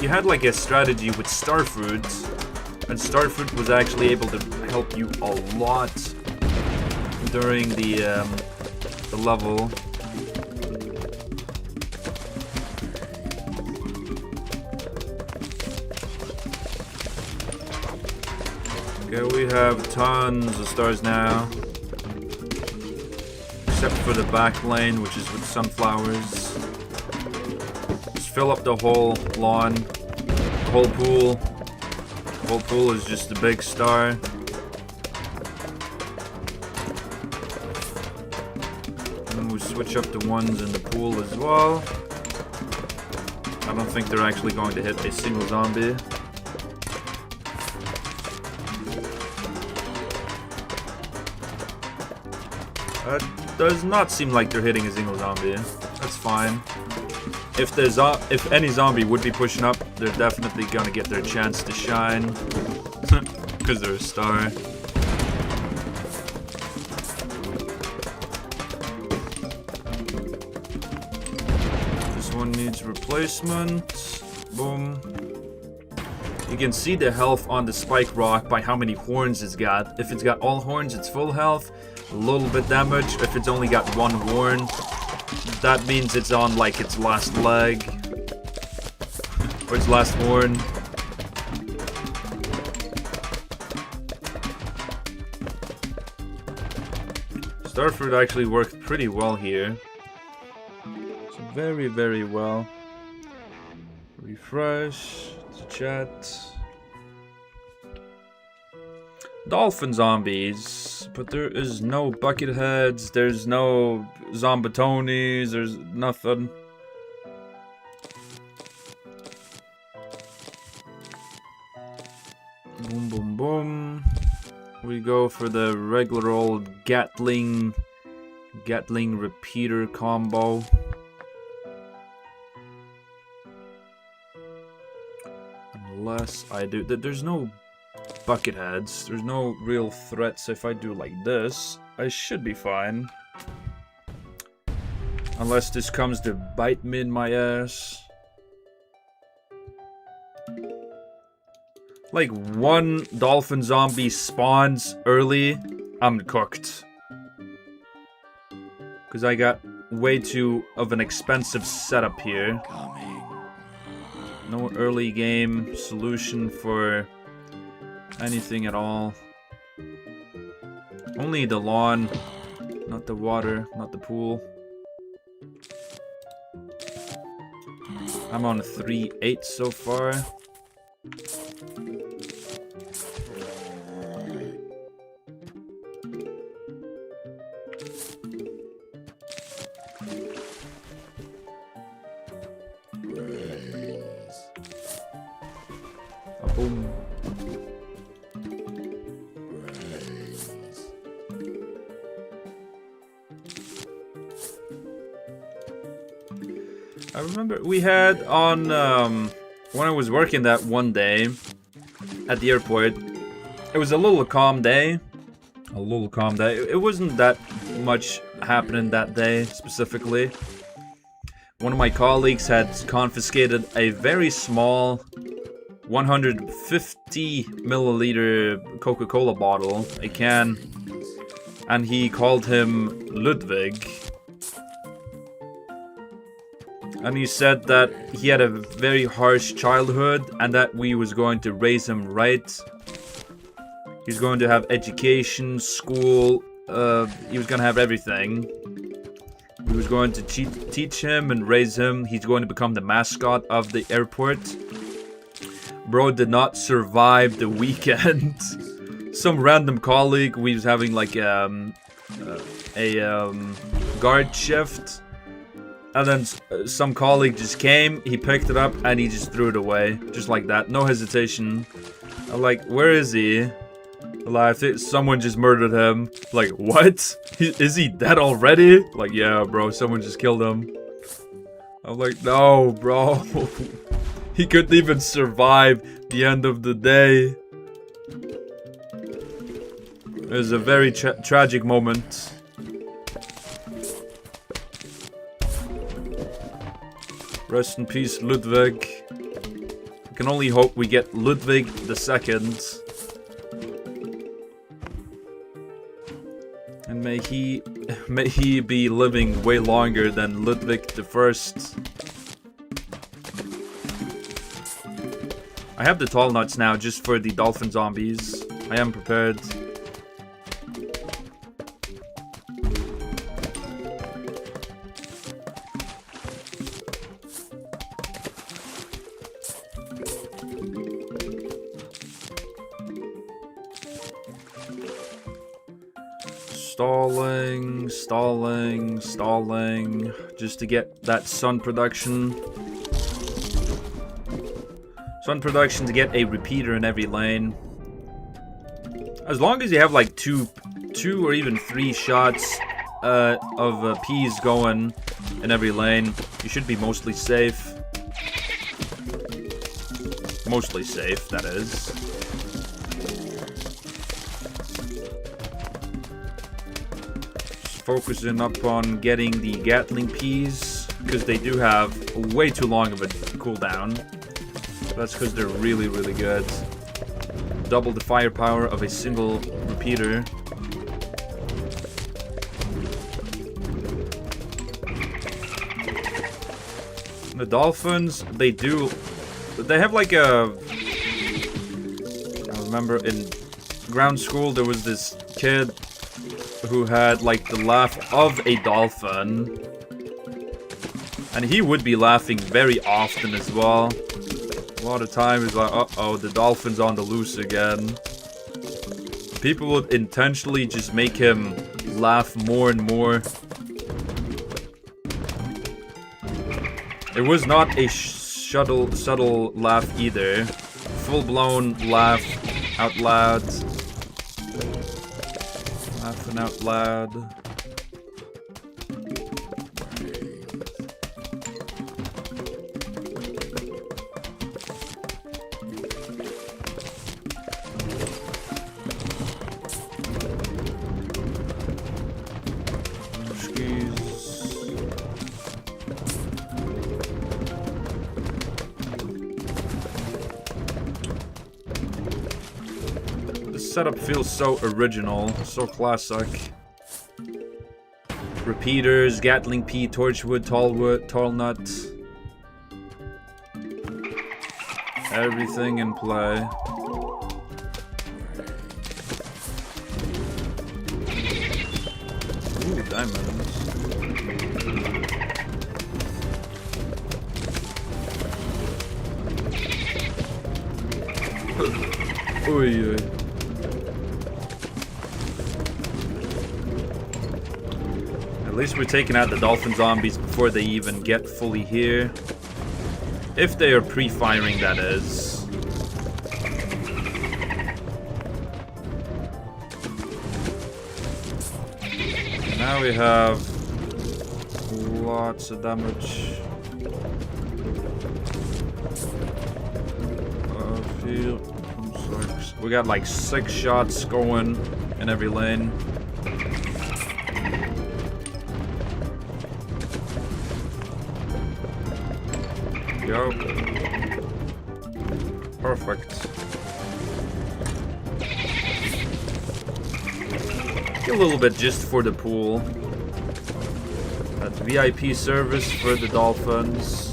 had like a strategy with starfruit, and starfruit was actually able to help you a lot during the level. Okay, we have tons of stars now. Except for the back lane, which is with sunflowers. Just fill up the whole lawn, the whole pool. The whole pool is just a big star. And we switch up the ones in the pool as well. I don't think they're actually going to hit a single zombie. Does not seem like they're hitting a single zombie. That's fine. If any zombie would be pushing up, they're definitely gonna get their chance to shine. Because they're a star. This one needs replacement. Boom. You can see the health on the spike rock by how many horns it's got. If it's got all horns, it's full health. A little bit damage. If it's only got one horn, that means it's on like its last leg. Or its last horn. Starfruit actually worked pretty well here. So very, very well. Refresh. Chat. Dolphin zombies, but there is no bucket heads, there's no zombatonis, there's nothing. Boom, boom, boom. We go for the regular old Gatling repeater combo. Unless I do, there's no bucket heads. There's no real threats. If I do like this, I should be fine. Unless this comes to bite me in my ass. Like one dolphin zombie spawns early I'm cooked. Because I got way too of an expensive setup here. Coming. No early game solution for anything at all. Only the lawn, not the water, not the pool. I'm on 3-8 so far. Boom. I remember we had on when I was working that one day at the airport. It was a little calm day. It wasn't that much happening that day specifically. One of my colleagues had confiscated a very small 150 milliliter Coca-Cola bottle, a can, and he called him Ludwig. And he said that he had a very harsh childhood and that we was going to raise him right. He's going to have education, school, he was going to have everything. We was going to teach him and raise him. He's going to become the mascot of the airport. Bro did not survive the weekend. Some random colleague, we was having like a guard shift. And then some colleague just came, he picked it up, and he just threw it away. Just like that, no hesitation. I'm like, where is he? Like, I think someone just murdered him. Like, what? Is he dead already? Like, yeah, bro, someone just killed him. I'm like, no, bro. He couldn't even survive the end of the day. It was a very tragic moment. Rest in peace, Ludwig. I can only hope we get Ludwig II. And may he be living way longer than Ludwig I. I have the tall nuts now just for the dolphin zombies. I am prepared. Stalling, just to get that sun production. Sun production to get a repeater in every lane. As long as you have like two or even 3 shots of peas going in every lane, you should be mostly safe. Mostly safe, that is. Focusing up on getting the Gatling peas, because they do have way too long of a cooldown. That's because they're really, really good. Double the firepower of a single repeater. The dolphins, they have like a... I remember in ground school there was this kid who had like the laugh of a dolphin, and he would be laughing very often as well. A lot of time he's like, uh-oh, the dolphin's on the loose again. People would intentionally just make him laugh more and more. It was not a subtle laugh either. Full-blown laugh out loud. Laughing out loud. setup feels so original, so classic. Repeaters, Gatling Pea, Torchwood, Tall Nut. Everything in play. Ooh, diamonds. Oy, oy. At least we're taking out the dolphin zombies before they even get fully here. If they are pre-firing, that is. Now we have lots of damage. We got like 6 shots going in every lane. Yo. Perfect. A little bit just for the pool. That's VIP service for the dolphins.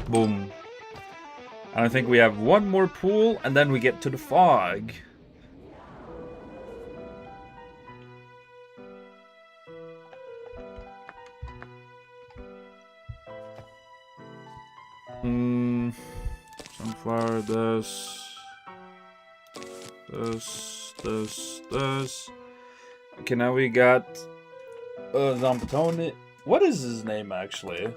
Boom. I think we have one more pool, and then we get to the fog. Sunflower, this. Okay, now we got Zombitoni. What is his name actually?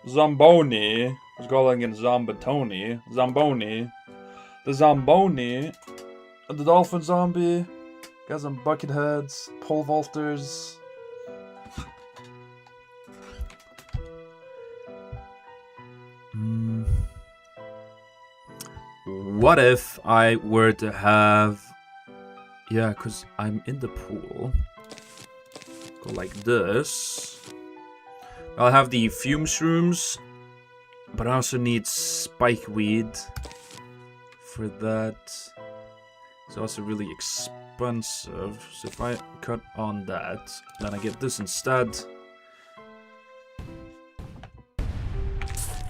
Zamboni. I was calling it Zombatoni. Zamboni. The Zamboni. The dolphin zombie. Got some bucket heads. Pole vaulters. What if I were to have... Yeah, because I'm in the pool. Go like this. I'll have the fume shrooms, but I also need spike weed for that. It's also really expensive, so if I cut on that, then I get this instead.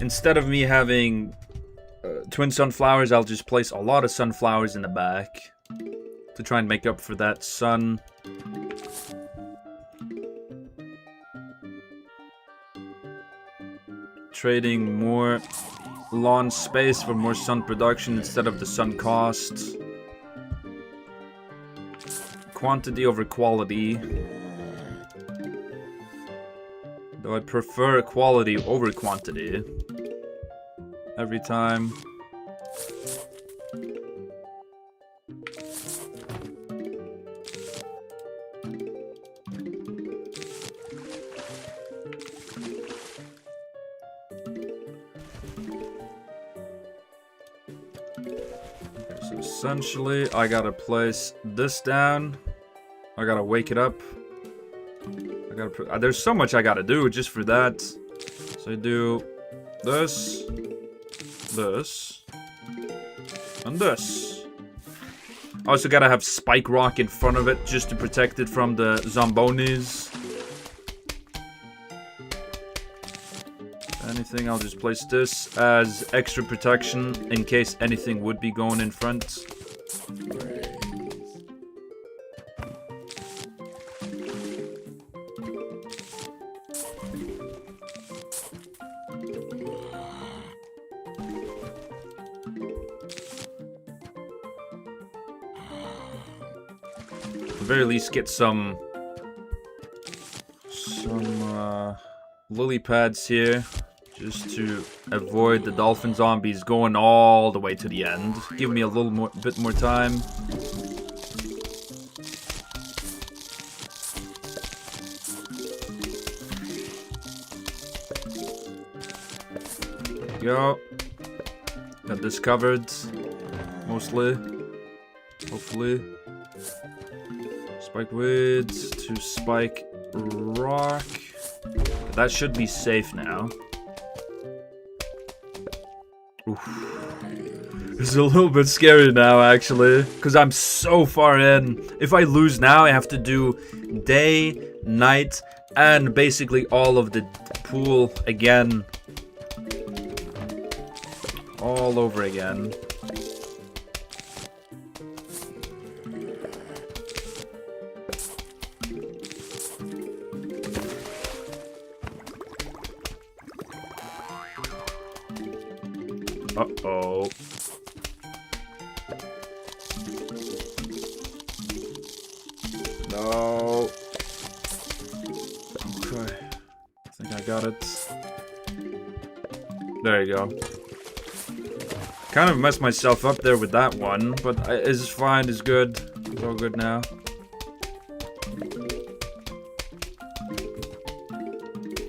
Instead of me having twin sunflowers, I'll just place a lot of sunflowers in the back to try and make up for that sun. Trading more lawn space for more sun production instead of the sun cost. Quantity over quality. Though I prefer quality over quantity. Every time. Essentially, I gotta place this down. I gotta wake it up. I gotta there's so much I gotta do just for that. So I do this, this, and this. I also gotta have spike rock in front of it just to protect it from the zombonis. Anything, I'll just place this as extra protection in case anything would be going in front. At the very least, get some lily pads here. Just to avoid the dolphin zombies going all the way to the end. Give me a little bit more time. Go. Got this covered. Mostly. Hopefully. Spike wood to spike rock. That should be safe now. Oof. This is a little bit scary now, actually, because I'm so far in. If I lose now, I have to do day, night, and basically all of the pool again. All over again. Uh-oh. No. Okay. I think I got it. There you go. Kind of messed myself up there with that one, but it's fine, it's good. It's all good now.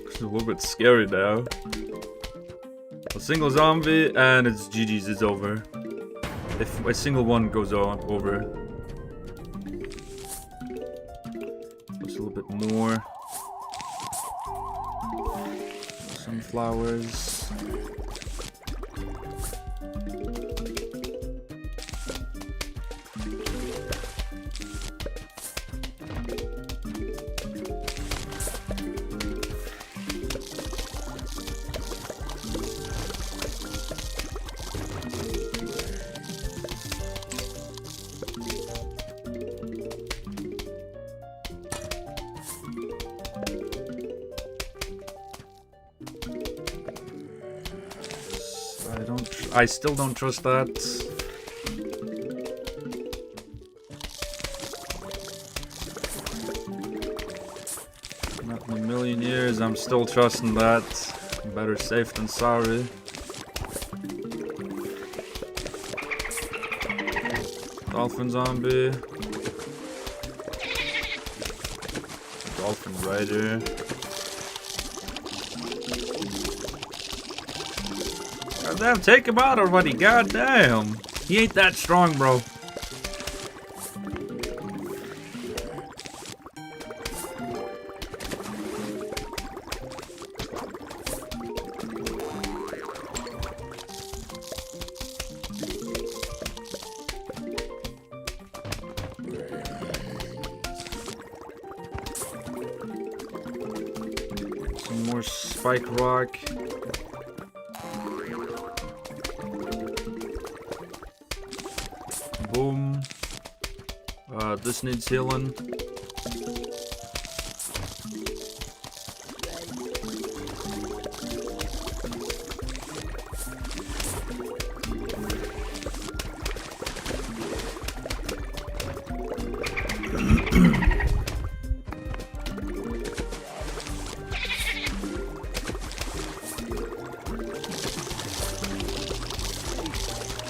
It's a little bit scary now. A single zombie and it's GG's, it's over. If a single one goes over. Just a little bit more. Sunflowers. I still don't trust that. Not in a million years, I'm still trusting that. Better safe than sorry. Dolphin zombie. Dolphin rider. Goddamn, take him out already, goddamn. He ain't that strong, bro. Some more spike rock. Boom. This needs healing.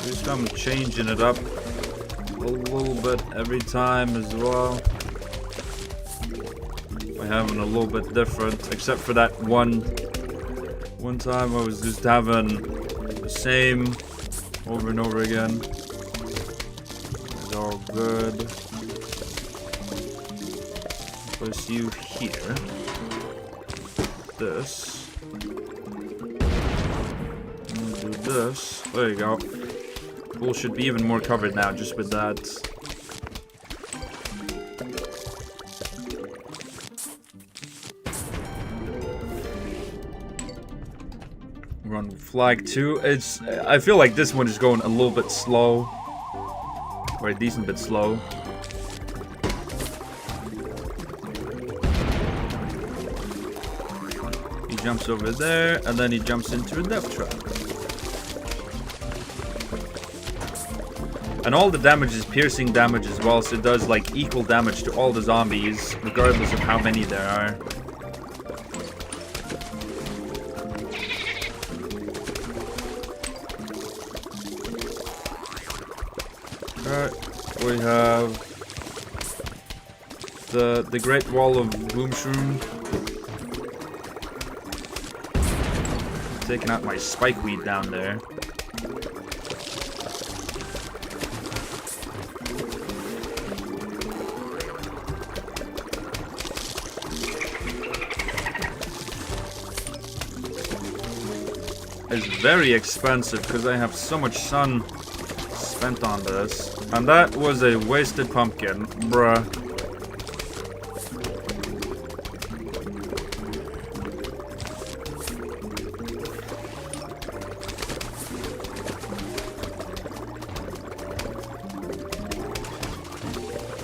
Just I'm changing it up a little bit every time as well. By having a little bit different, except for that one time I was just having the same over and over again. It's all good. Place you here. This. And do this. There you go. Pool should be even more covered now just with that. Run flag 2. I feel like this one is going a little bit slow. Or a decent bit slow. He jumps over there and then he jumps into a death trap. And all the damage is piercing damage as well, so it does like equal damage to all the zombies, regardless of how many there are. Alright, we have the Great Wall of Boomshroom. taking out my spikeweed down there. It's very expensive because I have so much sun spent on this. And that was a wasted pumpkin, bruh.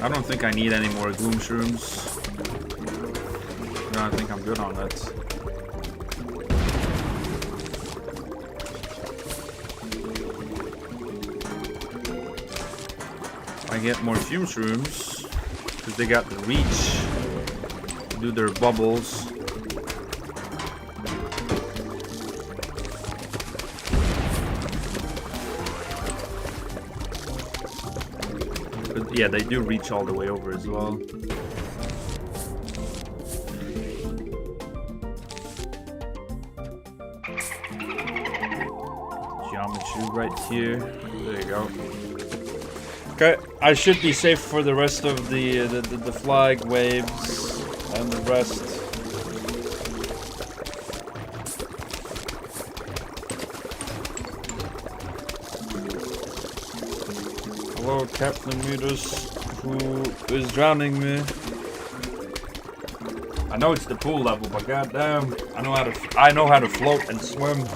I don't think I need any more gloom shrooms. No, I think I'm good on it. I get more fume shrooms because they got the reach to do their bubbles. But yeah, they do reach all the way over as well. Geometry right here. There you go. Okay, I should be safe for the rest of the flag waves and the rest. Hello, Captain Mutus, who is drowning me. I know it's the pool level, but goddamn, I know how to float and swim.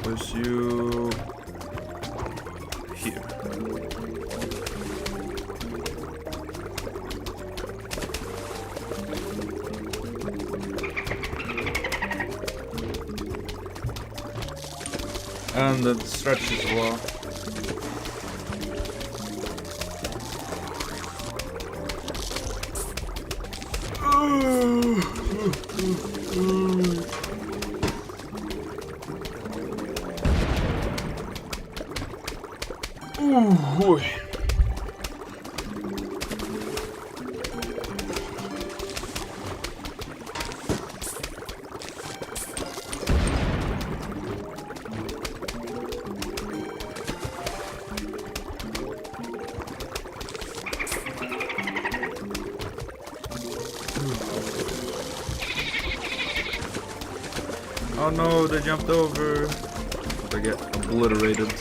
Push you here. And the stretch as well. Boy. Oh no, they jumped over. They get obliterated.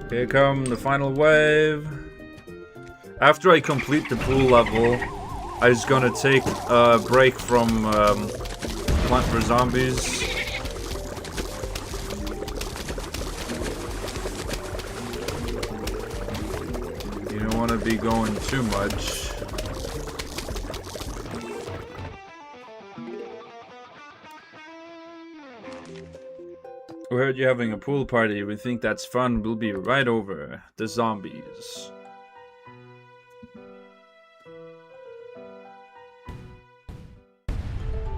Here come the final wave. After I complete the pool level, I was gonna take a break from Plant for Zombies. You don't want to be going too much. We heard you're having a pool party. We think that's fun. We'll be right over. The zombies.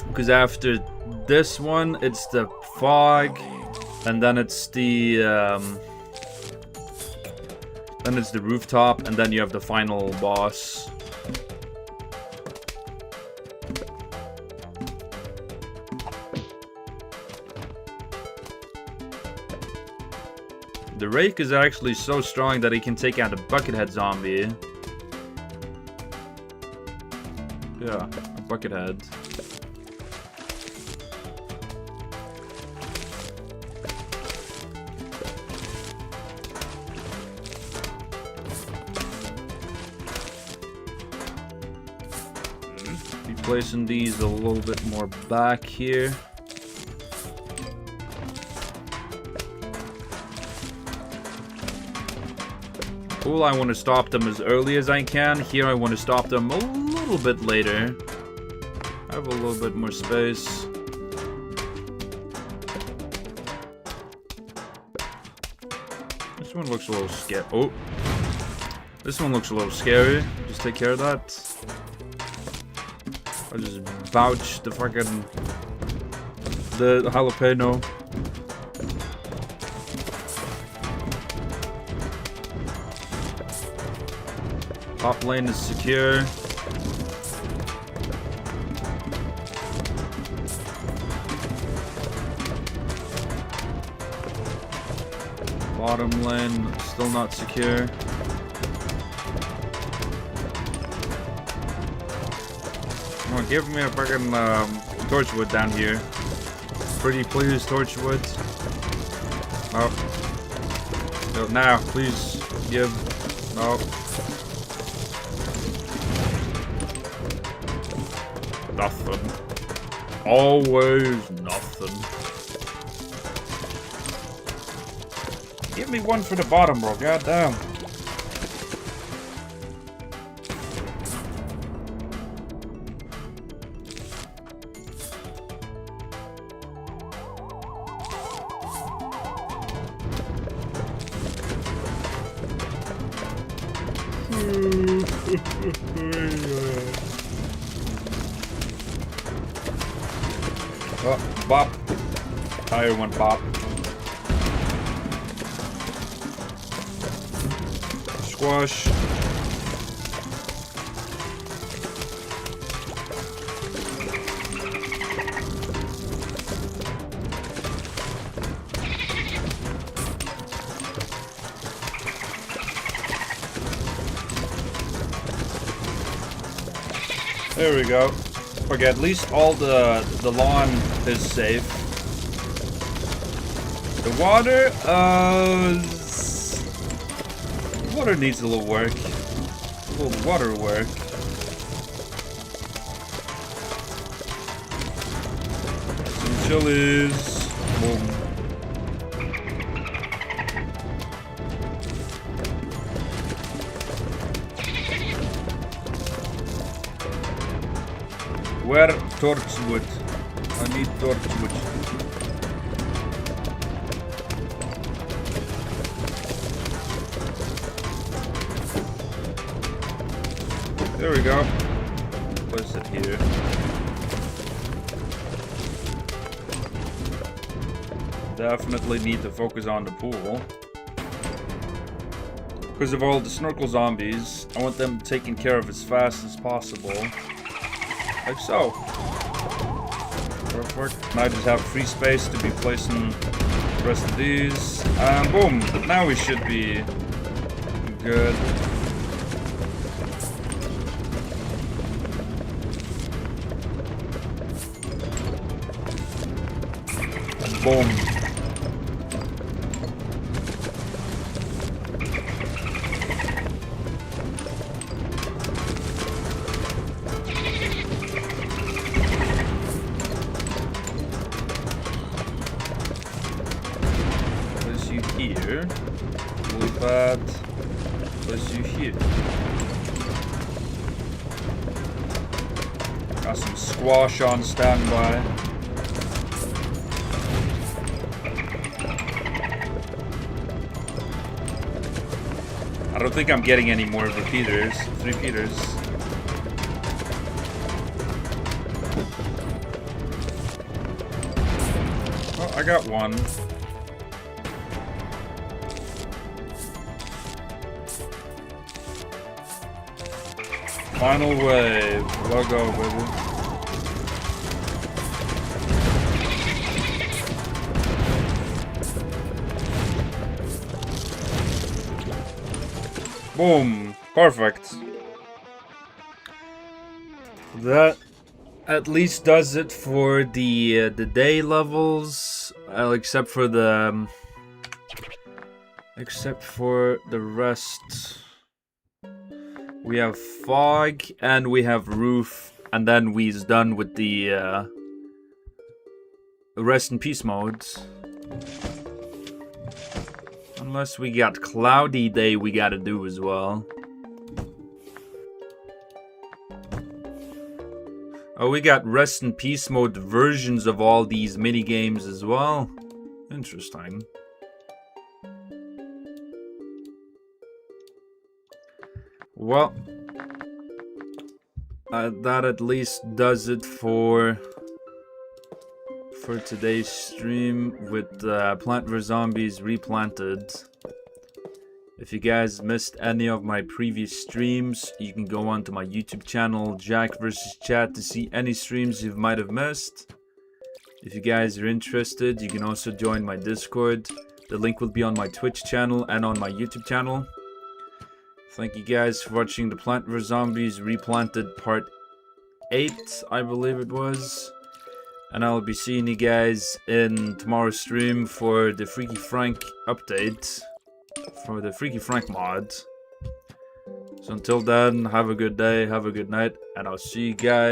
Because after this one, it's the fog, and then it's the rooftop, and then you have the final boss. The rake is actually so strong that he can take out a buckethead zombie. Yeah, a buckethead. Be placing these a little bit more back here. Pool, I want to stop them as early as I can. Here, I want to stop them a little bit later. I have a little bit more space. This one looks a little scary. Oh. This one looks a little scary. Just take care of that. I just vouch the fucking... the jalapeno. Top lane is secure. Bottom lane still not secure. Come on, give me a fucking torchwood down here. Pretty please, torchwood. Oh. No, now, please give. No. Nothing. Always nothing. Give me one for the bottom, bro. Goddamn. Oh, bop. Tire one pop. Squash. There we go. Okay, at least all the lawn is safe. The water, water needs a little work. A little water work. Some chilies. Boom. Where torchwood? I need torchwood. There we go. Place it here. Definitely need to focus on the pool. Because of all the snorkel zombies, I want them taken care of as fast as possible. Like so. Perfect. Now I just have free space to be placing the rest of these. And boom! Now we should be good. Boom. Here, lily pad, place you here. Got some squash on standby. I don't think I'm getting any more repeaters, repeaters. Oh, I got one. Final wave. Let go, baby. Boom. Perfect. That at least does it for the day levels, except for the rest. We have fog and we have roof, and then we's done with the rest in peace modes. And Unless we got Cloudy Day we gotta do as well. Oh, we got Rest in Peace mode versions of all these mini games as well. Interesting. Well, that at least does it for today's stream with Plant vs Zombies Replanted. If you guys missed any of my previous streams, you can go on to my YouTube channel, Jack vs Chat, to see any streams you might have missed. If you guys are interested, you can also join my Discord. The link will be on my Twitch channel and on my YouTube channel. Thank you guys for watching the Plant vs Zombies Replanted Part 8, I believe it was. And I'll be seeing you guys in tomorrow's stream for the Freaky Frank update. For the Freaky Frank mod. So until then, have a good day, have a good night, and I'll see you guys